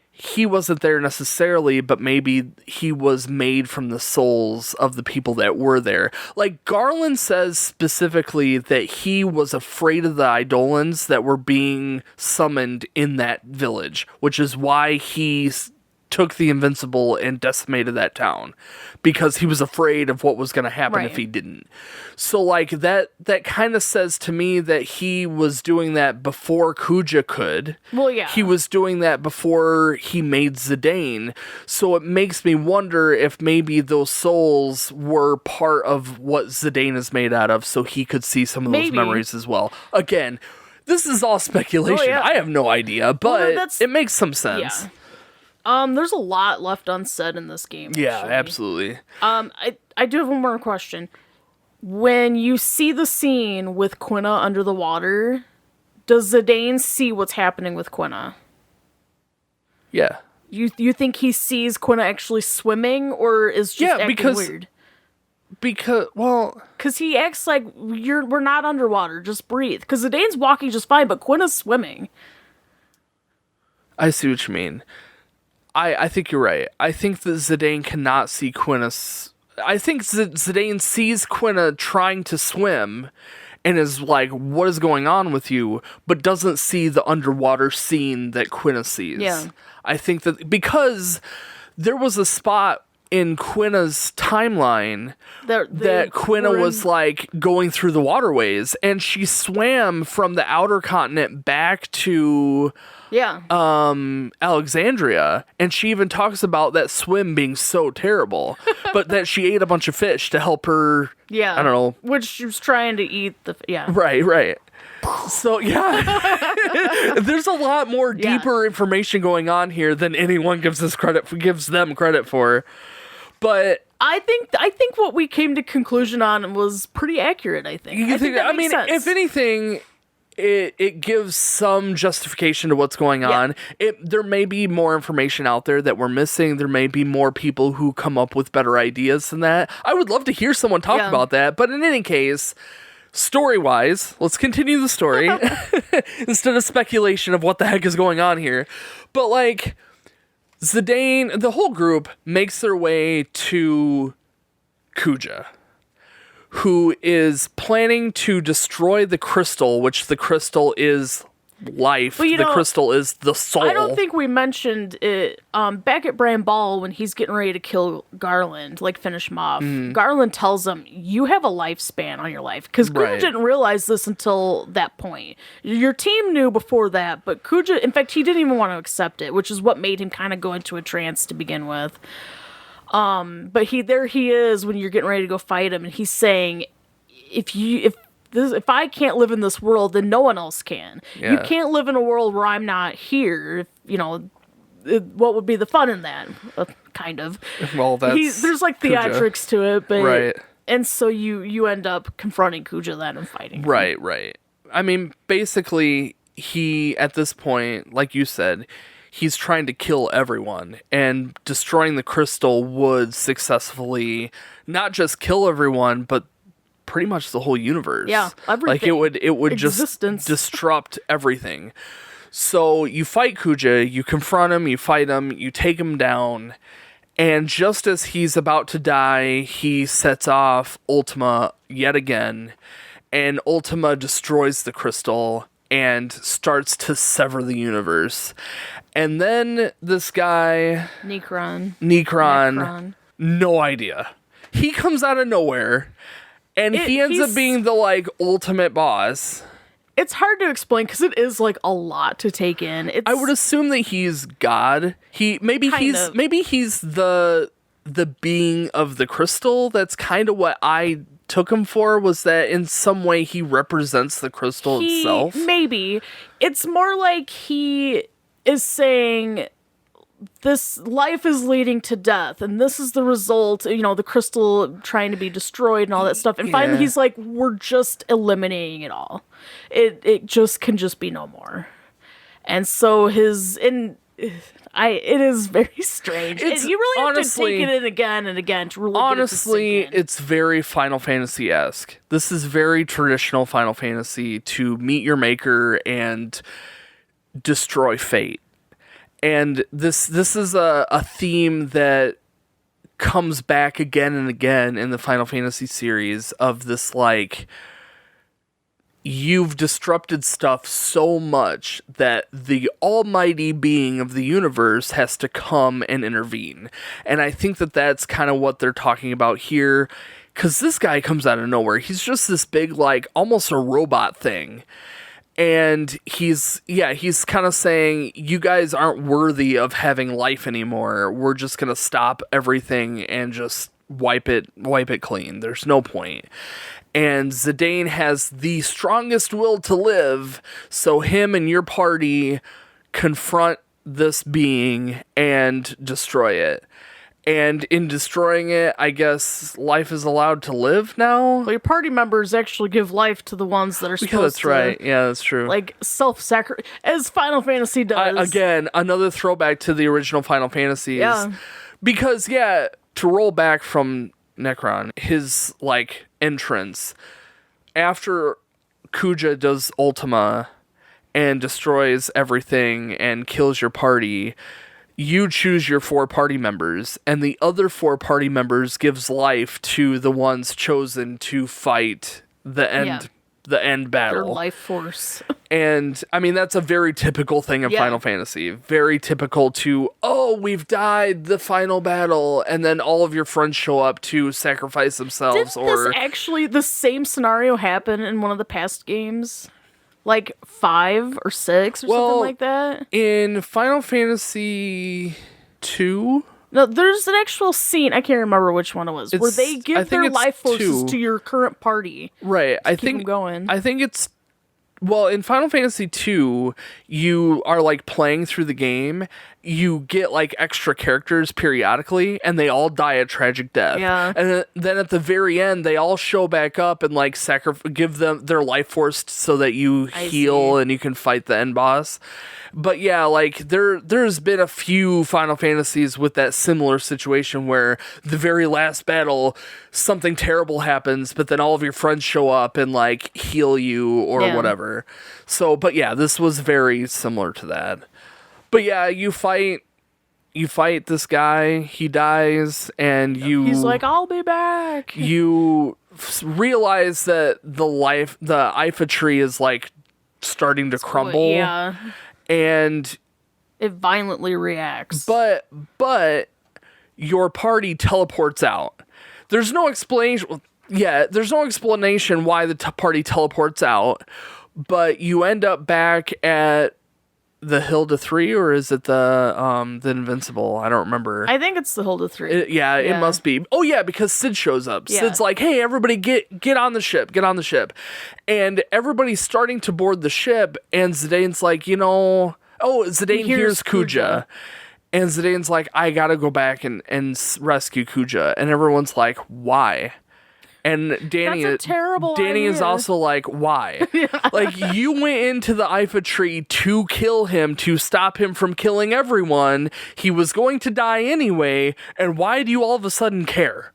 he wasn't there necessarily, but maybe he was made from the souls of the people that were there. Like, Garland says specifically that he was afraid of the Eidolons that were being summoned in that village, which is why he took the Invincible and decimated that town, because he was afraid of what was going to happen if he didn't. So, like, that kind of says to me that he was doing that before Kuja could. Well, yeah. He was doing that before he made Zidane. So it makes me wonder if maybe those souls were part of what Zidane is made out of, so he could see some of those memories as well. Again, this is all speculation. Oh, yeah. I have no idea, but it makes some sense. Yeah. There's a lot left unsaid in this game. Yeah, actually. absolutely. I do have one more question. When you see the scene with Quina under the water, does Zidane see what's happening with Quina? Yeah. You think he sees Quina actually swimming, or is just acting weird? Because he acts like we're not underwater, just breathe. Because Zidane's walking just fine, but Quina's swimming. I see what you mean. I think you're right. I think that Zidane cannot see Quina. I think Zidane sees Quina trying to swim and is like, what is going on with you? But doesn't see the underwater scene that Quina sees. Yeah. I think that because there was a spot in Quina's timeline that Quina was like going through the waterways, and she swam from the outer continent back to Alexandria, and she even talks about that swim being so terrible, but that she ate a bunch of fish to help her. Yeah, I don't know, which she was trying to eat the right. So yeah, there's a lot more deeper information going on here than anyone gives them credit for. But I think what we came to conclusion on was pretty accurate. I think. I mean, sense. If anything, it gives some justification to what's going on. There may be more information out there that we're missing. There may be more people who come up with better ideas than that. I would love to hear someone talk about that. But in any case, story-wise, let's continue the story instead of speculation of what the heck is going on here. But, like, Zidane, the whole group makes their way to Kuja, who is planning to destroy the crystal, which the crystal is life. The crystal is the soul. I don't think we mentioned it back at Bramble when he's getting ready to kill Garland, like finish him off. Garland tells him, you have a lifespan on your life. Because Kuja didn't realize this until that point. Your team knew before that, but Kuja, in fact, he didn't even want to accept it, which is what made him kind of go into a trance to begin with. But there he is when you're getting ready to go fight him, and he's saying, if I can't live in this world, then no one else can. Yeah. You can't live in a world where I'm not here. What would be the fun in that? Kind of. Well, there's like theatrics to it, but right. And so you end up confronting Kuja then and fighting him. Right. I mean, basically, he at this point, like you said, he's trying to kill everyone, and destroying the crystal would successfully not just kill everyone, but pretty much the whole universe. Yeah, everything. Like it would just disrupt everything. So you fight Kuja, you confront him, you fight him, you take him down, and just as he's about to die, he sets off Ultima yet again, and Ultima destroys the crystal and starts to sever the universe. And then this guy Necron, no idea. He comes out of nowhere. And he ends up being the, like, ultimate boss. It's hard to explain because it is, like, a lot to take in. I would assume that he's God. Maybe he's the being of the crystal. That's kind of what I took him for, was that in some way he represents the crystal itself. Maybe. It's more like he is saying, this life is leading to death, and this is the result, the crystal trying to be destroyed and all that stuff. And finally he's like, we're just eliminating it all. It just can just be no more. And so it is very strange. It's And you really have honestly- to take it in again and again to really Honestly, get it to sink in. it's very Final Fantasy-esque. This is very traditional Final Fantasy to meet your maker and destroy fate. And this is a theme that comes back again and again in the Final Fantasy series of this, like, you've disrupted stuff so much that the almighty being of the universe has to come and intervene. And I think that that's kind of what they're talking about here, because this guy comes out of nowhere. He's just this big, like, almost a robot thing. And he's kind of saying, you guys aren't worthy of having life anymore. We're just going to stop everything and just wipe it clean. There's no point. And Zidane has the strongest will to live, so him and your party confront this being and destroy it. And in destroying it, I guess life is allowed to live now? Well, your party members actually give life to the ones that are supposed Yeah, that's to. right. Yeah, that's true. Like, self-sacrifice, as Final Fantasy does. Again, another throwback to the original Final Fantasies. Yeah. Because, to roll back from Necron, his, like, entrance, after Kuja does Ultima and destroys everything and kills your party, you choose your 4 party members, and the other 4 party members gives life to the ones chosen to fight the end Their battle. life force. And, I mean, that's a very typical thing in Final Fantasy. Very typical to, we've died the final battle, and then all of your friends show up to sacrifice themselves. Didn't this actually, the same scenario happen in one of the past games? Like 5 or 6 or something like that? In Final Fantasy 2... No, there's an actual scene, I can't remember which one it was, where they give their life forces to your current party. Right. I keep them going. I think it's... Well, in Final Fantasy 2, you are, like, playing through the game. You get, like, extra characters periodically, and they all die a tragic death. Yeah. And then at the very end, they all show back up and, like, give them their life force so that you heal and you can fight the end boss. But yeah, like, there's been a few Final Fantasies with that similar situation where the very last battle, something terrible happens, but then all of your friends show up and, like, heal you or whatever. So, but yeah, this was very similar to that. But yeah, you fight this guy, he dies, and He's like, I'll be back. You realize that the Ifa tree is, like, starting to crumble. Yeah. And it violently reacts. But your party teleports out. There's no explanation. Yeah, there's no explanation why the party teleports out. But you end up back at the Hilda 3, or is it the Invincible? I don't remember. I think it's the Hilda 3. It must be. Oh yeah, because Sid shows up. Yeah. Sid's like, "Hey, everybody, get on the ship. Get on the ship." And everybody's starting to board the ship, and Zidane's like, Zidane hears Kuja. And Zidane's like, "I gotta go back and rescue Kuja." And everyone's like, "Why?" And Danny That's a terrible Danny is idea. also like, "Why?" Like, you went into the Ifa tree to kill him, to stop him from killing everyone. He was going to die anyway, and why do you all of a sudden care?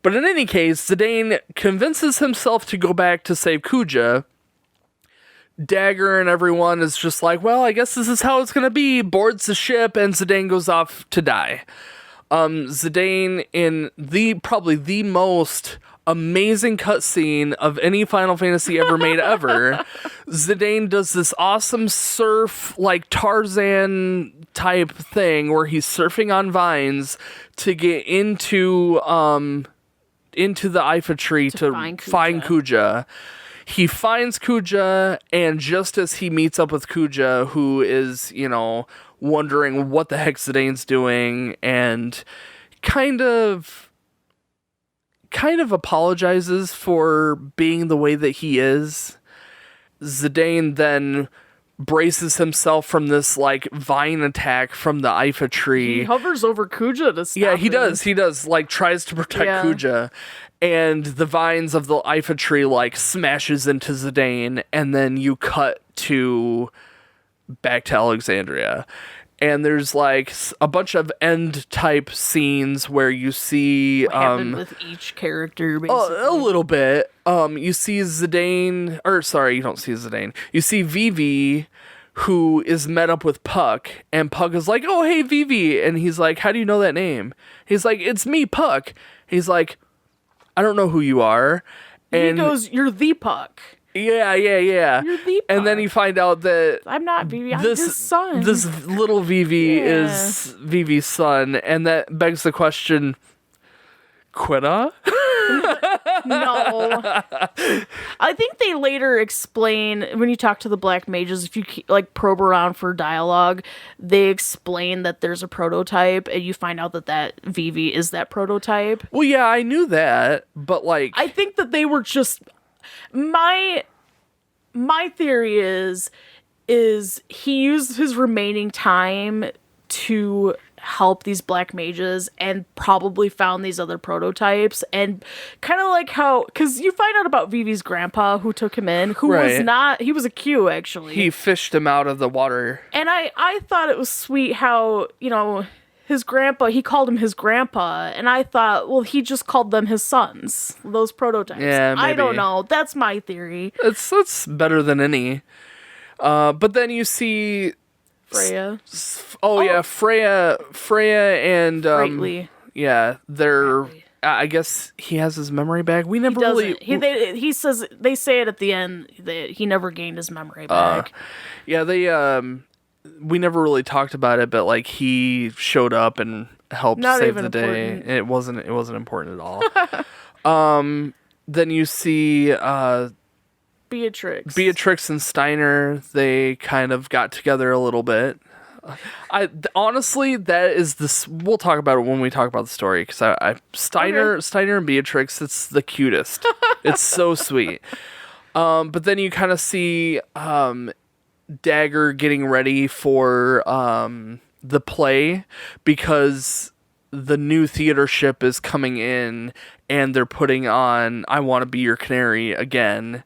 But in any case, Zidane convinces himself to go back to save Kuja. Dagger and everyone is just like, well, I guess this is how it's gonna be. Boards the ship, and Zidane goes off to die. Zidane, in probably the most amazing cutscene of any Final Fantasy ever made ever, Zidane does this awesome surf, like Tarzan type thing where he's surfing on vines to get into the Ifa tree to find Kuja. He finds Kuja, and just as he meets up with Kuja, who is, wondering what the heck Zidane's doing, and kind of apologizes for being the way that he is, Zidane then braces himself from this, like, vine attack from the Ifa tree. He hovers over Kuja to stop he does, like, tries to protect Kuja, and the vines of the Ifa tree, like, smashes into Zidane, and then you cut back to Alexandria. and there's like a bunch of end type scenes where you see What happened with each character, basically. a little bit. You see Zidane, or sorry, you don't see Zidane. You see Vivi, who is met up with Puck, and Puck is like, "Oh, hey, Vivi," and he's like, "How do you know that name?" He's like, "It's me, Puck." He's like, "I don't know who you are," and he goes, "You're the Puck." Yeah. You're the And then Puck. you find out that I'm not Vivi, I'm his son. this little Vivi Yeah. is Vivi's son, and that begs the question, Quetta? No. I think they later explain, when you talk to the black mages, if you like probe around for dialogue, they explain that there's a prototype, and you find out that Vivi is that prototype. Well, yeah, I knew that, but like... I think that they were just... My theory is he used his remaining time to help these black mages and probably found these other prototypes, and kind of like how, because you find out about Vivi's grandpa who took him in, who was Right. not, he was a Q actually. He fished him out of the water. And I thought it was sweet how, his grandpa, he called him his grandpa, and I thought, well, he just called them his sons, those prototypes. Yeah, I don't maybe. know. That's my theory. That's better than any. But then you see... Freya. Yeah, Freya and... Greatly. yeah, they're... Greatly. I guess he has his memory back. We never Doesn't. really... He says, they say it at the end that he never gained his memory back. Yeah, they we never really talked about it, but like he showed up and helped Not save even the day. important. It wasn't important at all. Then you see Beatrix and Steiner, they kind of got together a little bit. Honestly, that is this. We'll talk about it when we talk about the story, because Steiner and Beatrix, it's the cutest. It's so sweet. But then you kind of see Dagger getting ready for the play, because the new theater ship is coming in and they're putting on I Want to Be Your Canary again.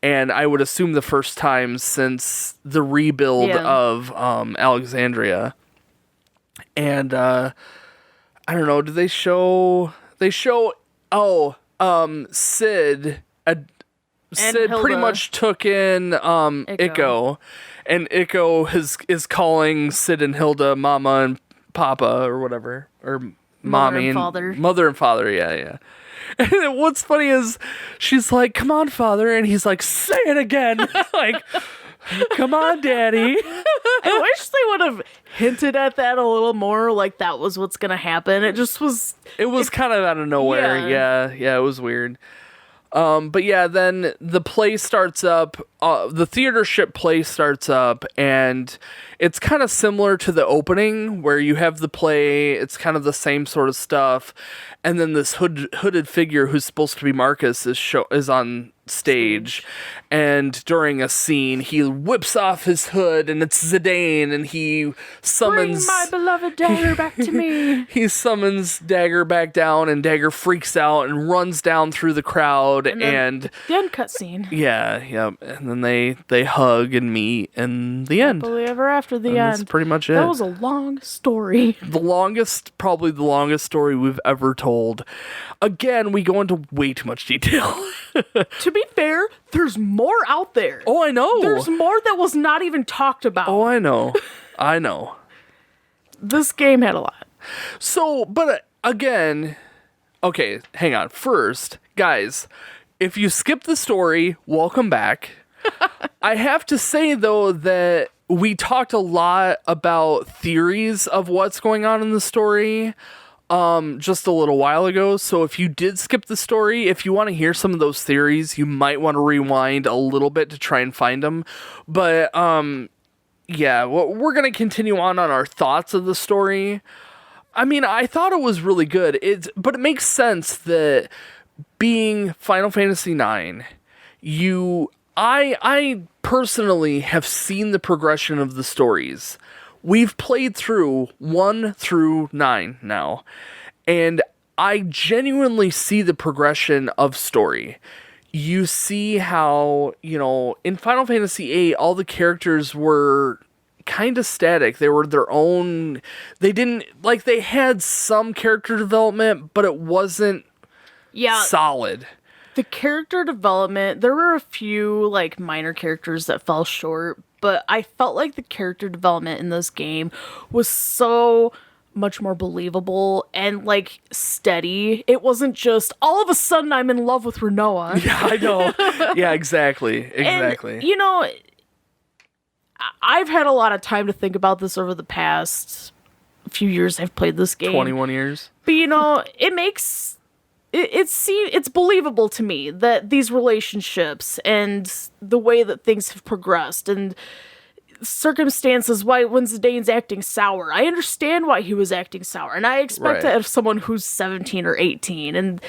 And I would assume the first time since the rebuild of Alexandria. And I don't know, do they show Sid Sid pretty Hilda. much took in Ikko, and Ikko is calling Sid and Hilda Mama and Papa or whatever, or Mommy and Father. Mother and Father, yeah. And what's funny is she's like, "Come on, Father," and he's like, "Say it again." Like, "Come on, Daddy." I wish they would have hinted at that a little more, like that was what's gonna happen. It just was. It was kind of out of nowhere. Yeah, it was weird. But yeah, then the play starts up, the theater ship play starts up, and it's kind of similar to the opening where you have the play, it's kind of the same sort of stuff, and then this hooded figure who's supposed to be Marcus is on stage, and during a scene he whips off his hood and it's Zidane, and he summons Bring my beloved Dagger back to me. He summons Dagger back down, and Dagger freaks out and runs down through the crowd, and The end cutscene. yeah, and then they hug and meet, and the end. Happily ever after the And end. that's pretty much it. That was a long story. Probably the longest story we've ever told. Again, we go into way too much detail. To be fair, there's more out there. Oh, I know. There's more that was not even talked about. Oh, I know. This game had a lot. So, but again, okay, hang on. First, guys, if you skip the story, welcome back. I have to say, though, that we talked a lot about theories of what's going on in the story just a little while ago. So if you did skip the story, if you want to hear some of those theories, you might want to rewind a little bit to try and find them. But yeah, we're going to continue on our thoughts of the story. I mean, I thought it was really good. But it makes sense that being Final Fantasy IX, I personally have seen the progression of the stories. We've played through 1 through 9 now, and I genuinely see the progression of story. You see how, in Final Fantasy VIII, all the characters were, kind of static. They were their own. They didn't like. They had some character development, but it wasn't solid. The character development, there were a few like minor characters that fell short, but I felt like the character development in this game was so much more believable and like steady. It wasn't just all of a sudden I'm in love with Renoa. Yeah, I know. Yeah, exactly. And, you know, I've had a lot of time to think about this over the past few years I've played this game. 21 years. But you know, it makes it's believable to me that these relationships and the way that things have progressed and circumstances why when Zidane's acting sour. I understand why he was acting sour, and I expect that of someone who's 17 or 18. And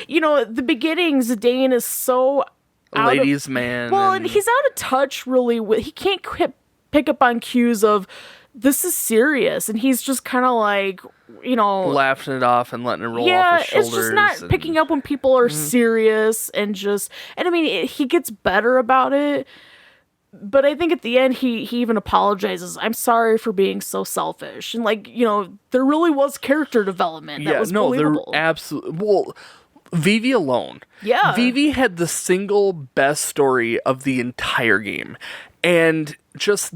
you know, at the beginning, Zidane is so ladies' man. Well, and he's out of touch really with. He can't pick up on cues of this is serious, and he's just kind of like, you know, laughing it off and letting it roll off his shoulders. It's just not picking up when people are serious and I mean, he gets better about it, but I think at the end he even apologizes. I'm sorry for being so selfish, and like, you know, there really was character development that was believable. There absolutely. Well, Vivi alone. Yeah. Vivi had the single best story of the entire game, and just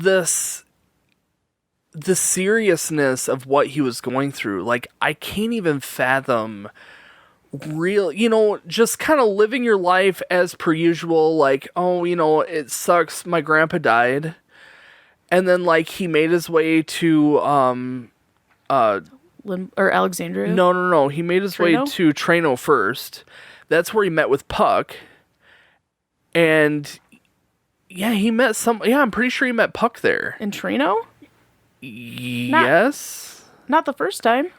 the seriousness of what he was going through. Like, I can't even fathom you know, just kind of living your life as per usual. Like, oh, you know, it sucks. My grandpa died. And then like he made his way to, or Alexandria? No. He made his way to Treno first. That's where he met with Puck. And yeah, I'm pretty sure he met Puck there. In Treno? Yes. Not the first time.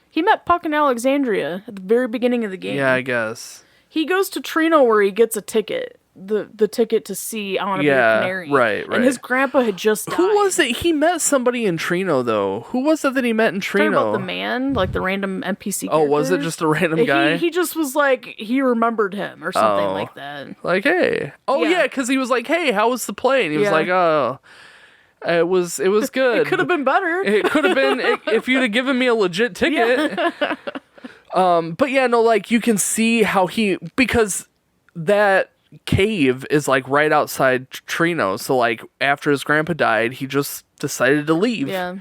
He met Puck in Alexandria at the very beginning of the game. Yeah, I guess. He goes to Treno where he gets a ticket. The ticket to see I Want to Be a Canary. Right. And his grandpa had just died. Who was it? He met somebody in Treno, though. Who was it that he met in Treno? Talking about the man, like the random NPC character? Oh, was it just a random guy? He just was like, he remembered him or something like that. Like, hey. Oh, yeah, because he was like, hey, how was the play? And he was like, oh... It was good. It could have been better. It could have been if you'd have given me a legit ticket. Yeah. But yeah, no, like you can see how because that cave is like right outside Treno. So like after his grandpa died, he just decided to leave. Yeah.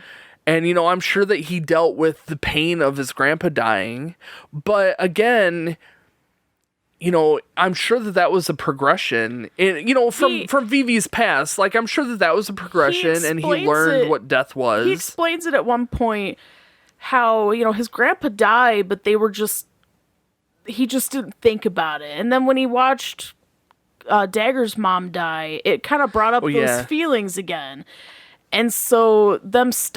And you know, I'm sure that he dealt with the pain of his grandpa dying. But again, you know, I'm sure that was a progression. You know, from Vivi's past, like I'm sure that was a progression, and he learned what death was. He explains it at one point how, you know, his grandpa died, but he just didn't think about it. And then when he watched Dagger's mom die, it kind of brought up those feelings again. And so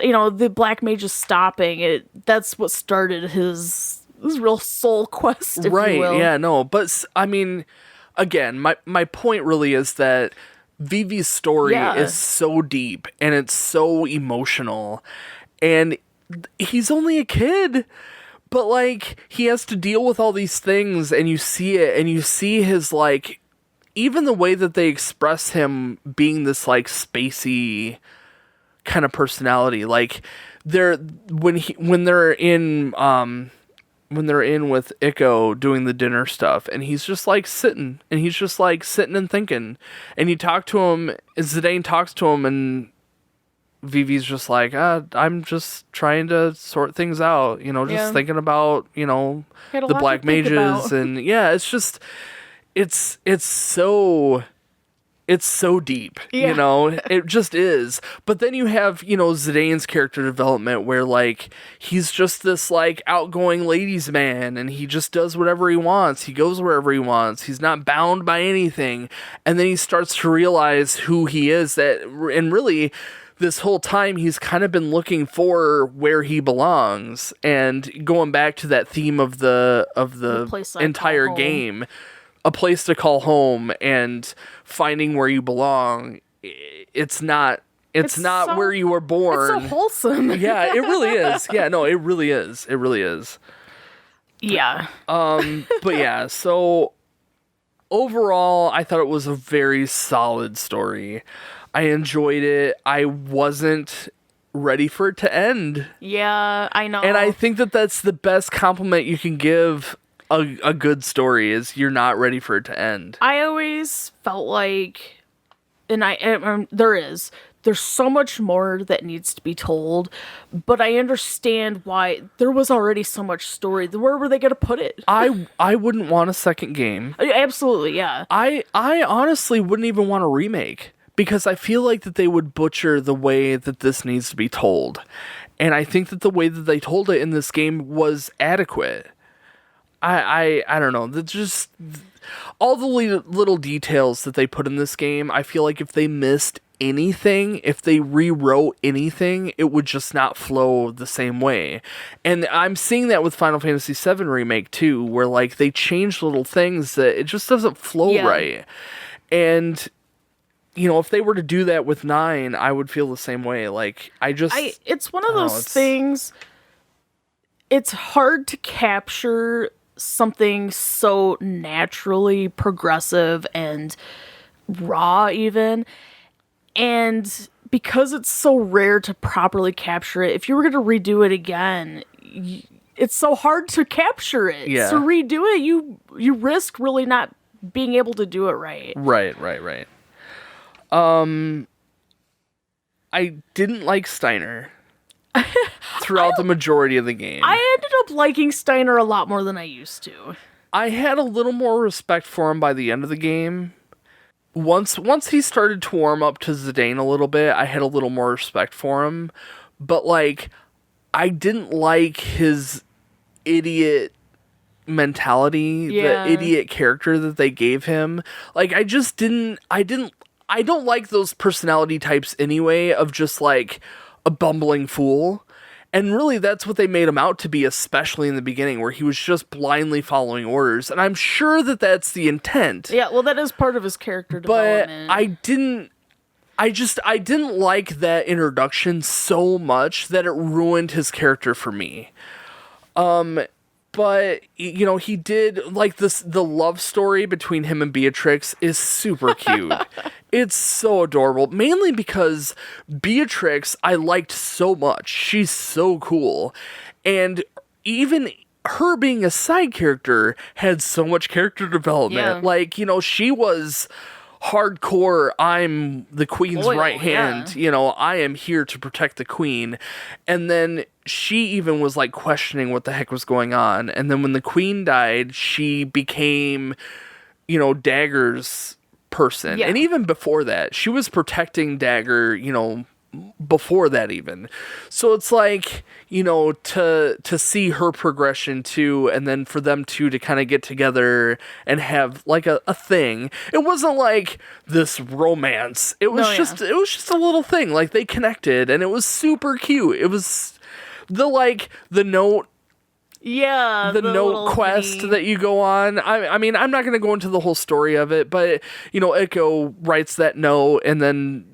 you know, the Black Mages stopping it, that's what started his real soul quest, if you will. Right, yeah, no. But, I mean, again, my point really is that Vivi's story is so deep, and it's so emotional, and he's only a kid, but, like, he has to deal with all these things, and you see it, and you see his, like, even the way that they express him being this, like, spacey kind of personality, like, when they're in with Ikko doing the dinner stuff, and he's just like sitting and thinking, and you talk to him, Zidane talks to him, and Vivi's just like, I'm just trying to sort things out, you know, just thinking about, you know, the Black Mages, and it's just, it's so deep, you know, it just is. But then you have, you know, Zidane's character development where, like, he's just this, like, outgoing ladies' man, and he just does whatever he wants. He goes wherever he wants. He's not bound by anything. And then he starts to realize who he is, and really, this whole time, he's kind of been looking for where he belongs. And going back to that theme of the entire game, a place to call home and finding where you belong. It's not where you were born. It's so wholesome. Yeah, it really is. Yeah, no, it really is. It really is. Yeah. But yeah, so overall, I thought it was a very solid story. I enjoyed it. I wasn't ready for it to end. Yeah, I know. And I think that that's the best compliment you can give a good story is you're not ready for it to end. I always felt like, there's so much more that needs to be told, but I understand why there was already so much story. Where were they going to put it? I wouldn't want a second game. Absolutely, yeah. I honestly wouldn't even want a remake because I feel like that they would butcher the way that this needs to be told. And I think that the way that they told it in this game was adequate. I don't know. Just all the little details that they put in this game, I feel like if they missed anything, if they rewrote anything, it would just not flow the same way. And I'm seeing that with Final Fantasy VII Remake too, where like they change little things that it just doesn't flow right. And you know, if they were to do that with 9, I would feel the same way. Like it's one of those things. It's hard to capture something so naturally progressive and raw even. And because it's so rare to properly capture it, if you were going to redo it again, it's so hard to capture it. Yeah. So redo it, you risk really not being able to do it right. Right. I didn't like Steiner throughout the majority of the game. I ended up liking Steiner a lot more than I used to. I had a little more respect for him by the end of the game. Once he started to warm up to Zidane a little bit, I had a little more respect for him. But, like, I didn't like his idiot mentality, the idiot character that they gave him. Like, I don't like those personality types anyway of just, like, a bumbling fool. And really, that's what they made him out to be, especially in the beginning, where he was just blindly following orders. And I'm sure that that's the intent. Yeah, well, that is part of his character development. But I didn't like that introduction so much that it ruined his character for me. But, you know, he did, like, the love story between him and Beatrix is super cute. It's so adorable, mainly because Beatrix I liked so much. She's so cool. And even her being a side character had so much character development. Yeah. Like, you know, she was hardcore, I'm the queen's right hand, you know, I am here to protect the queen. And then she even was like questioning what the heck was going on. And then when the queen died, she became, you know, Dagger's person. Yeah. And even before that, she was protecting Dagger, you know, before that even. So it's like, you know, to see her progression too, and then for them two to kind of get together and have like a thing. It wasn't like this romance. It was just a little thing. Like they connected and it was super cute. It was the note. Yeah, the note quest that you go on. I mean, I'm not going to go into the whole story of it, but you know, Echo writes that note and then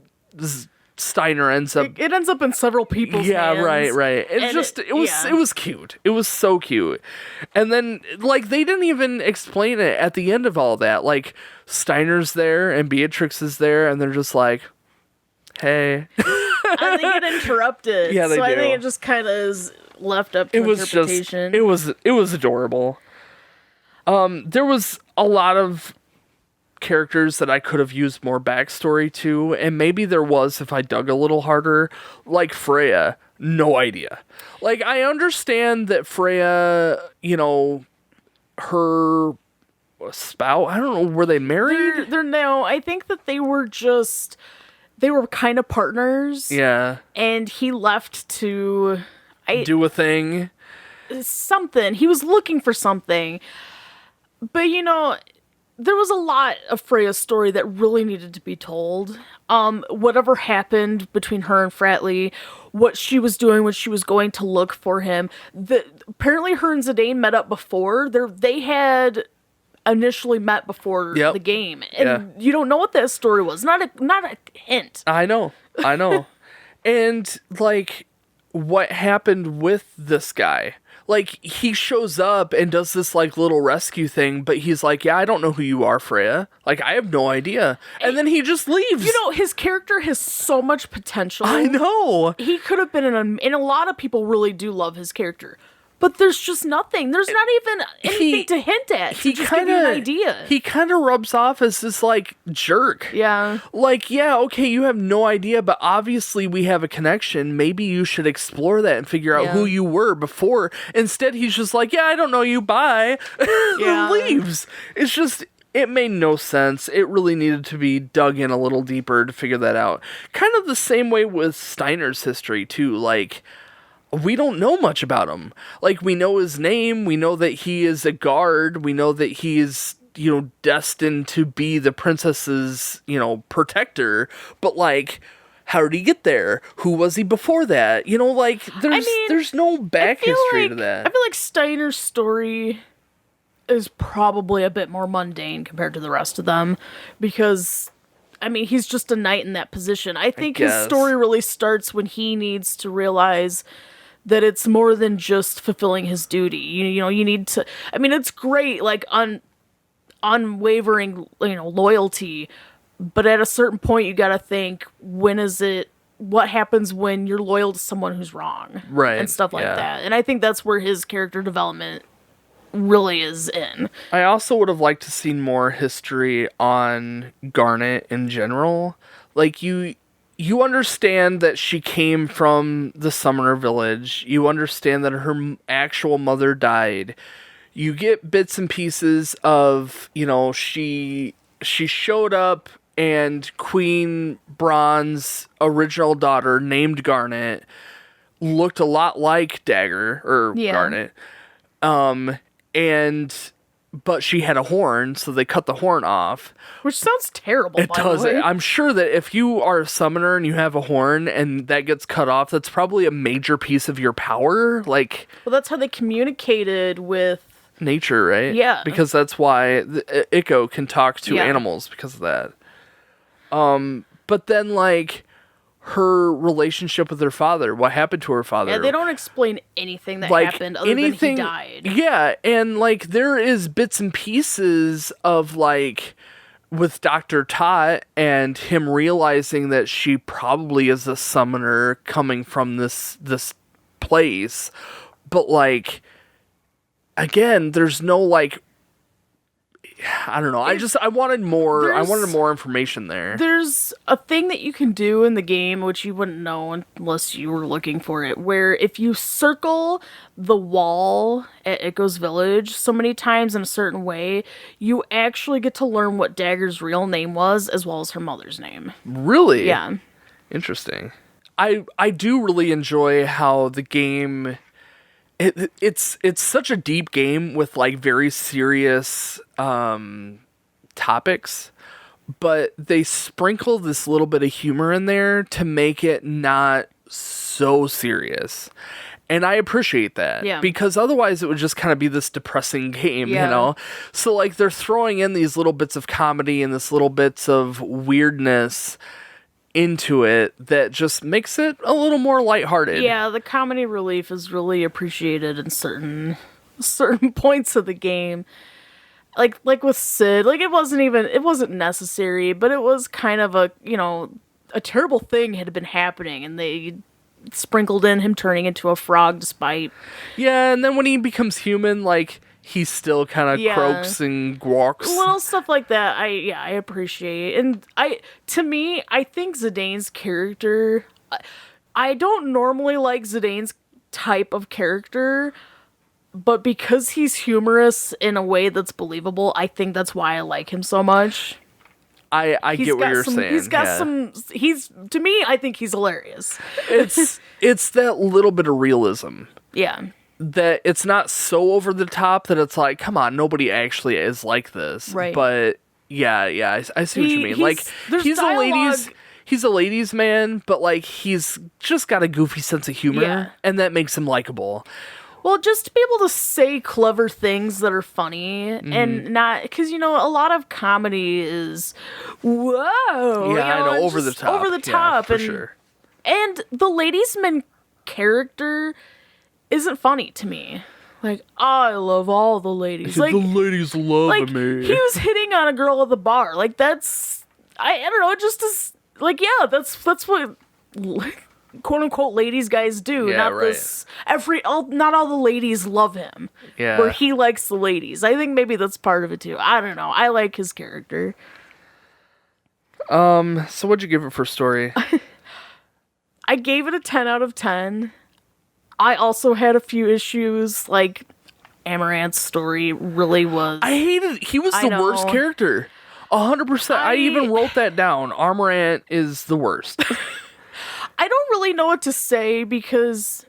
Steiner ends up. It ends up in several people's hands. Right. It was cute. It was so cute. And then like they didn't even explain it at the end of all that. Like Steiner's there and Beatrix is there, and they're just like, "Hey." I think it interrupted. Yeah, they do. I think it just kind of is left up to interpretation. It was adorable. There was a lot of characters that I could have used more backstory to, and maybe there was if I dug a little harder, like Freya. No idea. Like, I understand that Freya, you know, her spouse, I don't know, were they married? No, I think that they were kind of partners. Yeah. And he left to do a thing. Something. He was looking for something. But, you know, there was a lot of Freya's story that really needed to be told. Whatever happened between her and Fratley, what she was doing when she was going to look for him. Apparently her and Zidane met up before. They had initially met before the game. And you don't know what that story was. Not a hint. I know. And, like, what happened with this guy? like he shows up and does this like little rescue thing, but he's like, yeah, I don't know who you are, Freya. Like, I have no idea. And then he just leaves. You know, his character has so much potential. I know. He could have been and a lot of people really do love his character. But there's just nothing. There's not even anything to hint at. To just give you an idea. He kind of rubs off as this, like, jerk. Yeah. Like, yeah, okay, you have no idea, but obviously we have a connection. Maybe you should explore that and figure out who you were before. Instead, he's just like, yeah, I don't know you, bye. And leaves. It's just, it made no sense. It really needed to be dug in a little deeper to figure that out. Kind of the same way with Steiner's history, too. Like, we don't know much about him. Like, we know his name, we know that he is a guard, we know that he is, you know, destined to be the princess's, you know, protector, but, like, how did he get there? Who was he before that? You know, like, there's no back history to that. I feel like Steiner's story is probably a bit more mundane compared to the rest of them, because I mean, he's just a knight in that position. I think his story really starts when he needs to realize that it's more than just fulfilling his duty. You know, you need to, I mean, it's great, like, unwavering, you know, loyalty, but at a certain point you gotta think, what happens when you're loyal to someone who's wrong? Right. And stuff like that. And I think that's where his character development really is in. I also would have liked to see more history on Garnet in general. Like, you understand that she came from the Summoner Village. You understand that her actual mother died. You get bits and pieces of, you know, she showed up and Queen Bronze's original daughter, named Garnet, looked a lot like Dagger, or Garnet. But she had a horn, so they cut the horn off. Which sounds terrible, It does. I'm sure that if you are a summoner and you have a horn and that gets cut off, that's probably a major piece of your power. Like, well, that's how they communicated with nature, right? Yeah. Because that's why Ikko can talk to animals because of that. But then, like, her relationship with her father, what happened to her father. Yeah, they don't explain anything that happened other than he died. Yeah, and, like, there is bits and pieces of, like, with Dr. Tot and him realizing that she probably is a summoner coming from this place. But, like, again, there's no, like, I don't know. I wanted more. I wanted more information there. There's a thing that you can do in the game, which you wouldn't know unless you were looking for it, where if you circle the wall at Ikko's village so many times in a certain way, you actually get to learn what Dagger's real name was, as well as her mother's name. Really? Yeah. Interesting. I do really enjoy how the game. It's such a deep game with, like, very serious topics, but they sprinkle this little bit of humor in there to make it not so serious. And I appreciate that. Yeah. Because otherwise it would just kind of be this depressing game, you know? So, like, they're throwing in these little bits of comedy and this little bits of weirdness into it that just makes it a little more lighthearted. Yeah, the comedy relief is really appreciated in certain points of the game. Like with Sid, like, it wasn't necessary, but it was kind of a, you know, a terrible thing had been happening, and they sprinkled in him turning into a frog despite. Yeah, and then when he becomes human, like, he still kind of croaks and gawks. Little stuff like that, I appreciate. And I think Zidane's character, I don't normally like Zidane's type of character, but because he's humorous in a way that's believable, I think that's why I like him so much. I get what you're saying. He's got to me, I think he's hilarious. It's that little bit of realism. Yeah. That it's not so over the top that it's like, come on, nobody actually is like this. Right. But I see what you mean. Like, he's a ladies' man, but, like, he's just got a goofy sense of humor, and that makes him likable. Well, just to be able to say clever things that are funny and not, because, you know, a lot of comedy is, whoa. Yeah, you know, I know, over the top. Over the top. Yeah, for sure. And the ladies' man character isn't funny to me. Like, I love all the ladies. Like, the ladies love like me. he was hitting on a girl at the bar. Like, that's, I don't know, it just is, like, yeah, that's what, quote unquote, ladies guys do. Yeah, not right. this, not all the ladies love him. Yeah. Where he likes the ladies. I think maybe that's part of it too. I don't know. I like his character. So what'd you give it for story? I gave it a 10 out of 10. I also had a few issues, like Amaranth's story really was... I hated... He was the worst character. 100%. I even wrote that down. Amaranth is the worst. I don't really know what to say because...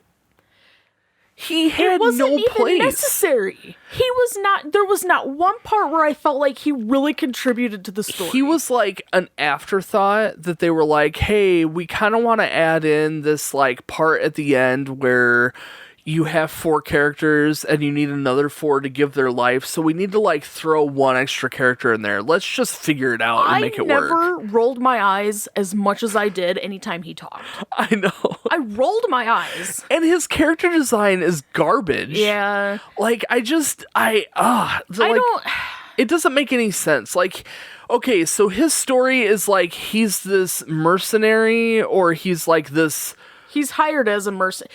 He had it wasn't no even place. necessary. He was not... There was not one part where I felt like he really contributed to the story. He was like an afterthought that they were like, hey, we kind of want to add in this like part at the end where you have 4 characters and you need another 4 to give their life. So we need to like throw one extra character in there. Let's just figure it out and make it work. I never rolled my eyes as much as I did anytime he talked. I know. I rolled my eyes. And his character design is garbage. Yeah. Like, I don't... It doesn't make any sense. Like, okay, so his story is like he's this mercenary or he's like this... He's hired as a mercenary.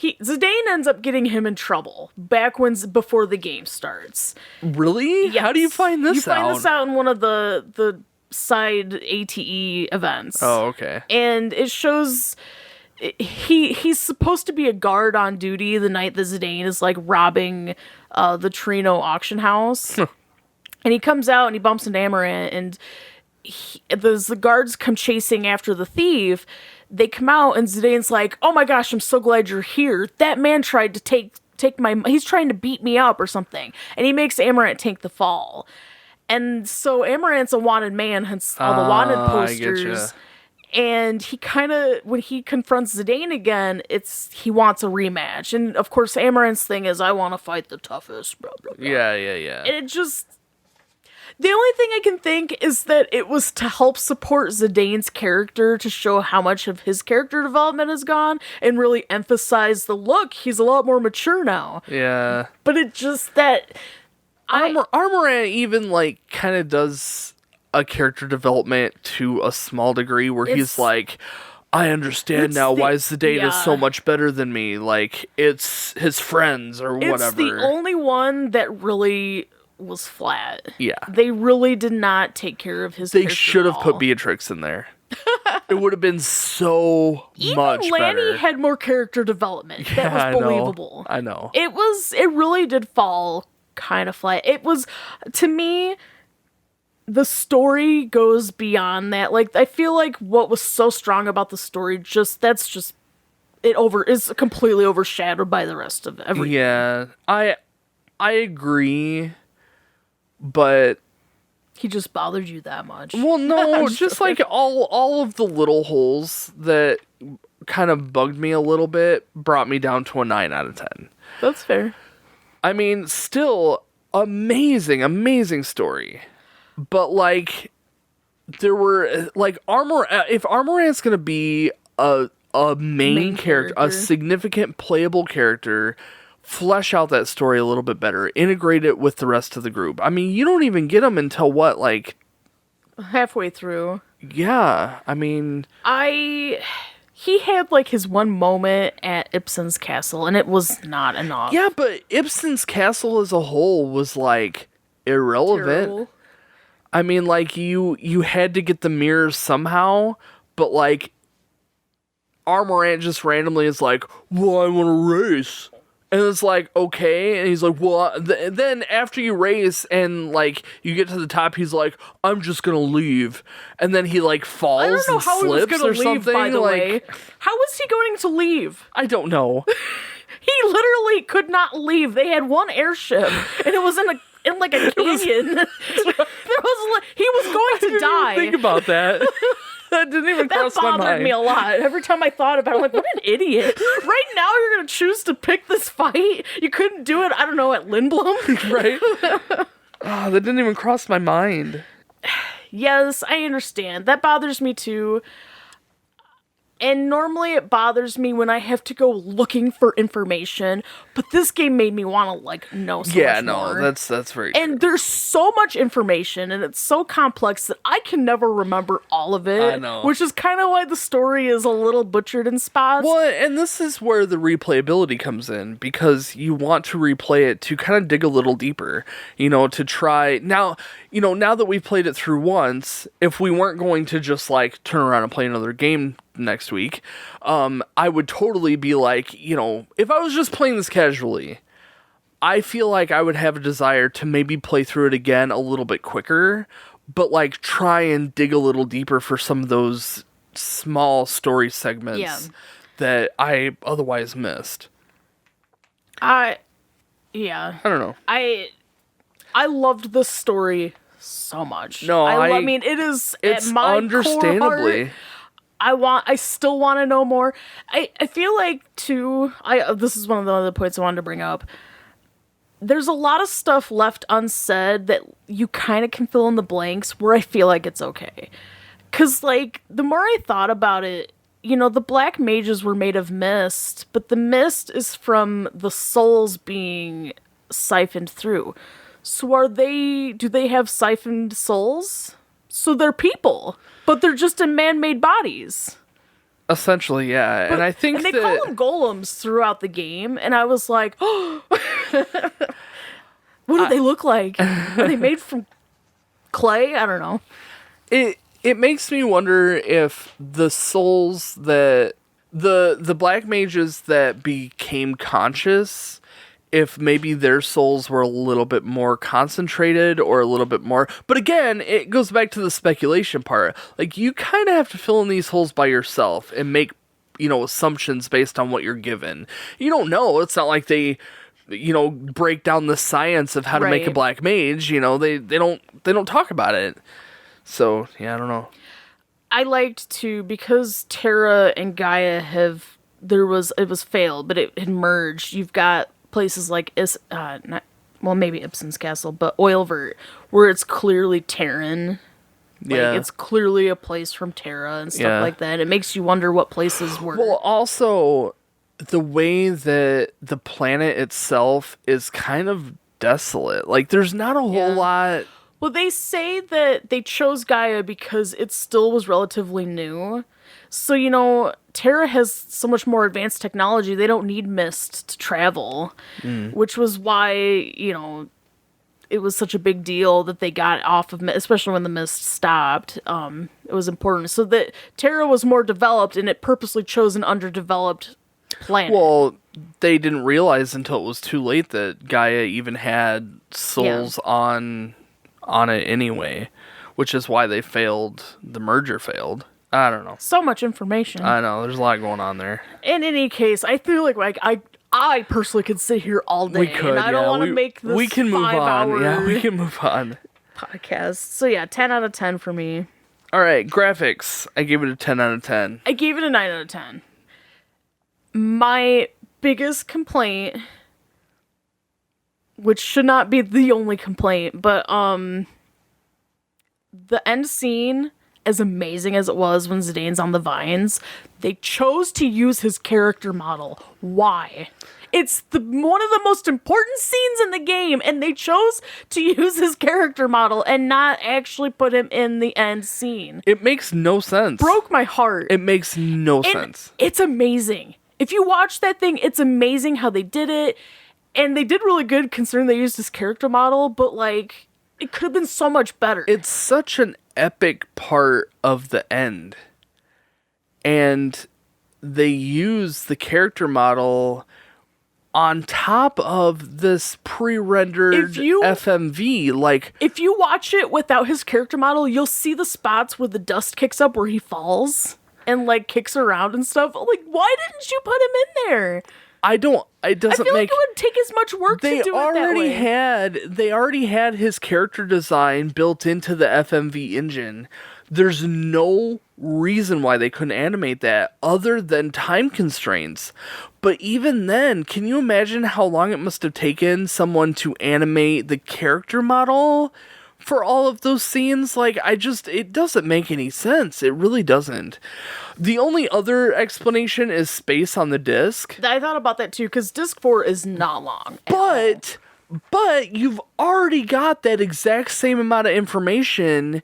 Zidane ends up getting him in trouble before the game starts. Really? Yes. How do you find this out? You find this out in one of the side ATE events. Oh, okay. And it shows he's supposed to be a guard on duty the night that Zidane is like robbing the Torino auction house. And he comes out and he bumps into Amaranth and the guards come chasing after the thief. They come out and Zidane's like, oh my gosh, I'm so glad you're here. That man tried to take he's trying to beat me up or something. And he makes Amaranth take the fall. And so Amaranth's a wanted man, hence all the wanted posters. And he kind of, when he confronts Zidane again, he wants a rematch. And of course, Amaranth's thing is, I want to fight the toughest, blah, blah, blah. Yeah. And it just... The only thing I can think is that it was to help support Zidane's character to show how much of his character development has gone and really emphasize he's a lot more mature now. Yeah. But it just that... Armorant even like kind of does a character development to a small degree where he's like, I understand now why Zidane is so much better than me. Like, it's his friends or whatever. It's the only one that really... was flat. Yeah. They really did not take care of his They should have put Beatrix in there. It would have been so much Lanny better. Lanny had more character development. That was believable. I know. It really did fall kind of flat. It was, to me, the story goes beyond that. Like, I feel like what was so strong about the story is completely overshadowed by the rest of everything. Yeah. I agree. But he just bothered you that much. Well, no, just like all of the little holes that kind of bugged me a little bit brought me down to a 9 out of 10. That's fair. I mean, still amazing story. But like there were like if Armorant's going to be a main character, a significant playable character, flesh out that story a little bit better, integrate it with the rest of the group. I mean, you don't even get them until what, like halfway through. Yeah, I mean, he had like his one moment at Ibsen's castle, and it was not enough. Yeah, but Ibsen's castle as a whole was like irrelevant. Terrible. I mean, like you had to get the mirrors somehow, but like Armorant just randomly is like, well, I want to race. And it's like, okay. And he's like, well, then after you race and like you get to the top, he's like, I'm just going to leave. And then he like falls and slips or something. I don't know how he was going to leave, by the way. How was he going to leave? I don't know. He literally could not leave. They had one airship and it was in like a canyon. He was going to die. Think about that. That didn't even cross my mind. That bothered me a lot. Every time I thought about it, I'm like, what an idiot. Right now, you're going to choose to pick this fight? You couldn't do it, I don't know, at Lindblom? Right? That didn't even cross my mind. Yes, I understand. That bothers me too. And normally it bothers me when I have to go looking for information, but this game made me want to know so much more. that's very true. And there's so much information, and it's so complex that I can never remember all of it. I know. Which is kind of why the story is a little butchered in spots. Well, and this is where the replayability comes in, because you want to replay it to kind of dig a little deeper, to try. Now that we've played it through once, if we weren't going to just turn around and play another game next week, I would totally be if I was just playing this casually, I feel like I would have a desire to maybe play through it again a little bit quicker, but try and dig a little deeper for some of those small story segments that I otherwise missed. I don't know. I loved this story so much. No, I mean, it's at my understandably. core heart, I still want to know more. I feel like too, this is one of the other points I wanted to bring up. There's a lot of stuff left unsaid that you kind of can fill in the blanks where I feel like it's okay. 'Cause the more I thought about it, the black mages were made of mist, but the mist is from the souls being siphoned through. So do they have siphoned souls? So they're people, but they're just in man-made bodies. Essentially, yeah. And I think they call them golems throughout the game, and I was like, oh, what do they look like? Are they made from clay? I don't know. It makes me wonder if the souls that the black mages that became conscious, if maybe their souls were a little bit more concentrated or a little bit more. But again, it goes back to the speculation part. You kind of have to fill in these holes by yourself and make, assumptions based on what you're given. You don't know. It's not like they, break down the science of how to make a black mage. They don't talk about it. So, yeah, I don't know. I liked to, because Terra and Gaia it was failed, but it had merged. You've got places like maybe Ibsen's Castle, but Oilvert, where it's clearly Terran. It's clearly a place from Terra and stuff like that. It makes you wonder what places were. Well, also, the way that the planet itself is kind of desolate. There's not a whole lot. Well, they say that they chose Gaia because it still was relatively new. So, Terra has so much more advanced technology, they don't need mist to travel, which was why, it was such a big deal that they got off of mist, especially when the mist stopped. It was important. So that Terra was more developed, and it purposely chose an underdeveloped planet. Well, they didn't realize until it was too late that Gaia even had souls on it anyway, which is why they failed. The merger failed. I don't know. So much information. I know. There's a lot going on there. In any case, I feel like I personally could sit here all day. We could, and I don't want to make this we can move on. 5-hour Yeah, we can move on. podcast. So yeah, 10 out of 10 for me. All right, graphics. I gave it a 10 out of 10. I gave it a 9 out of 10. My biggest complaint, which should not be the only complaint, but the end scene, as amazing as it was when Zidane's on the vines, they chose to use his character model. Why? It's one of the most important scenes in the game, and they chose to use his character model and not actually put him in the end scene. It makes no sense. Broke my heart. It makes no sense. It's amazing. If you watch that thing, it's amazing how they did it, and they did really good considering they used his character model, but it could have been so much better. It's such an epic part of the end. And they use the character model on top of this pre-rendered FMV. If you watch it without his character model, you'll see the spots where the dust kicks up where he falls and kicks around and stuff. Why didn't you put him in there? It doesn't it make... would take as much work to do it that way. They already had his character design built into the FMV engine. There's no reason why they couldn't animate that other than time constraints. But even then, can you imagine how long it must have taken someone to animate the character model for all of those scenes. Like, it doesn't make any sense. It really doesn't. The only other explanation is space on the disc. I thought about that too, because disc 4 is not long. But you've already got that exact same amount of information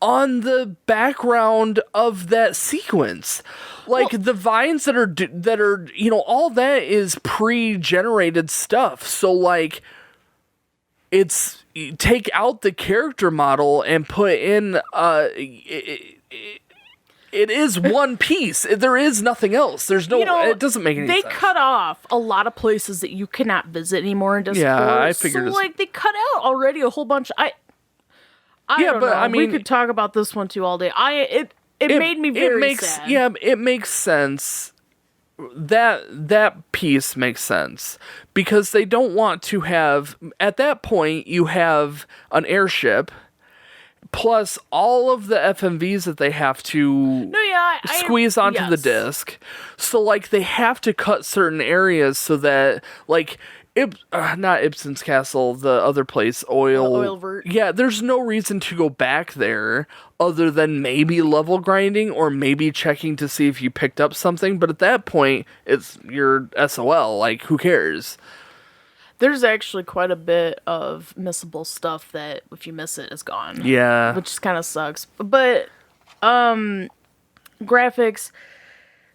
on the background of that sequence. Like, the vines that are, you know, all that is pre-generated stuff. So, like, take out the character model and put in, it is one piece. There is nothing else. There's no, you know, it doesn't make any sense. They cut off a lot of places that you cannot visit anymore in Disc 4. I figured. So, like, they cut out already a whole bunch. I don't know. I mean, we could talk about this one too all day. It made me very sad. Yeah, it makes sense. That piece makes sense because they don't want to have, at that point, you have an airship plus all of the FMVs that they have to squeeze onto the disc. So, like, they have to cut certain areas so that, like, not Ibsen's Castle, the other place, Oilvert. Yeah, there's no reason to go back there other than maybe level grinding or maybe checking to see if you picked up something. But at that point, it's your SOL. Like, who cares? There's actually quite a bit of missable stuff that if you miss it is gone. Yeah. Which kind of sucks. But graphics,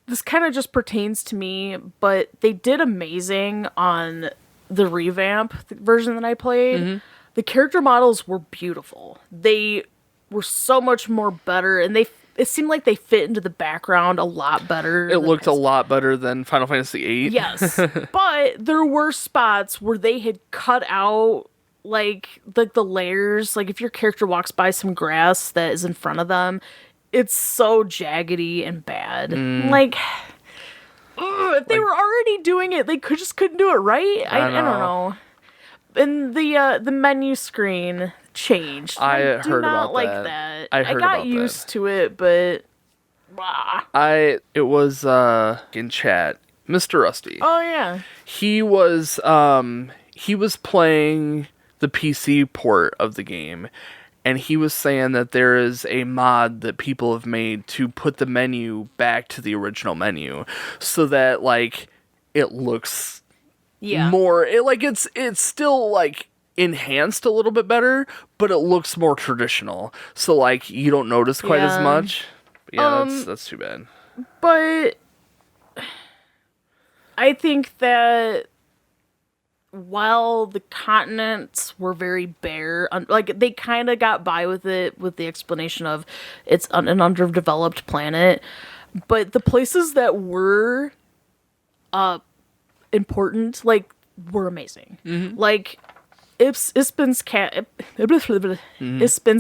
this kind of just pertains to me, but they did amazing on the revamp version that I played. Mm-hmm. The character models were beautiful. They were so much more better, and it seemed like they fit into the background a lot better. It looked a lot better than Final Fantasy VIII. Yes. But there were spots where they had cut out, like the layers. Like, if your character walks by some grass that is in front of them, it's so jaggedy and bad. Like, if they were already doing it, they just couldn't do it right. I don't know. And the menu screen changed. I heard about not like that. I got used to it, but it was in chat, Mr. Rusty. Oh yeah. He was playing the PC port of the game, and he was saying that there is a mod that people have made to put the menu back to the original menu so that, like, it looks more, it's still, like, enhanced a little bit better, but it looks more traditional. So, like, you don't notice quite as much. But yeah, that's too bad. But I think that while the continents were very bare, like, they kind of got by with it with the explanation of it's an underdeveloped planet, but the places that were important, like, were amazing. Mm-hmm. Like, Ispin's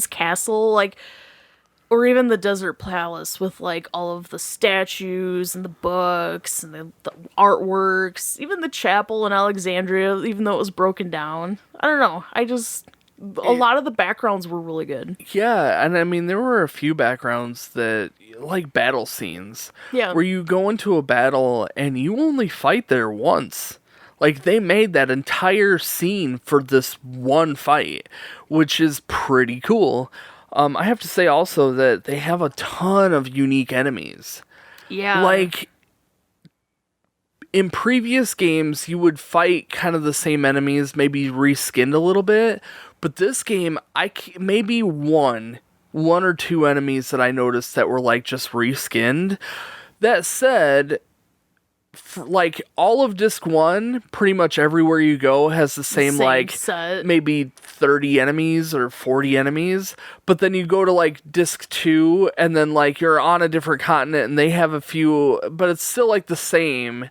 Castle, like, or even the Desert Palace with, like, all of the statues and the books and the artworks, even the chapel in Alexandria, even though it was broken down. I don't know. A lot of the backgrounds were really good. Yeah, and I mean, there were a few backgrounds that, like, battle scenes. Yeah. Where you go into a battle and you only fight there once. Like, they made that entire scene for this one fight, which is pretty cool. I have to say also that they have a ton of unique enemies. Yeah. Like, in previous games, you would fight kind of the same enemies, maybe reskinned a little bit. But this game, maybe one or two enemies that I noticed that were, like, just reskinned. That said, like, all of Disc 1, pretty much everywhere you go has the same like, set. Maybe 30 enemies or 40 enemies. But then you go to, like, Disc 2, and then, like, you're on a different continent, and they have a few, but it's still, like, the same.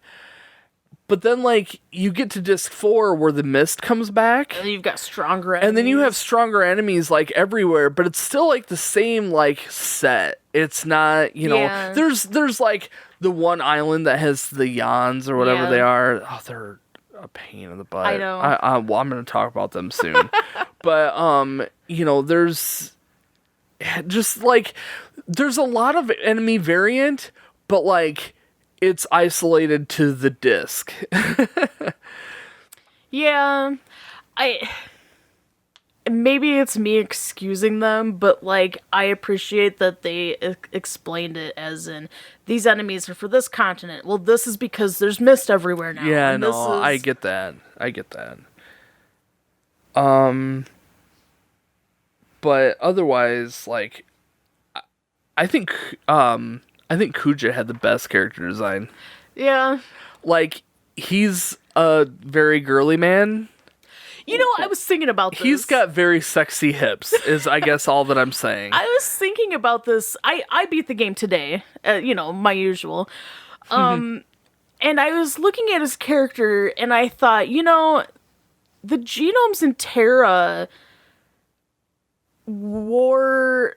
But then, like, you get to Disc 4 where the mist comes back. And you've got stronger enemies. And then you have stronger enemies, like, everywhere, but it's still, like, the same, like, set. It's not, you know, there's, like, the one island that has the yawns or whatever they are. Oh, they're a pain in the butt. I know. I'm going to talk about them soon. But, you know, there's just, like, there's a lot of enemy variant, but, like, it's isolated to the disc. Yeah. maybe it's me excusing them, but like I appreciate that they explained it as in these enemies are for this continent. Well, this is because there's mist everywhere now. Yeah, and no, this is... I get that. I get that. But otherwise, like, I think Kuja had the best character design. Yeah. Like, he's a very girly man. You know, I was thinking about this. He's got very sexy hips, is I guess all that I'm saying. I was thinking about this. I beat the game today, my usual. And I was looking at his character, and I thought, the genomes in Terra wore...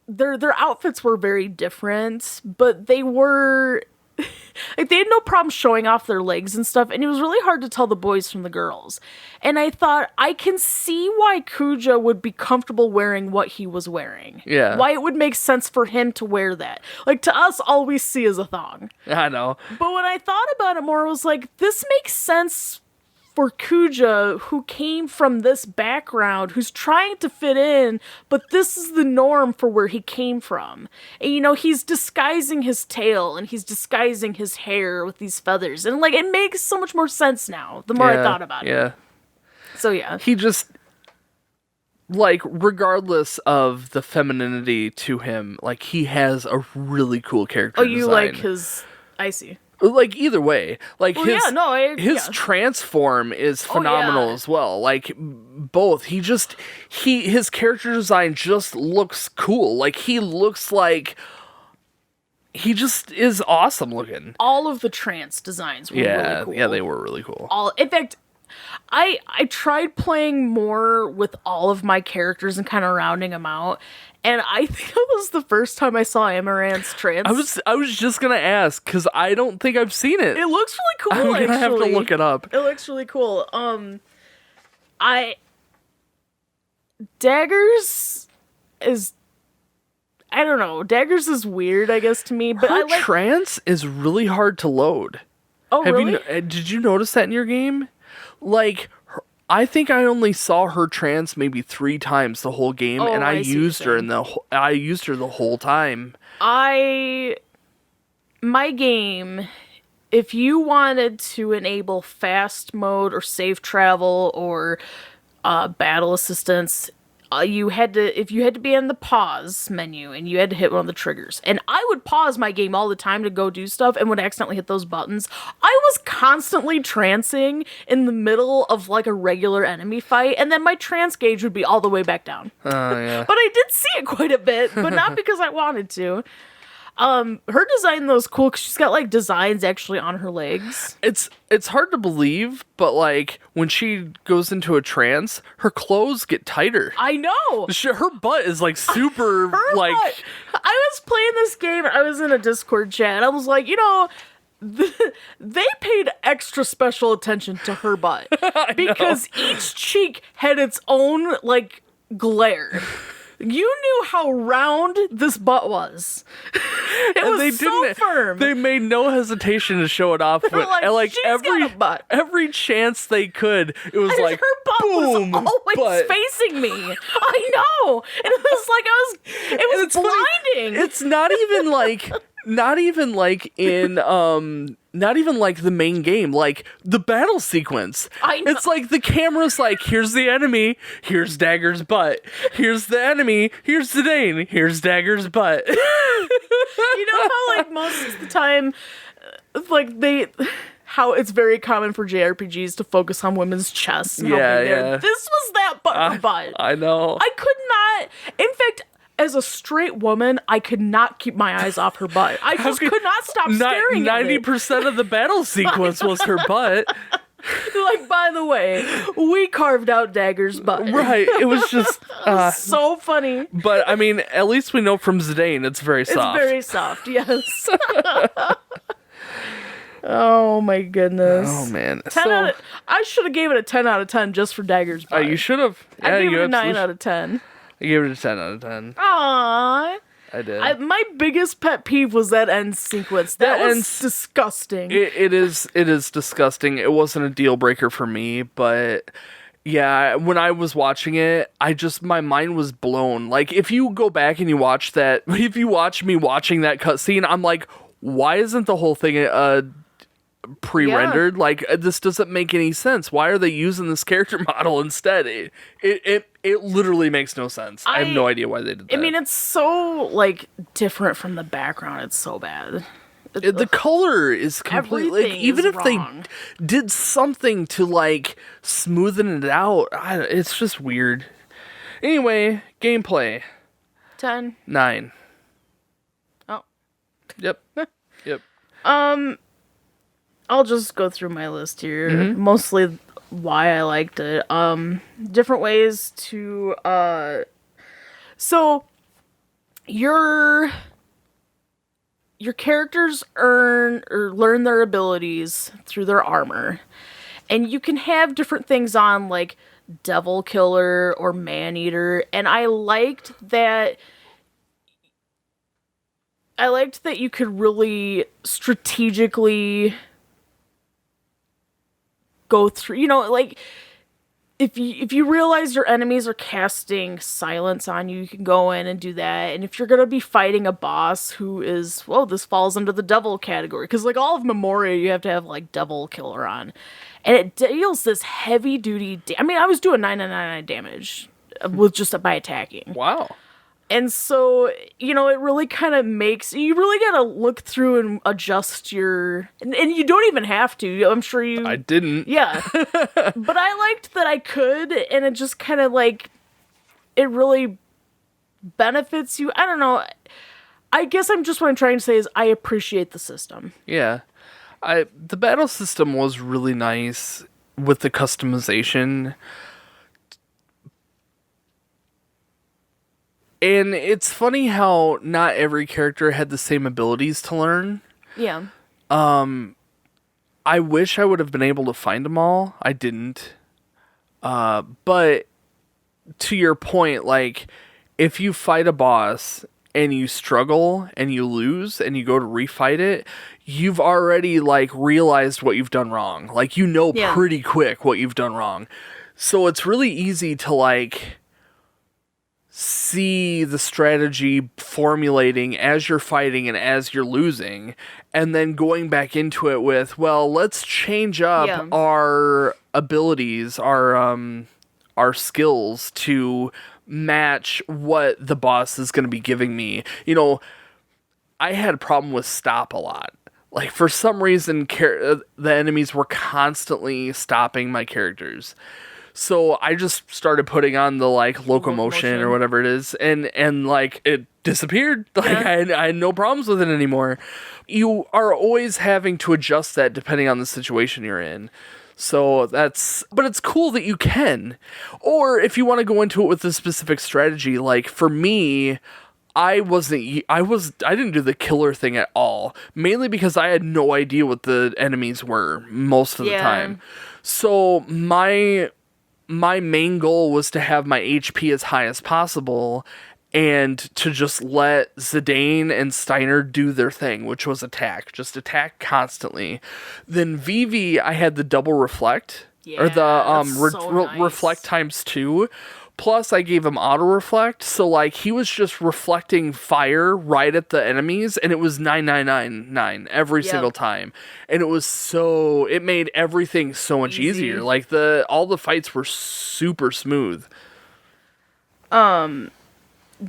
Their outfits were very different, but they were... like, they had no problem showing off their legs and stuff, and it was really hard to tell the boys from the girls. And I thought, I can see why Kuja would be comfortable wearing what he was wearing. Yeah. Why it would make sense for him to wear that. Like, to us, all we see is a thong. I know. But when I thought about it more, I was like, this makes sense for Kuja, who came from this background, who's trying to fit in, but this is the norm for where he came from. And, he's disguising his tail, and he's disguising his hair with these feathers. And, like, it makes so much more sense now, the more I thought about it. Yeah. So, yeah. He just, like, regardless of the femininity to him, like, he has a really cool character design. Like his... I see. Like, either way, like, his transform is phenomenal as well. Like, both. His character design just looks cool. Like, he looks like he just is awesome looking. All of the trance designs were really cool. Yeah, they were really cool. In fact, I tried playing more with all of my characters and kind of rounding them out. And I think it was the first time I saw Amaranth's trance. I was just gonna ask, because I don't think I've seen it. It looks really cool, I'm gonna have to look it up. It looks really cool. Daggers is... I don't know. Daggers is weird, I guess, to me. But Her trance is really hard to load. Oh, really? Did you notice that in your game? Like... I think I only saw her trance maybe 3 times the whole game, and I used her the whole time. My game, if you wanted to enable fast mode or safe travel or battle assistance, if you had to be in the pause menu and you had to hit one of the triggers. And I would pause my game all the time to go do stuff and would accidentally hit those buttons. I was constantly trancing in the middle of like a regular enemy fight, and then my trance gauge would be all the way back down. Yeah. But I did see it quite a bit, but not because I wanted to. Her design though is cool because she's got like designs actually on her legs. It's hard to believe, but like when she goes into a trance, her clothes get tighter. I know. Her butt is like super like. Butt. I was playing this game. I was in a Discord chat. And I was like, they paid extra special attention to her butt because each cheek had its own like glare. You knew how round this butt was. It was so firm. They made no hesitation to show it off. Like every chance they could, it was like her butt boom, was always facing me. I know, and it was like it was blinding. Funny. It's not even like. Not even like the main game, like the battle sequence. I know. It's like the camera's like, here's the enemy, here's Dagger's butt. Here's the enemy, here's Zidane, here's Dagger's butt. You know how like most of the time, like how it's very common for JRPGs to focus on women's chests. And yeah. This was that butt. I know. I could not. In fact, as a straight woman, I could not keep my eyes off her butt. I just could not stop staring at it. 90% of the battle sequence was her butt. Like, by the way, we carved out Dagger's butt. Right. It was just... so funny. But, I mean, at least we know from Zidane it's very soft. It's very soft, yes. Oh, my goodness. Oh, man. I should have gave it a 10 out of 10 just for Dagger's butt. You should have. Yeah, I gave it a 9 out of 10. I gave it a 10 out of 10. Aww. I did. My biggest pet peeve was that end sequence. That was disgusting. It is disgusting. It wasn't a deal breaker for me, but Yeah, when I was watching it, my mind was blown. Like, if you go back and you watch that, if you watch me watching that cutscene, I'm like, why isn't the whole thing pre-rendered? Like, this doesn't make any sense. Why are they using this character model instead? It literally makes no sense. I have no idea why they did that. I mean, it's so, like, different from the background. It's so bad. The color is completely, like, even if wrong. they did something to, like, smoothen it out, it's just weird. Anyway, gameplay. 10. 9. Oh. Yep. Yep. I'll just go through my list here. Mostly why I liked it. Different ways to, so your characters earn or learn their abilities through their armor. And you can have different things on, like Devil Killer or Man Eater. And I liked that you could really strategically go through, you know, like if you realize your enemies are casting silence on you, you can go in and do that. And if you're gonna be fighting a boss who is, well, this falls under the devil category, because like all of Memoria, you have to have like Devil Killer on, and it deals this heavy duty. I mean, I was doing 999 damage with just by attacking. Wow. And so, you know, it really kind of makes, you really got to look through and adjust your, and you don't even have to. I'm sure you. I didn't. Yeah. But I liked that I could, and it just kind of like, it really benefits you. I don't know. I guess what I'm trying to say is I appreciate the system. Yeah. The battle system was really nice with the customization. And it's funny how not every character had the same abilities to learn. Yeah. I wish I would have been able to find them all. I didn't. But to your point, like, if you fight a boss and you struggle and you lose and you go to refight it, you've already, like, realized what you've done wrong. Like, you know pretty quick what you've done wrong. So it's really easy to, like, see the strategy formulating as you're fighting and as you're losing, and then going back into it with, well, let's change up our abilities, our skills to match what the boss is going to be giving me. You know, I had a problem with stop a lot. Like, for some reason, the enemies were constantly stopping my characters. So I just started putting on the, like, locomotion or whatever it is, and like, it disappeared. Like, I had no problems with it anymore. You are always having to adjust that depending on the situation you're in. So but it's cool that you can. Or if you want to go into it with a specific strategy, like, for me, I didn't do the killer thing at all, mainly because I had no idea what the enemies were most of the time. So my main goal was to have my HP as high as possible and to just let Zidane and Steiner do their thing, which was attack. Just attack constantly. Then Vivi, I had the double reflect, or the reflect times 2. Plus, I gave him auto reflect, so, like, he was just reflecting fire right at the enemies, and it was 999 every single time. And it made everything so much easier. Like, all the fights were super smooth.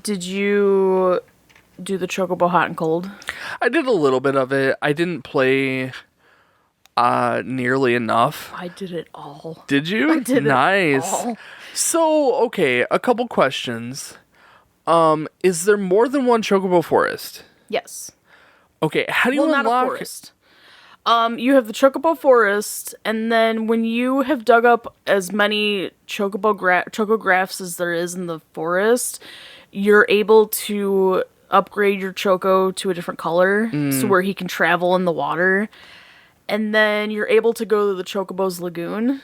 Did you do the Chocobo Hot and Cold? I did a little bit of it. I didn't play nearly enough. I did it all. Did you? I did nice. It all. So, okay, a couple questions. Is there more than one Chocobo Forest? Yes. Okay, how do you unlock... not a forest. You have the Chocobo Forest, and then when you have dug up as many Chocographs as there is in the forest, you're able to upgrade your Choco to a different color, so where he can travel in the water. And then you're able to go to the Chocobo's Lagoon.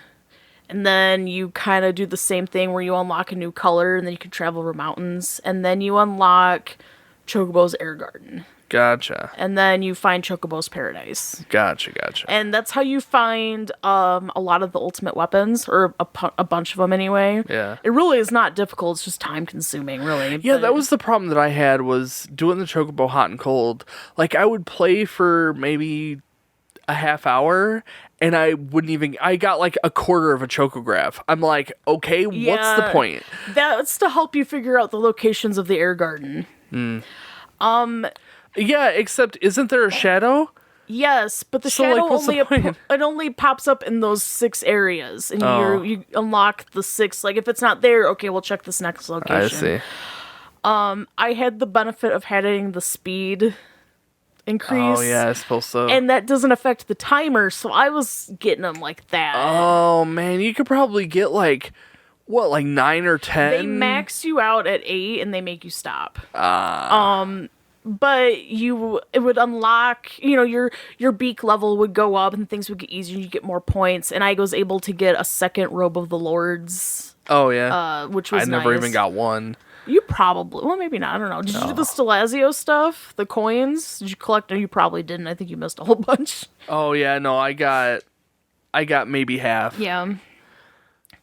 And then you kind of do the same thing where you unlock a new color, and then you can travel over mountains. And then you unlock Chocobo's Air Garden. Gotcha. And then you find Chocobo's Paradise. Gotcha. And that's how you find a lot of the ultimate weapons, or a bunch of them anyway. Yeah. It really is not difficult. It's just time consuming, really. Yeah, that was the problem that I had, was doing the Chocobo hot and cold. Like, I would play for maybe a half hour, and I got like a quarter of a chocograph. I'm like, okay, what's the point? That's to help you figure out the locations of the air garden. Yeah, except isn't there a shadow? Yes, but the So, shadow like, what's the point? it only pops up in those 6 areas, and you unlock the 6. Like, if it's not there, okay, we'll check this next location. I see. I had the benefit of having the speed increase. Oh yeah, I suppose so. And that doesn't affect the timer, so I was getting them like that. Oh man, you could probably get like 9 or 10. They max you out at 8, and they make you stop. But it would unlock, your beak level would go up, and things would get easier, and you get more points. And I was able to get a second Robe of the Lords. Oh yeah, which was I never even got one. You probably, well, maybe not. I don't know. Did you do the Stelazio stuff? The coins? Did you collect? No, you probably didn't. I think you missed a whole bunch. Oh yeah, no, I got maybe half. Yeah.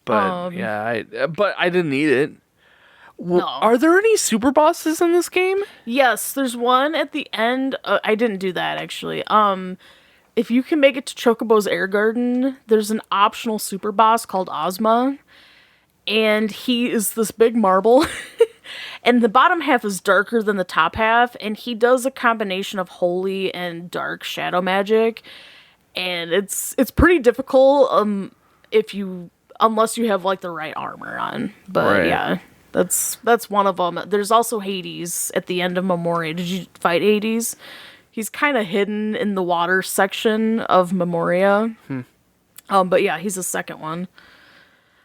But but I didn't need it. No. Are there any super bosses in this game? Yes, there's one at the end. I didn't do that, actually. If you can make it to Chocobo's Air Garden, there's an optional super boss called Ozma. And he is this big marble. And the bottom half is darker than the top half. And he does a combination of holy and dark shadow magic. And it's pretty difficult unless you have like the right armor on. But yeah. That's one of them. There's also Hades at the end of Memoria. Did you fight Hades? He's kind of hidden in the water section of Memoria. But yeah, he's the second one.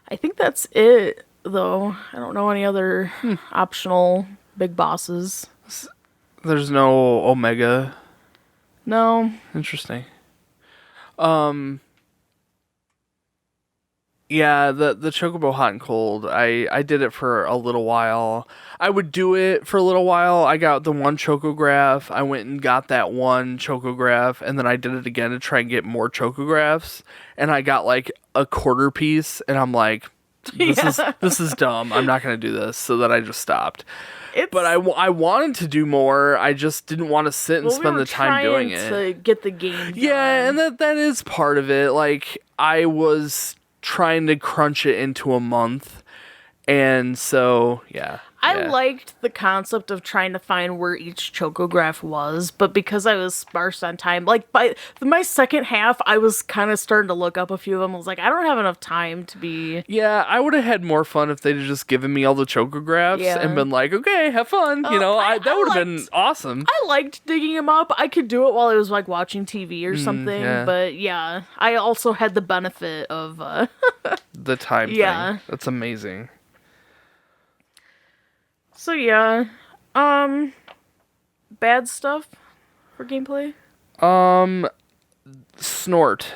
I think that's it, though. I don't know any other optional big bosses. There's no Omega. No. Interesting. Yeah, the Chocobo Hot and Cold, I did it for a little while. I would do it for a little while. I got the one chocograph. I went and got that one chocograph, and then I did it again to try and get more chocographs. And I got like a quarter piece, and I'm like, this is dumb. I'm not going to do this. So that I just stopped. But I wanted to do more. I just didn't want to sit and spend the time doing it. To get the game done. Yeah, and that is part of it. Like, I was trying to crunch it into a month, and so I liked the concept of trying to find where each chocograph was, but because I was sparse on time, like by my second half, I was kind of starting to look up a few of them. I was like, I don't have enough time to be. Yeah, I would have had more fun if they'd just given me all the chocographs and been like, okay, have fun. That would have been awesome. I liked digging them up. I could do it while I was like watching TV or something, but yeah, I also had the benefit of the time thing. That's amazing. So yeah, bad stuff for gameplay. Snort.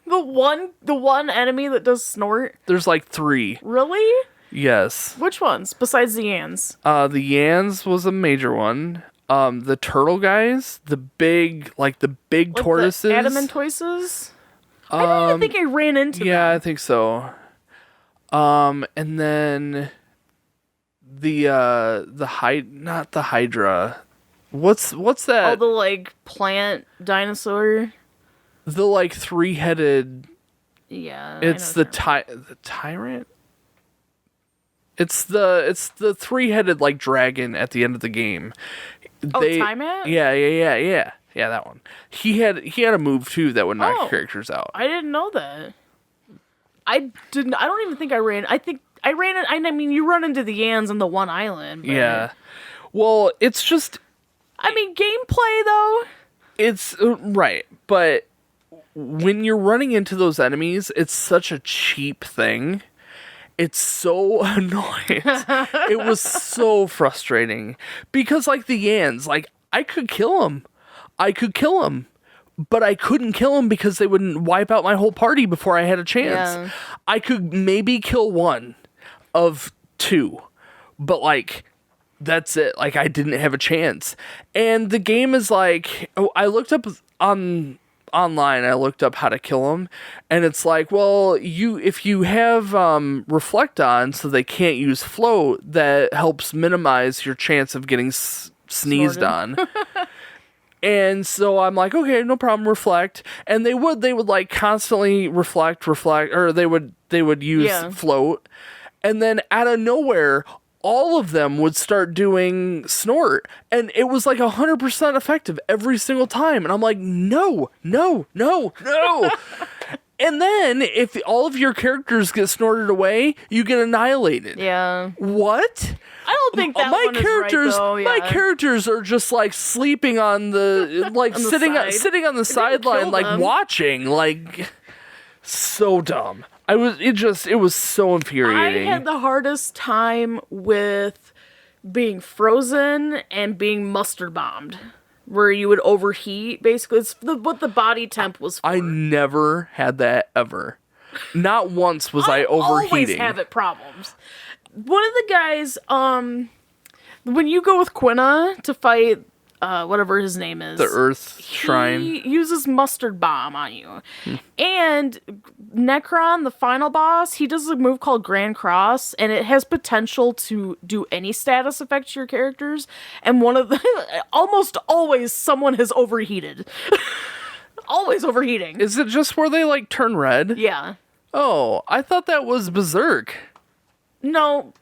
The one enemy that does snort. There's like 3. Really? Yes. Which ones besides the Yans? The Yans was a major one. The turtle guys, the big tortoises. The adamantoises? I don't even think I ran into them. Yeah, I think so. And then not the Hydra. What's that? Oh, the like plant dinosaur. The like 3-headed. Yeah. It's the tyrant. It's the 3-headed like dragon at the end of the game. Tiamat? Yeah, that one. He had a move too that would knock characters out. I didn't know that. I don't even think I ran. I think I ran it. I mean, you run into the Yans on the one island. But, yeah. Well, it's just. I mean, gameplay though. It's right, but when you're running into those enemies, it's such a cheap thing. It's so annoying. It was so frustrating because, like, the Yans, like, I could kill them, but I couldn't kill them because they wouldn't wipe out my whole party before I had a chance. Yeah. I could maybe kill one of 2, but like that's it. Like, I didn't have a chance. And the game is like, I looked up online, I looked up how to kill them, and it's like, well, if you have reflect on so they can't use float, that helps minimize your chance of getting sneezed on. And so I'm like, okay, no problem, reflect. And they would like constantly reflect, or they would use float. And then out of nowhere, all of them would start doing snort. And it was like 100% effective every single time. And I'm like, no. And then if all of your characters get snorted away, you get annihilated. Yeah. What? I don't think that one is right, though. Yeah. My characters are just like sleeping on the like On the sitting on the sideline, like watching, like so dumb. It was so infuriating. I had the hardest time with being frozen and being mustard bombed, where you would overheat. Basically, it's what the body temp was for. I never had that ever. Not once was I overheating. Always have it problems. One of the guys, when you go with Quina to fight, whatever his name is, the Earth Shrine, he uses mustard bomb on you. And Necron, the final boss, he does a move called Grand Cross, and it has potential to do any status effect to your characters. And one of the almost always someone has overheated. Always overheating. Is it just where they like turn red? Yeah. Oh, I thought that was Berserk. No,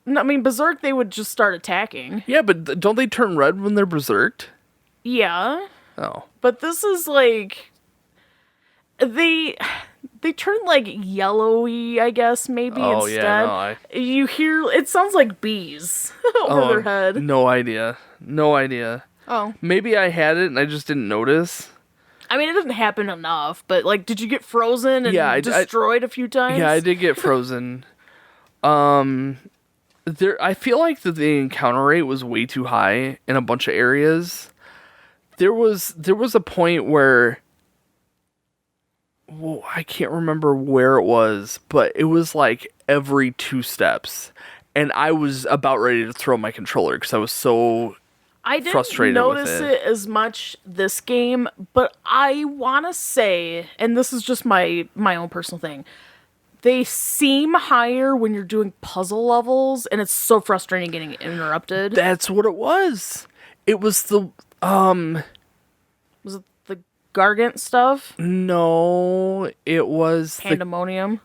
I mean, Berserk, they would just start attacking. Yeah, but don't they turn red when they're berserked? Yeah. Oh. But this is like... They turn like yellowy, I guess, maybe instead. Yeah, no, You hear... It sounds like bees over their head. No idea. Oh. Maybe I had it and I just didn't notice. I mean, it doesn't happen enough, but like, did you get frozen and destroyed a few times? Yeah, I did get frozen. I feel like that the encounter rate was way too high in a bunch of areas. There was a point where, well, I can't remember where it was, but it was like every 2 steps, and I was about ready to throw my controller because I was so frustrated with it. I didn't notice it as much this game, but I want to say, and this is just my own personal thing, they seem higher when you're doing puzzle levels, and it's so frustrating getting interrupted. That's what it was. It was the Was it the Gargant stuff? No, it was Pandemonium.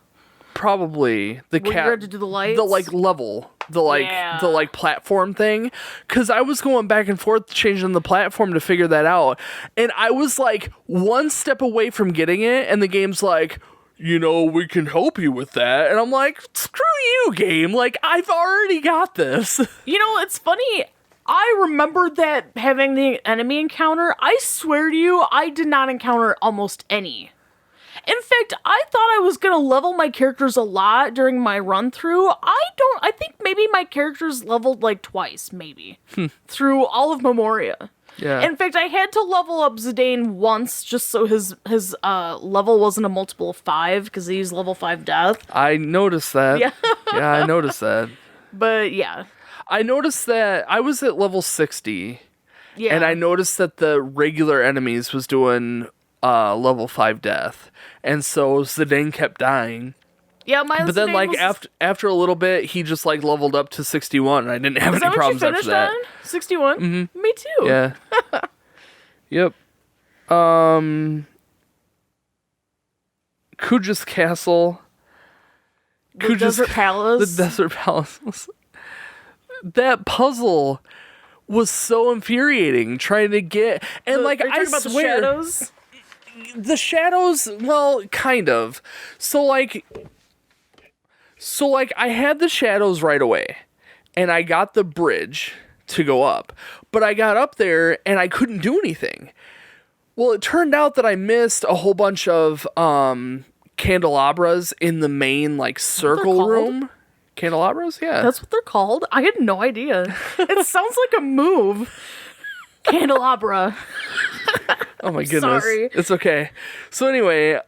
Probably the Where you had to do the lights? the like level, the like platform thing. Because I was going back and forth changing the platform to figure that out, and I was like one step away from getting it, and the game's like, we can help you with that. And I'm like, screw you, game. Like, I've already got this. It's funny. I remembered that having the enemy encounter. I swear to you, I did not encounter almost any. In fact, I thought I was going to level my characters a lot during my run through. I think maybe my characters leveled like twice, maybe, through all of Memoria. Yeah. In fact, I had to level up Zidane once just so his level wasn't a multiple of 5 because he used level 5 death. I noticed that. Yeah. Yeah, I noticed that. But yeah. I noticed that I was at level 60. Yeah. And I noticed that the regular enemies was doing level 5 death. And so Zidane kept dying. Yeah, but then like after a little bit, he just like leveled up to 61, and I didn't have any problems after that. 61? Mm-hmm. Me too. Yeah. Yep. Kuja's Castle. The Desert Palace. The Desert Palace. That puzzle was so infuriating trying to get, and like I about swear, the shadows. Well, kind of. So like I had the shadows right away, and I got the bridge to go up, but I got up there and I couldn't do anything. Well, it turned out that I missed a whole bunch of candelabras in the main like circle room. Candelabras, yeah. That's what they're called? I had no idea. It sounds like a move. Candelabra. Oh my goodness. Sorry. It's okay. So anyway,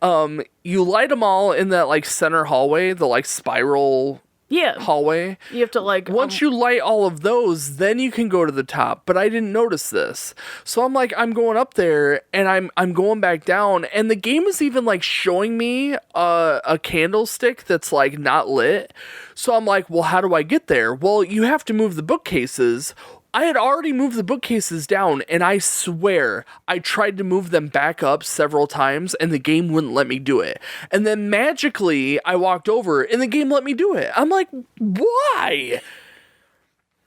you light them all in that like center hallway, the like spiral Yeah. hallway. You have to like Once you light all of those, then you can go to the top. But I didn't notice this. So I'm like, I'm going up there and I'm going back down. And the game is even like showing me a candlestick that's like not lit. So I'm like, well, how do I get there? Well, you have to move the bookcases. I had already moved the bookcases down, and I swear I tried to move them back up several times, and the game wouldn't let me do it. And then magically, I walked over, and the game let me do it. I'm like, why?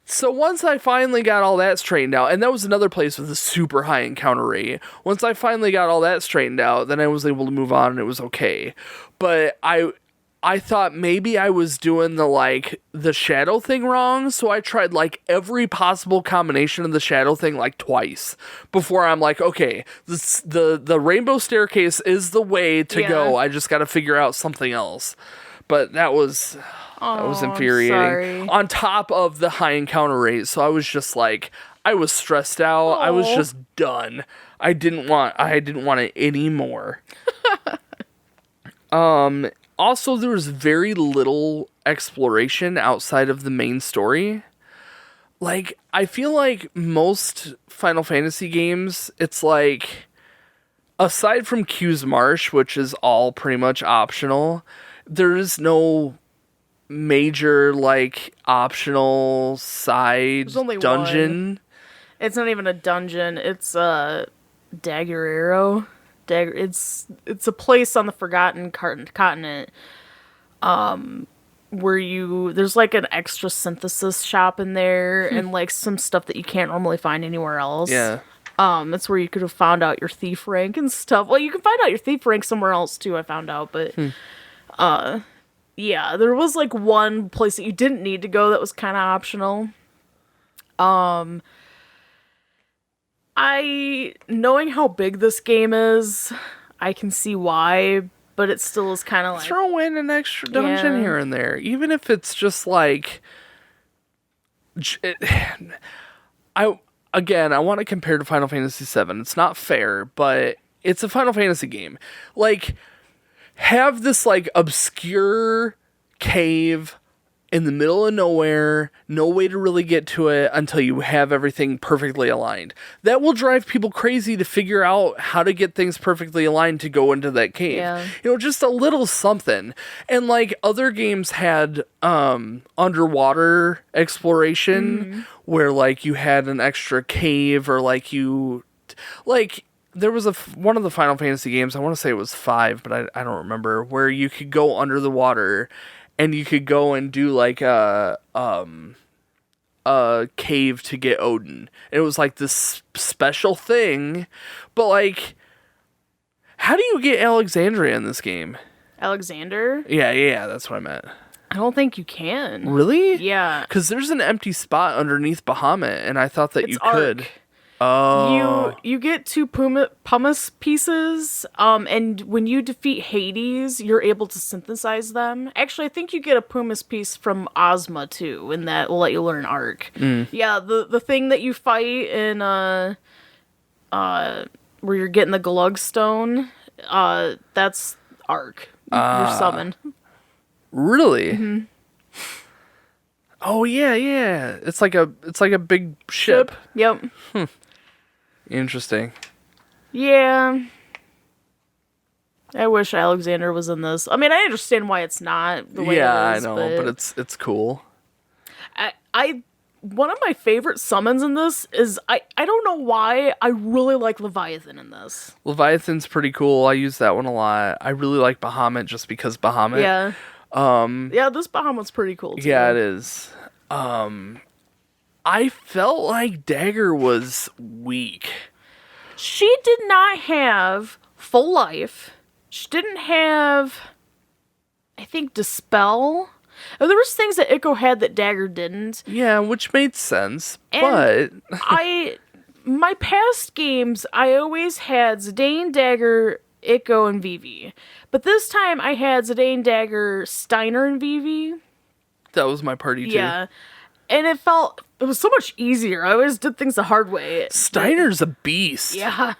So once I finally got all that straightened out, and that was another place with a super high encounter rate. Once I finally got all that straightened out, then I was able to move on, and it was okay. But I thought maybe I was doing the shadow thing wrong, so I tried like every possible combination of the shadow thing like twice before I'm like, okay, the rainbow staircase is the way to go. I just got to figure out something else. But that was infuriating. Sorry. On top of the high encounter rate, so I was just like, I was stressed out. I was just done. I didn't want it anymore. Also, there was very little exploration outside of the main story. Like, I feel like most Final Fantasy games, it's like, aside from Q's Marsh, which is all pretty much optional, there is no major, like, optional side There's only dungeon. one. It's not even a dungeon. It's a Daggerero. It's a place on the Forgotten Continent, where there's like an extra synthesis shop in there and like some stuff that you can't normally find anywhere else. Yeah. That's where you could have found out your thief rank and stuff. Well, you can find out your thief rank somewhere else too, I found out, but yeah, there was like one place that you didn't need to go that was kind of optional. Knowing how big this game is, I can see why, but it still is kind of like... Throw in an extra dungeon here and there, even if it's just like... I want to compare to Final Fantasy VII. It's not fair, but it's a Final Fantasy game. Like, have this like obscure cave in the middle of nowhere, no way to really get to it until you have everything perfectly aligned. That will drive people crazy to figure out how to get things perfectly aligned to go into that cave. Yeah. You know, just a little something. And like other games had underwater exploration where like you had an extra cave or there was one of the Final Fantasy games, I want to say it was 5, but I don't remember, where you could go under the water and you could go and do like a cave to get Odin. And it was like this special thing. But like, how do you get Alexandria in this game? Alexander? Yeah, that's what I meant. I don't think you can. Really? Yeah. Because there's an empty spot underneath Bahamut, and I thought that It's you could. Ark. Oh. You get 2 pumice pieces, and when you defeat Hades, you're able to synthesize them. Actually, I think you get a pumice piece from Ozma too, and that will let you learn Ark. Yeah, the thing that you fight in where you're getting the Glug Stone, that's Ark. Your summon. Really? Oh yeah. It's like a big ship. Yep. Interesting. Yeah. I wish Alexander was in this. I mean, I understand why it's not the way it is. I know, but it's cool. One of my favorite summons in this is I don't know why I really like Leviathan in this. Leviathan's pretty cool. I use that one a lot. I really like Bahamut just because Bahamut. Yeah. Yeah, this Bahamut's pretty cool too. Yeah, it is. I felt like Dagger was weak. She did not have full life. She didn't have, I think, Dispel. There was things that Ico had that Dagger didn't. Yeah, which made sense, And but... my past games, I always had Zidane, Dagger, Ico, and Vivi. But this time I had Zidane, Dagger, Steiner, and Vivi. That was my party too. Yeah. And it was so much easier. I always did things the hard way. Steiner's a beast. Yeah.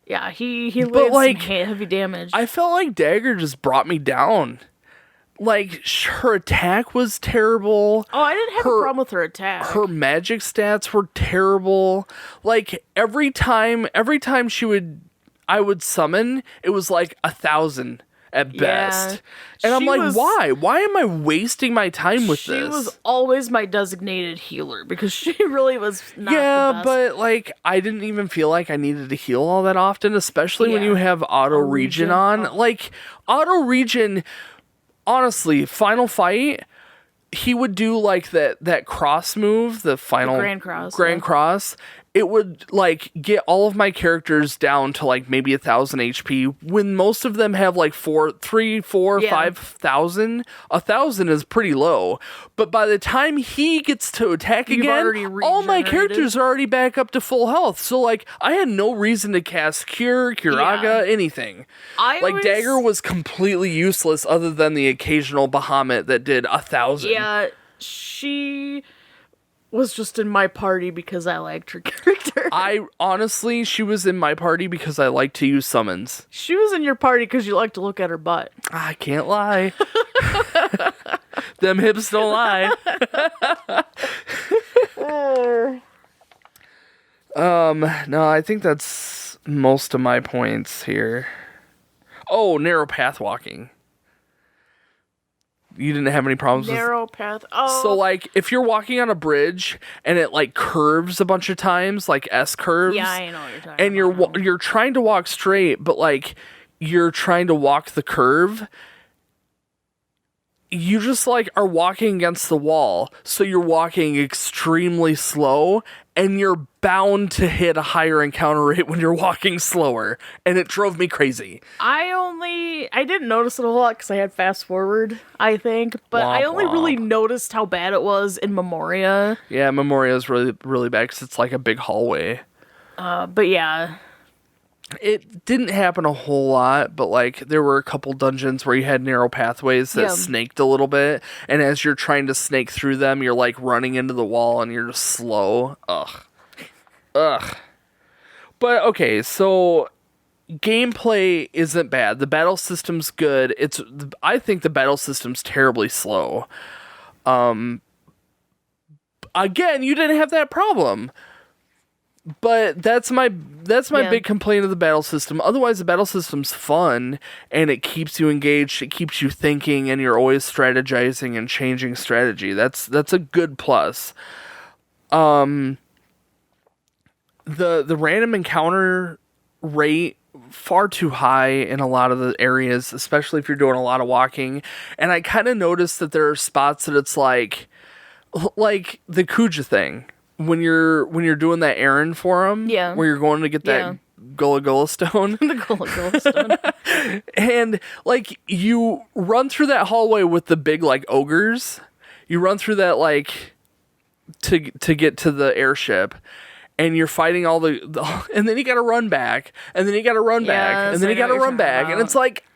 Yeah, he But, laid like, some heavy damage. I felt like Dagger just brought me down. like, her attack was terrible. Oh, I didn't have a problem with her attack. Her magic stats were terrible. Like, every time I would summon, it was like 1,000 at best. And I'm like, why? Why am I wasting my time with this? She was always my designated healer because she really was not the best. But like, I didn't even feel like I needed to heal all that often, especially when you have auto regen on. Like, auto regen, honestly, final fight, he would do like that cross move, the final Grand cross. It would like get all of my characters down to like maybe 1,000 HP when most of them have like 5,000. 1,000 is pretty low. But by the time he gets to attack again, all my characters are already back up to full health. So like, I had no reason to cast Curaga, anything. Dagger was completely useless other than the occasional Bahamut that did 1,000. Yeah, she was just in my party because I liked her character. Honestly, she was in my party because I like to use summons. She was in your party because you like to look at her butt. I can't lie. Them hips don't lie. No, I think that's most of my points here. Oh, narrow path walking. You didn't have any problems with narrow path. Oh, so like if you're walking on a bridge and it like curves a bunch of times, like S curves. Yeah, I know what you're talking about. And you're trying to walk straight, but like you're trying to walk the curve. You just like are walking against the wall, so you're walking extremely slow, and you're bound to hit a higher encounter rate when you're walking slower, and it drove me crazy. I didn't notice it a whole lot because I had fast forward, I think, but I only really noticed how bad it was in Memoria. Yeah, Memoria is really, really bad because it's like a big hallway. But yeah. It didn't happen a whole lot, but like there were a couple dungeons where you had narrow pathways that snaked a little bit, and as you're trying to snake through them, you're like running into the wall and you're just slow. Ugh. But okay, so gameplay isn't bad. The battle system's good. I think the battle system's terribly slow. Again, you didn't have that problem. But that's my big complaint of the battle system. Otherwise, the battle system's fun, and it keeps you engaged, it keeps you thinking, and you're always strategizing and changing strategy. That's a good plus. The random encounter rate far too high in a lot of the areas, especially if you're doing a lot of walking. And I kind of noticed that there are spots that it's like the Kuja thing. When you're doing that errand for him, where you're going to get that Gullah Gullah stone. The Gullah Gullah stone. And like you run through that hallway with the big like ogres. You run through that like to get to the airship, and you're fighting all the and then you got to run back, and then you got to run back, and then you got to run back, and it's like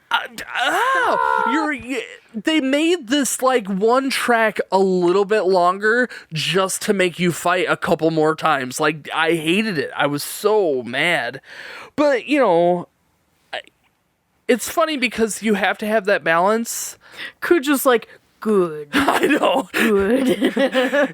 they made this like one track a little bit longer just to make you fight a couple more times. Like, I hated it. I was so mad. But, you know, it's funny because you have to have that balance. Kuja's like, good. I know. Good.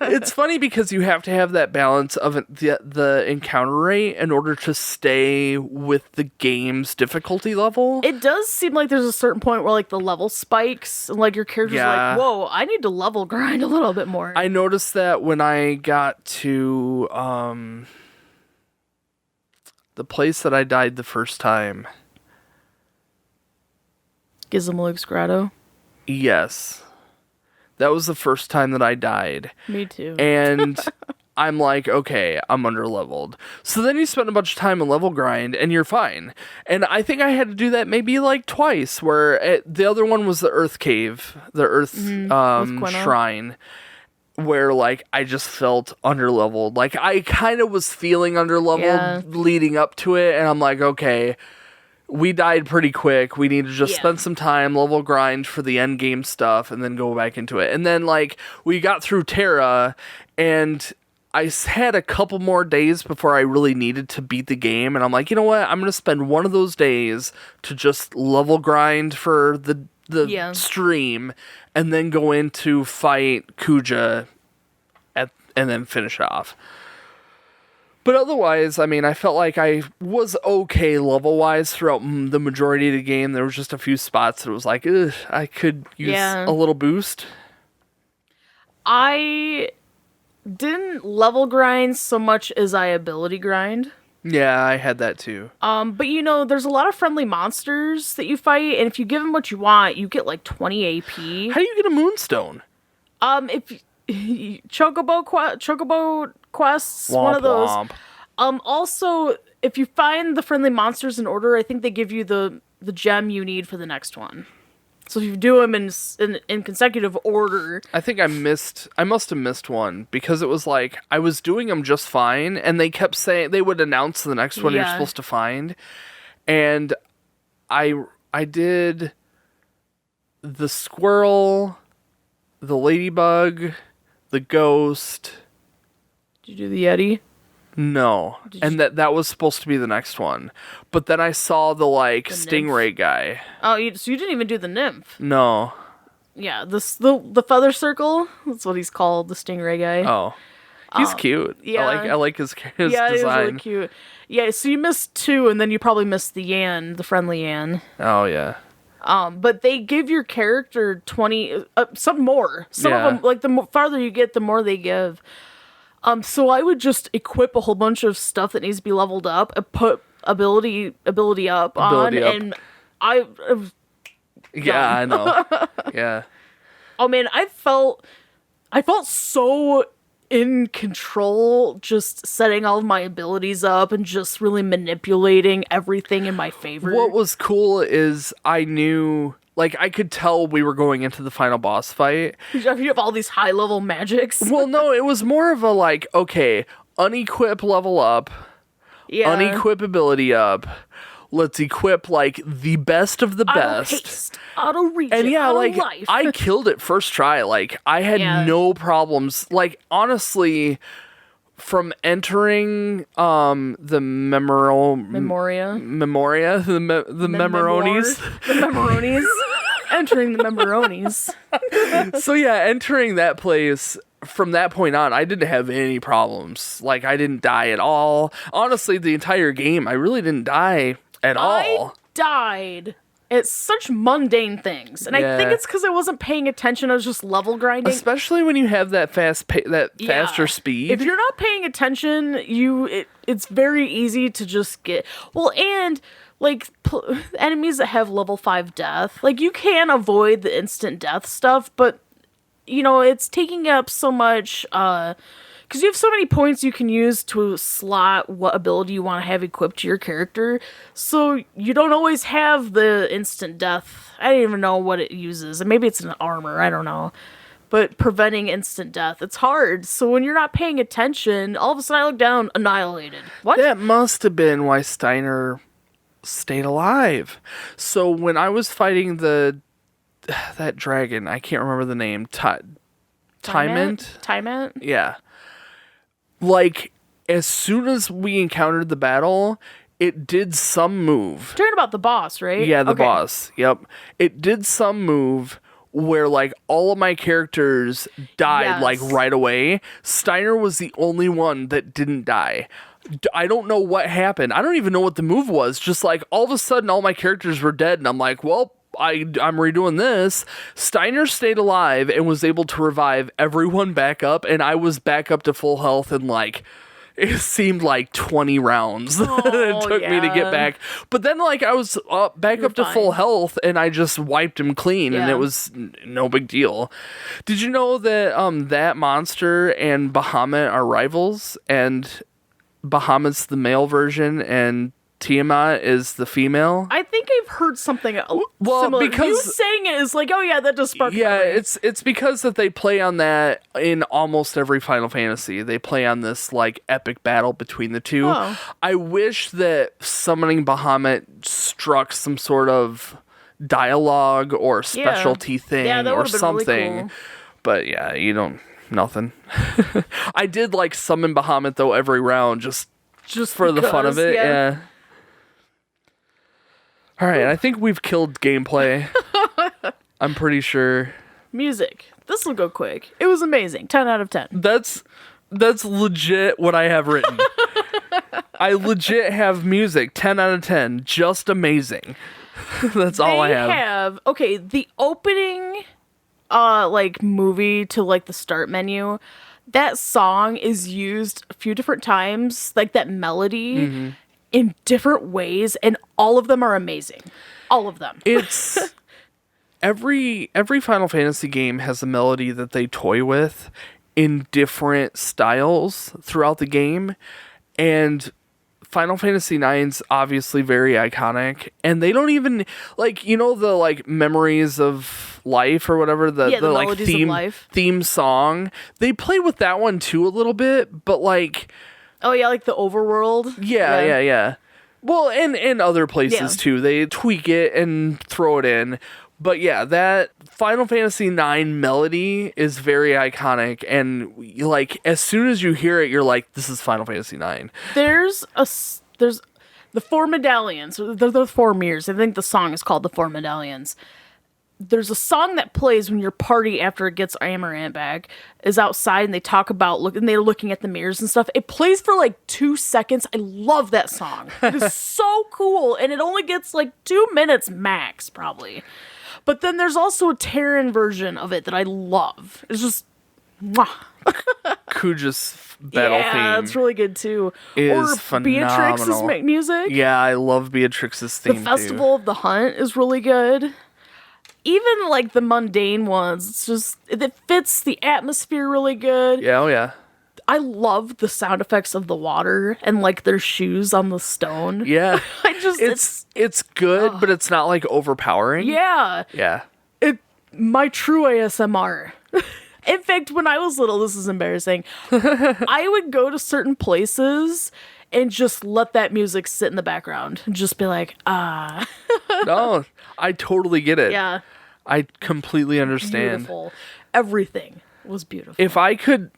It's funny because you have to have that balance of the encounter rate in order to stay with the game's difficulty level. It does seem like there's a certain point where like the level spikes and like your character's like, whoa, I need to level grind a little bit more. I noticed that when I got to the place that I died the first time. Gizmaluke's Grotto? Yes. That was the first time that I died. Me too. And I'm like, okay, I'm underleveled. So then you spend a bunch of time in level grind, and you're fine. And I think I had to do that maybe like twice, where the other one was the Earth Cave, the Earth Shrine, where like I just felt underleveled. Like I kind of was feeling underleveled leading up to it, and I'm like, okay, we died pretty quick. We need to just spend some time, level grind for the end game stuff, and then go back into it. And then, like, we got through Terra, and had a couple more days before I really needed to beat the game, and I'm like, you know what? I'm going to spend one of those days to just level grind for the stream, and then go in to fight Kuja and then finish off. But otherwise, I mean, I felt like I was okay level-wise throughout the majority of the game. There was just a few spots that was like, ugh, I could use a little boost. I didn't level grind so much as I ability grind. Yeah, I had that too. But you know, there's a lot of friendly monsters that you fight, and if you give them what you want, you get like 20 AP. How do you get a moonstone? If Chocobo quests, womp, one of those. Womp. Also, if you find the friendly monsters in order, I think they give you the gem you need for the next one. So if you do them in consecutive order, I think I must have missed one, because it was like I was doing them just fine, and they kept saying they would announce the next one you're supposed to find, and I did the squirrel, the ladybug, the ghost. Did you do the Yeti? No, and that was supposed to be the next one, but then I saw the stingray nymph guy. Oh, so you didn't even do the nymph? No. Yeah, the feather circle. That's what he's called, the stingray guy. Oh, he's cute. Yeah, I like his design. Yeah, he's really cute. Yeah, so you missed 2, and then you probably missed the Yan, the friendly Yan. Oh yeah. But they give your character 20, some more. Some of them, like the farther you get, the more they give. So I would just equip a whole bunch of stuff that needs to be leveled up, and put ability up on, and I. Yeah, I know. Yeah. Oh man, I felt so in control, just setting all of my abilities up and just really manipulating everything in my favor. What was cool is I knew, I could tell we were going into the final boss fight. You have all these high level magics. Well, no, it was more of a okay, unequip level up, unequip ability up. Let's equip the best of the best. Auto haste, auto regen, and yeah, life. I killed it first try. I had no problems. Honestly, from entering the Memoria, the Memoronis, the Memoronis, entering the Memoronis. So yeah, entering that place. From that point on, I didn't have any problems. I didn't die at all. Honestly, the entire game, I really didn't die at all. I died at such mundane things, and I think it's because I wasn't paying attention. I was just level grinding, especially when you have that faster speed. If you're not paying attention, it's very easy to just get and enemies that have level 5 death. You can avoid the instant death stuff, but it's taking up so much, because you have so many points you can use to slot what ability you want to have equipped to your character, so you don't always have the instant death. I don't even know what it uses, and maybe it's an armor, I don't know. But preventing instant death, it's hard, so when you're not paying attention, all of a sudden I look down, annihilated. What? That must have been why Steiner stayed alive. So when I was fighting that dragon, I can't remember the name. Tymant? Yeah. As soon as we encountered the battle, it did some move. You're talking about the boss, right? Yeah, the boss. Yep. It did some move where all of my characters died right away. Steiner was the only one that didn't die. I don't know what happened. I don't even know what the move was. Just all of a sudden all my characters were dead, and I'm like, well, I'm redoing this. Steiner stayed alive and was able to revive everyone back up, and I was back up to full health in it seemed like 20 rounds that it took me to get back. But then I was back up to full health, and I just wiped him clean, and it was no big deal. Did you know that that monster and Bahamut are rivals, and Bahamut's the male version and Tiamat is the female? I think I've heard something similar. Because you saying it is oh yeah, that does spark. Yeah, it's because that they play on that in almost every Final Fantasy. They play on this epic battle between the two. Oh. I wish that summoning Bahamut struck some sort of dialogue or specialty thing or something. Really cool. But yeah, you don't. Nothing. I did like summon Bahamut though every round just for the fun of it. Yeah. All right, I think we've killed gameplay. I'm pretty sure. Music. This will go quick. It was amazing. 10 out of 10. That's legit what I have written. I legit have music. 10 out of 10. Just amazing. That's all I have. Okay, the opening like movie to like the start menu, that song is used a few different times, like that melody in different ways, and all of them are amazing. All of them. It's every Final Fantasy game has a melody that they toy with in different styles throughout the game, and Final Fantasy IX's obviously very iconic, and they don't even like, you know, the like Memories of Life or whatever, the like theme song. They play with that one too a little bit, but like, oh yeah, like the overworld. Yeah. Well, and other places too. They tweak it and throw it in. But yeah, that Final Fantasy IX melody is very iconic, and like as soon as you hear it, you're like, "This is Final Fantasy IX." There's the 4 medallions. They're the 4 mirrors. I think the song is called the 4 medallions. There's a song that plays when your party, after it gets Amaranth back, is outside and they talk about they're looking at the mirrors and stuff. It plays for like 2 seconds. I love that song. It is so cool, and it only gets like 2 minutes max, probably. But then there's also a Terran version of it that I love. It's just, mwah. Kuja's battle theme. Yeah, it's really good too. Or phenomenal. Beatrix's music. Yeah, I love Beatrix's theme too. The Festival of the Hunt is really good. Even like the mundane ones, it fits the atmosphere really good. Yeah, oh yeah. I love the sound effects of the water and like their shoes on the stone. Yeah. It's good, but it's not like overpowering. Yeah. Yeah. My true ASMR. In fact, when I was little, this is embarrassing. I would go to certain places and just let that music sit in the background and just be like, ah. No, I totally get it. Yeah. I completely understand. Beautiful. Everything was beautiful. If I could,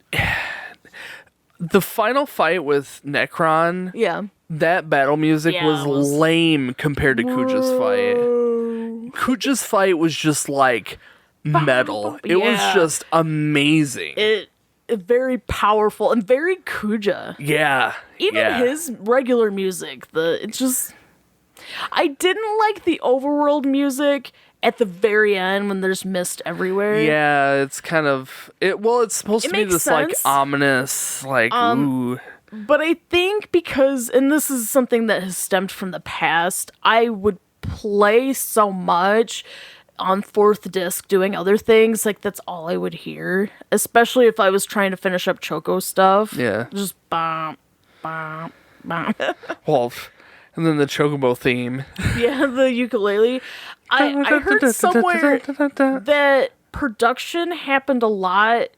the final fight with Necron, yeah, that battle music was lame compared to Kuja's fight. Kuja's fight was just like metal. It was just amazing. It very powerful and very Kuja. Yeah. Even his regular music, I didn't like the overworld music at the very end when there's mist everywhere. Yeah, it's kind of it's supposed to be this sense. Like ominous, like ooh. But I think because, and this is something that has stemmed from the past, I would play so much on 4th disc doing other things, like that's all I would hear, especially if I was trying to finish up Choco stuff. Yeah. Just bam, bam, bam. Well, and then the Chocobo theme. Yeah, the ukulele. I heard somewhere that production happened a lot.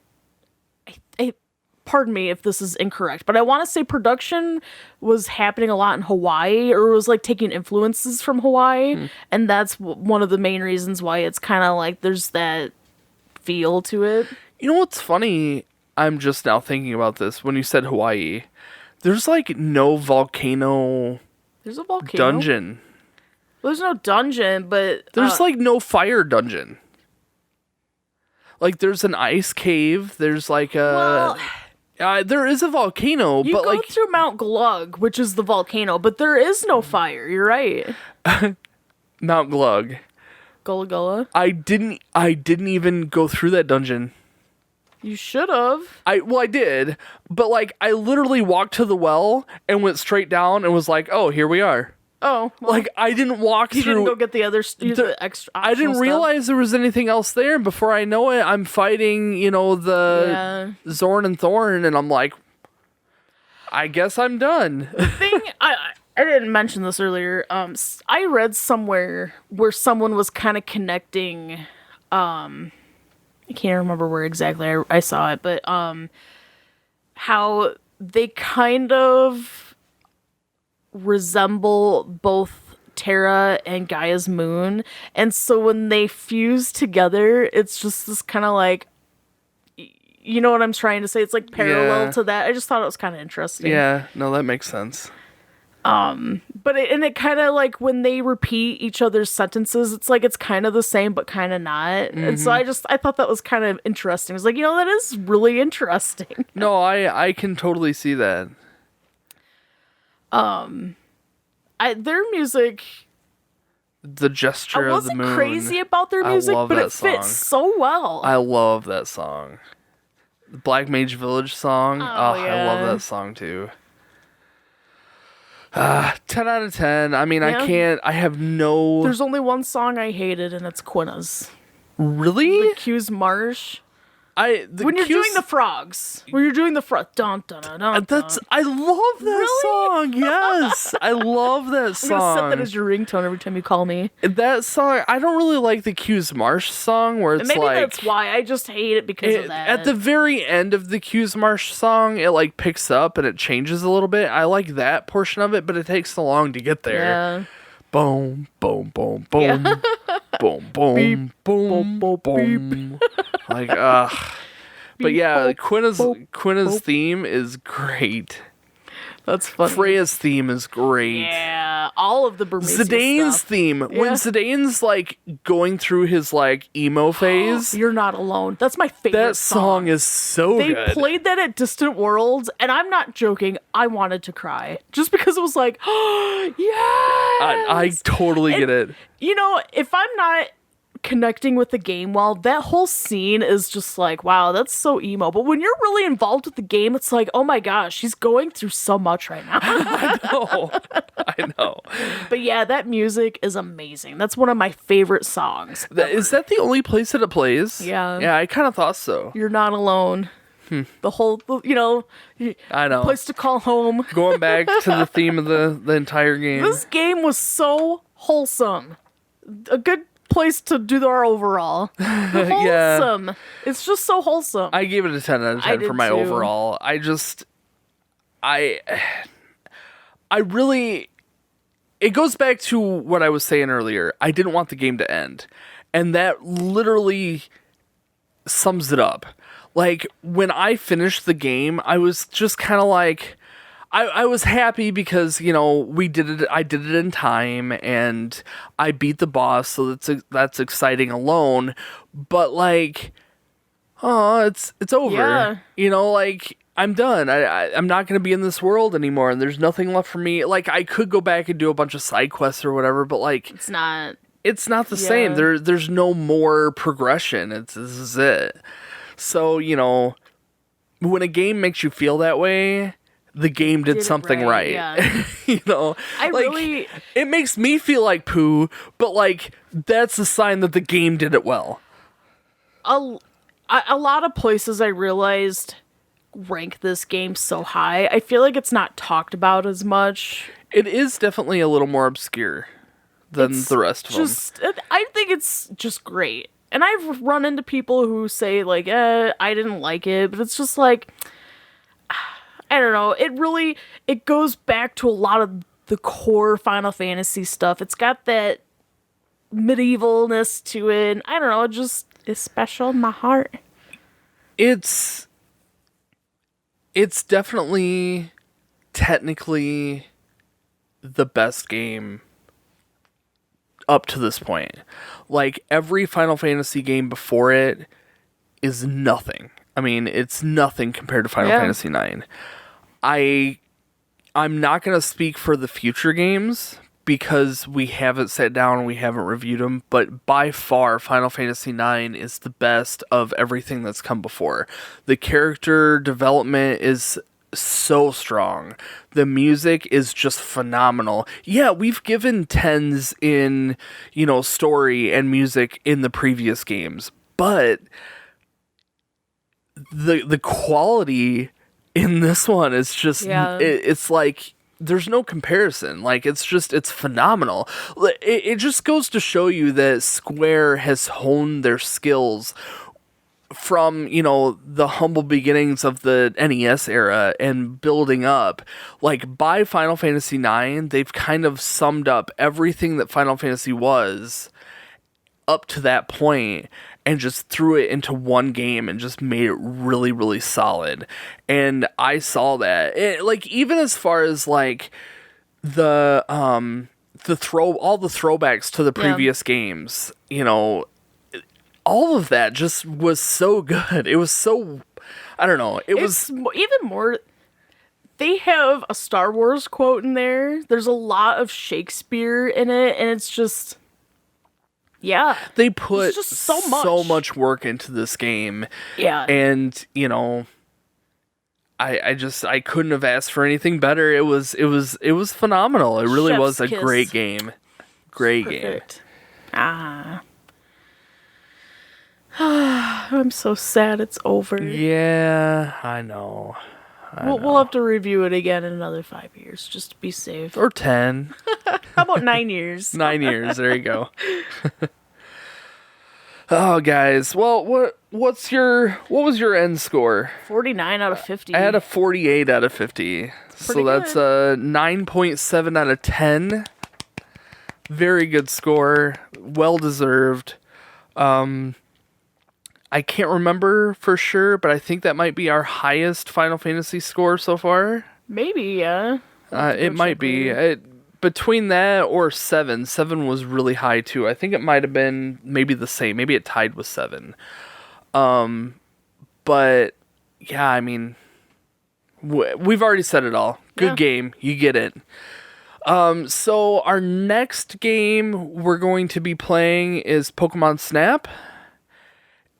Pardon me if this is incorrect, but I want to say production was happening a lot in Hawaii, or was like taking influences from Hawaii, and that's one of the main reasons why it's kind of like there's that feel to it. You know what's funny? I'm just now thinking about this. When you said Hawaii, there's like no volcano. There's a volcano dungeon. Well, there's no dungeon, but there's like no fire dungeon. Like there's an ice cave. There's like a. There is a volcano, you but go like through Mount Glug, which is the volcano, but there is no fire. You're right. Mount Glug. Gullah Gullah. I didn't even go through that dungeon. You should have. I did, but like I literally walked to the well and went straight down and was like, "Oh, here we are." Oh, well, like I didn't walk through. You didn't go get the other the extra. I didn't realize there was anything else there. And before I know it, I'm fighting, the Zorn and Thorn, and I'm like, I guess I'm done. The thing I didn't mention this earlier. I read somewhere where someone was kind of connecting. I can't remember where exactly I saw it, but how they kind of resemble both Terra and Gaia's moon, and so when they fuse together, it's just this kind of like you know what I'm trying to say? It's like parallel Yeah. to that. I just thought it was kind of interesting. Yeah, no, that makes sense. But it kind of like when they repeat each other's sentences, it's like it's kind of the same but kind of not. And so I thought that was kind of interesting. I was like, that is really interesting. No, I can totally see that. Their music, The gesture I of the wasn't moon. crazy about their music, love but that it fits song. so well. I love that song. The Black Mage Village song. Oh, I love yeah. that song too. 10 out of 10. I mean, Yeah. I have no... There's only one song I hated, and it's Quina's. Really? The Q's Marsh. When When you're doing the frogs. When you're doing the frog. Dun, dun, dun, dun, dun. I love that Really? song. Yes. I love that I'm song. gonna set that as your ringtone every time you call me. That song, I don't really like the Q's Marsh song where it's Maybe like... that's why. I just hate it because of that. At the very end of the Q's Marsh song, it like picks up and it changes a little bit. I like that portion of it, but it takes so long to get there. Yeah. Boom, boom, boom, boom. Boom, boom, Beep, boom, boop, boop, boom. Like, ugh. But Beep, yeah, boop, Quina's boop. theme is great. That's funny. Freya's theme is great. Yeah, all of the Burmese Zidane's stuff. theme. When Yeah. Zidane's like going through his like emo phase, You're Not Alone. That's my favorite that song is so They good. played that at Distant Worlds, and I'm not joking. I wanted to cry just because it was like, oh, yes! I totally get it. If I'm not connecting with the game well, that whole scene is just like, wow, that's so emo. But when you're really involved with the game, it's like, oh my gosh, she's going through so much right now. I know. But yeah, that music is amazing. That's one of my favorite songs. Is that the only place that it plays? Yeah. Yeah, I kind of thought so. You're Not Alone. The whole, I know. place to call home. Going back to the theme of the entire game. This game was so wholesome. A good place to do our overall. Yeah. Wholesome. It's just so wholesome. I gave it a 10 out of 10 I for did my too. overall. I really... It goes back to what I was saying earlier. I didn't want the game to end. And that literally sums it up. Like, when I finished the game, I was just kind of like... I was happy because, we did it. I did it in time, and I beat the boss, so that's exciting alone. But like, it's over. Yeah. I'm done. I'm not gonna be in this world anymore, and there's nothing left for me. Like, I could go back and do a bunch of side quests or whatever, but like, It's not. it's not the same. There's no more progression. This is it. So when a game makes you feel that way, the game did it something right, right. yeah. I really... It makes me feel like poo, but like, that's a sign that the game did it well. A lot of places I realized rank this game so high. I feel like it's not talked about as much. It is definitely a little more obscure than the rest of them. I think it's just great. And I've run into people who say like, I didn't like it, but it's just like, I don't know. It goes back to a lot of the core Final Fantasy stuff. It's got that medievalness to it. I don't know. It just is special in my heart. It's definitely technically the best game up to this point. Like, every Final Fantasy game before it is nothing. I mean, it's nothing compared to Final Fantasy IX. I'm not going to speak for the future games because we haven't sat down and we haven't reviewed them, but by far Final Fantasy IX is the best of everything that's come before. The character development is so strong. The music is just phenomenal. Yeah, we've given 10s in, story and music in the previous games, but the quality in this one is just it's like there's no comparison. Like, it's phenomenal. It just goes to show you that Square has honed their skills from the humble beginnings of the NES era and building up. Like, by Final Fantasy IX, they've kind of summed up everything that Final Fantasy was up to that point, and just threw it into one game and just made it really, really solid. And I saw that. Like, even as far as, like, all the throwbacks to the previous games, you know, all of that just was so good. It was so, I don't know. It's even more. They have a Star Wars quote in there. There's a lot of Shakespeare in it, and it's just, yeah. They put just so much work into this game. Yeah. And, you know, I couldn't have asked for anything better. It was phenomenal. It really Chef's was a kiss. great game. Great Perfect. I'm so sad it's over. game. Yeah, I know. We'll have to review it again in another 5 years, just to be safe. Or 10. How about 9 years? 9 years. There you go. Oh, guys. Well, what was your end score? 49 out of 50. I had a 48 out of 50. So that's a 9.7 out of 10. Very good score. Well deserved. I can't remember for sure, but I think that might be our highest Final Fantasy score so far. Maybe, yeah. It might be. Between that or 7. 7 was really high too. I think it might have been maybe the same. Maybe it tied with 7. But yeah, I mean, we've already said it all. Good game. You get it. So our next game we're going to be playing is Pokemon Snap.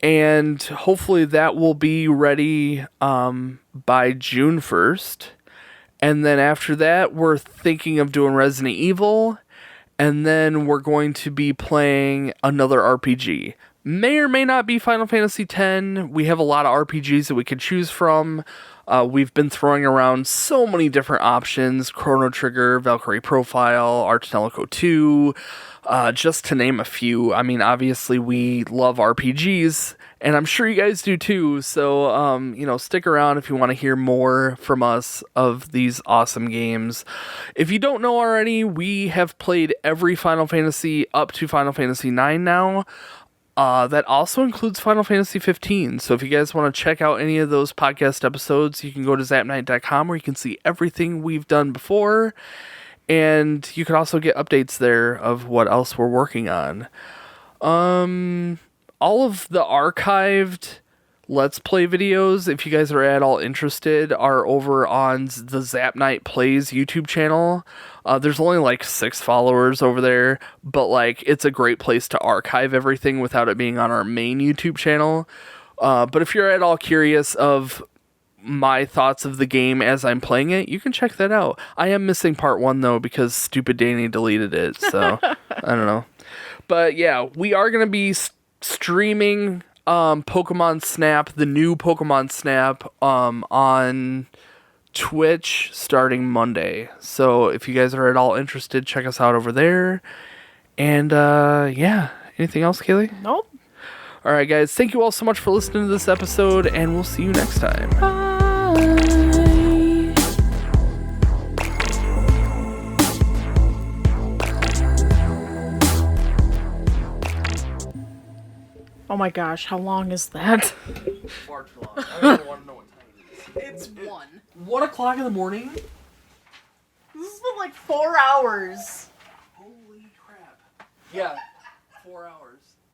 And hopefully that will be ready by June 1st. And then after that, we're thinking of doing Resident Evil. And then we're going to be playing another RPG. May or may not be Final Fantasy X. We have a lot of RPGs that we could choose from. We've been throwing around so many different options. Chrono Trigger, Valkyrie Profile, Arch Teleco 2, just to name a few. I mean, obviously we love RPGs, and I'm sure you guys do too. So, stick around if you want to hear more from us of these awesome games. If you don't know already, we have played every Final Fantasy up to Final Fantasy IX now. That also includes Final Fantasy 15. So if you guys want to check out any of those podcast episodes, you can go to ZapNight.com where you can see everything we've done before. And you can also get updates there of what else we're working on. All of the archived Let's Play videos, if you guys are at all interested, are over on the Zap Night Plays YouTube channel. There's only like 6 followers over there, but like it's a great place to archive everything without it being on our main YouTube channel. But if you're at all curious of my thoughts of the game as I'm playing it, you can check that out. I am missing part 1 though because stupid Danny deleted it, so I don't know. But yeah, we are going to be streaming Pokemon Snap, the new Pokemon Snap, on Twitch starting Monday. So if you guys are at all interested, check us out over there. And yeah, anything else, Kaylee? Nope. All right, guys, thank you all so much for listening to this episode, and we'll see you next time. Bye. Oh my gosh, how long is that? Far too long. I don't want to know what time it is. It's 1. 1 o'clock in the morning? This has been like 4 hours. Holy crap. Yeah, 4 hours.